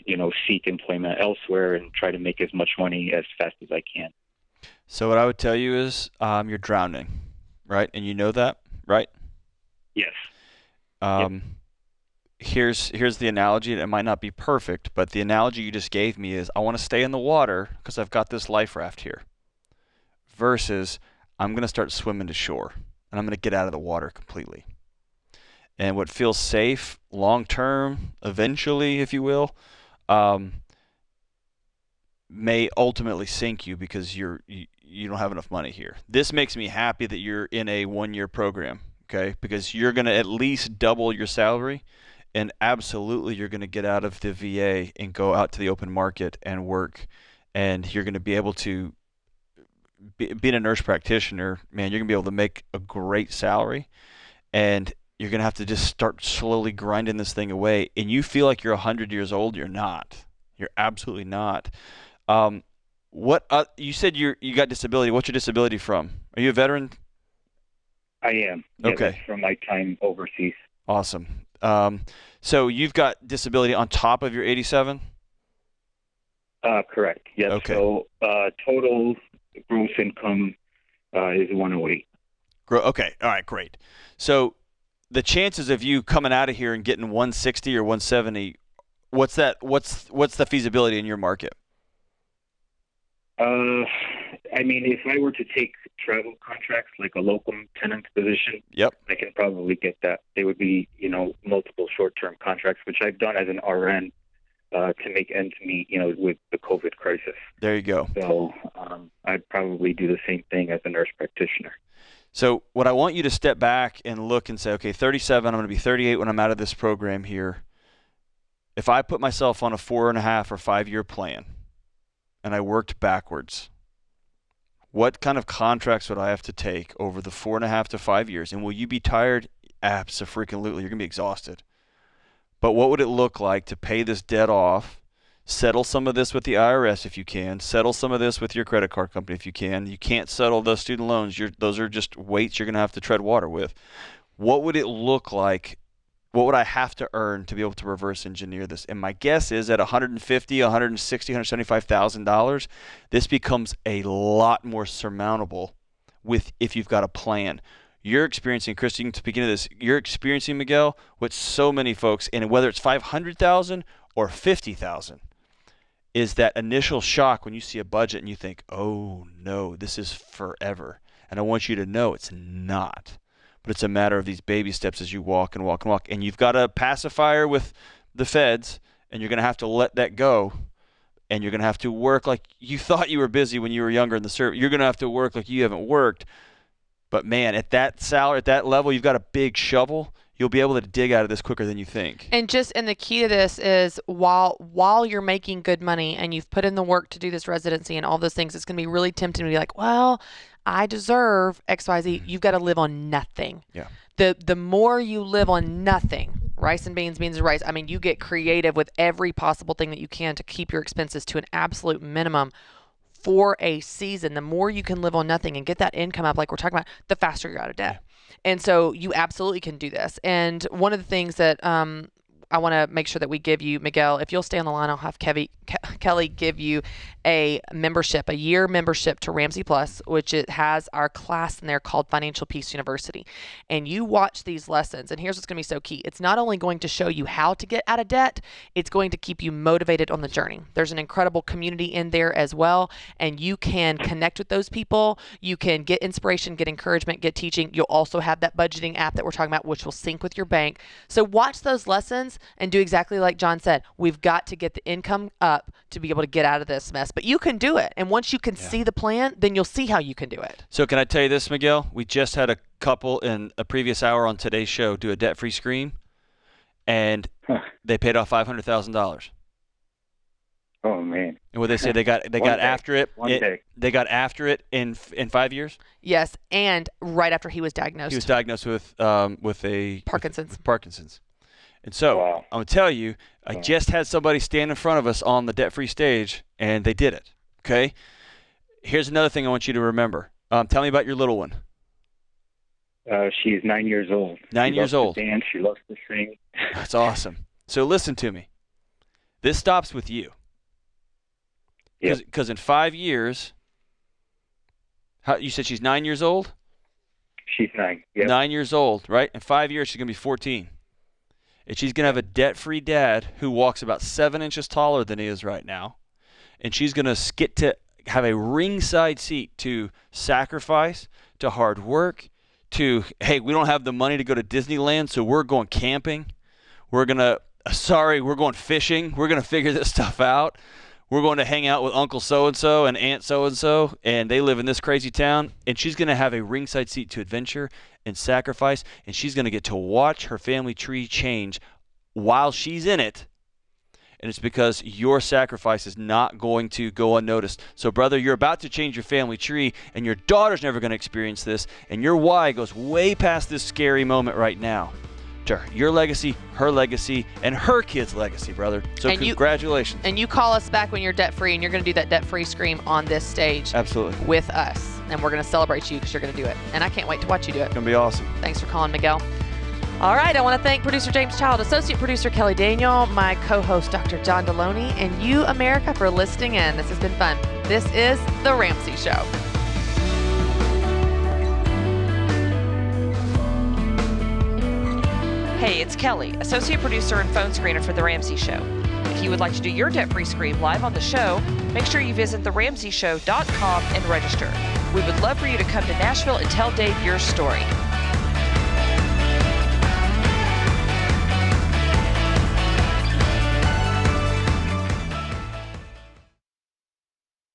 seek employment elsewhere and try to make as much money as fast as I can. So what I would tell you is you're drowning, right? And you know that, right? Yes. Yep. Here's the analogy, and it might not be perfect, but the analogy you just gave me is I want to stay in the water because I've got this life raft here, versus I'm going to start swimming to shore, and I'm going to get out of the water completely. And what feels safe long-term, eventually, if you will, may ultimately sink you because you don't have enough money here. This makes me happy that you're in a 1-year program, okay? Because you're going to at least double your salary, and absolutely you're going to get out of the VA and go out to the open market and work, and you're going to be able to, being a nurse practitioner, man, you're going to be able to make a great salary, and you're going to have to just start slowly grinding this thing away. And you feel like you're 100 years old. You're not. You're absolutely not. You said you got disability. What's your disability from? Are you a veteran? I am. Yeah, okay. That's from my time overseas. Awesome. So you've got disability on top of your 87? Correct. Yes. Okay. So total gross income is 108. Okay. All right. Great. So the chances of you coming out of here and getting 160 or 170, what's the feasibility in your market? I mean, if I were to take travel contracts like a locum tenant position, yep, I can probably get that. They would be, multiple short-term contracts, which I've done as an RN to make ends meet, with the COVID crisis. There you go. So I'd probably do the same thing as a nurse practitioner. So what I want you to step back and look and say, okay, 37, I'm going to be 38 when I'm out of this program here. If I put myself on a 4.5 or 5 year plan and I worked backwards, what kind of contracts would I have to take over the 4.5 to 5 years? And will you be tired Abso-freaking-lutely. You're going to be exhausted. But what would it look like to pay this debt off, settle some of this with the IRS if you can, settle some of this with your credit card company if you can. You can't settle those student loans. Those are just weights you're going to have to tread water with. What would it look like? What would I have to earn to be able to reverse engineer this? And my guess is at $150,000, $160,000, $175,000, this becomes a lot more surmountable if you've got a plan. You're experiencing, Christy, to begin this, you're experiencing, Miguel, what so many folks, and whether it's $500,000 or $50,000, is that initial shock when you see a budget and you think, oh no, this is forever. And I want you to know it's not. But it's a matter of these baby steps as you walk and walk and walk. And you've got a pacifier with the feds, and you're going to have to let that go. And you're going to have to work like you thought you were busy when you were younger in the service. You're going to have to work like you haven't worked. But man, at that salary, at that level, you've got a big shovel. You'll be able to dig out of this quicker than you think. And the key to this is while you're making good money and you've put in the work to do this residency and all those things, it's going to be really tempting to be like, well, I deserve XYZ. You've got to live on nothing. Yeah. The more you live on nothing, rice and beans, beans and rice, I mean, you get creative with every possible thing that you can to keep your expenses to an absolute minimum for a season. The more you can live on nothing and get that income up, like we're talking about, the faster you're out of debt. And so you absolutely can do this. And one of the things that I want to make sure that we give you, Miguel, if you'll stay on the line, I'll have Kelly give you a membership, a year membership to Ramsey Plus, which it has our class in there called Financial Peace University. And you watch these lessons, and here's what's going to be so key. It's not only going to show you how to get out of debt, it's going to keep you motivated on the journey. There's an incredible community in there as well, and you can connect with those people. You can get inspiration, get encouragement, get teaching. You'll also have that budgeting app that we're talking about, which will sync with your bank. So watch those lessons and do exactly like John said. We've got to get the income up to be able to get out of this mess. But you can do it. And once you can see the plan, then you'll see how you can do it. So can I tell you this, Miguel? We just had a couple in a previous hour on today's show do a debt-free screen, and they paid off $500,000. Oh man! And what they say, they got after it. They got after it in 5 years. Yes, and right after he was diagnosed. He was diagnosed with Parkinson's. With Parkinson's. And so I'm going to tell you, I just had somebody stand in front of us on the debt-free stage, and they did it. Okay? Here's another thing I want you to remember. Tell me about your little one. She's 9 years old. 9 years old. She loves to dance. She loves to sing. That's awesome. So listen to me. This stops with you. Because in 5 years, you said she's 9 years old? She's 9. Yep. 9 years old, right? In 5 years, she's going to be 14. And she's going to have a debt-free dad who walks about 7 inches taller than he is right now. And she's going to get to have a ringside seat to sacrifice, to hard work, to, hey, we don't have the money to go to Disneyland, so we're going camping. We're going fishing. We're going to figure this stuff out. We're going to hang out with Uncle so-and-so and Aunt so-and-so, and they live in this crazy town. And she's going to have a ringside seat to adventure and sacrifice, and she's going to get to watch her family tree change while she's in it. And it's because your sacrifice is not going to go unnoticed. So, brother, you're about to change your family tree, and your daughter's never going to experience this, and your why goes way past this scary moment right now to your legacy, her legacy, and her kid's legacy, brother. So and congratulations. And you call us back when you're debt-free, and you're going to do that debt-free scream on this stage. Absolutely. With us. And we're going to celebrate you because you're going to do it. And I can't wait to watch you do it. It's going to be awesome. Thanks for calling, Miguel. All right, I want to thank producer James Child, associate producer Kelly Daniel, my co-host Dr. John Deloney, and you, America, for listening in. This has been fun. This is The Ramsey Show. Hey, it's Kelly, associate producer and phone screener for The Ramsey Show. If you would like to do your debt-free scream live on the show, make sure you visit theramseyshow.com and register. We would love for you to come to Nashville and tell Dave your story.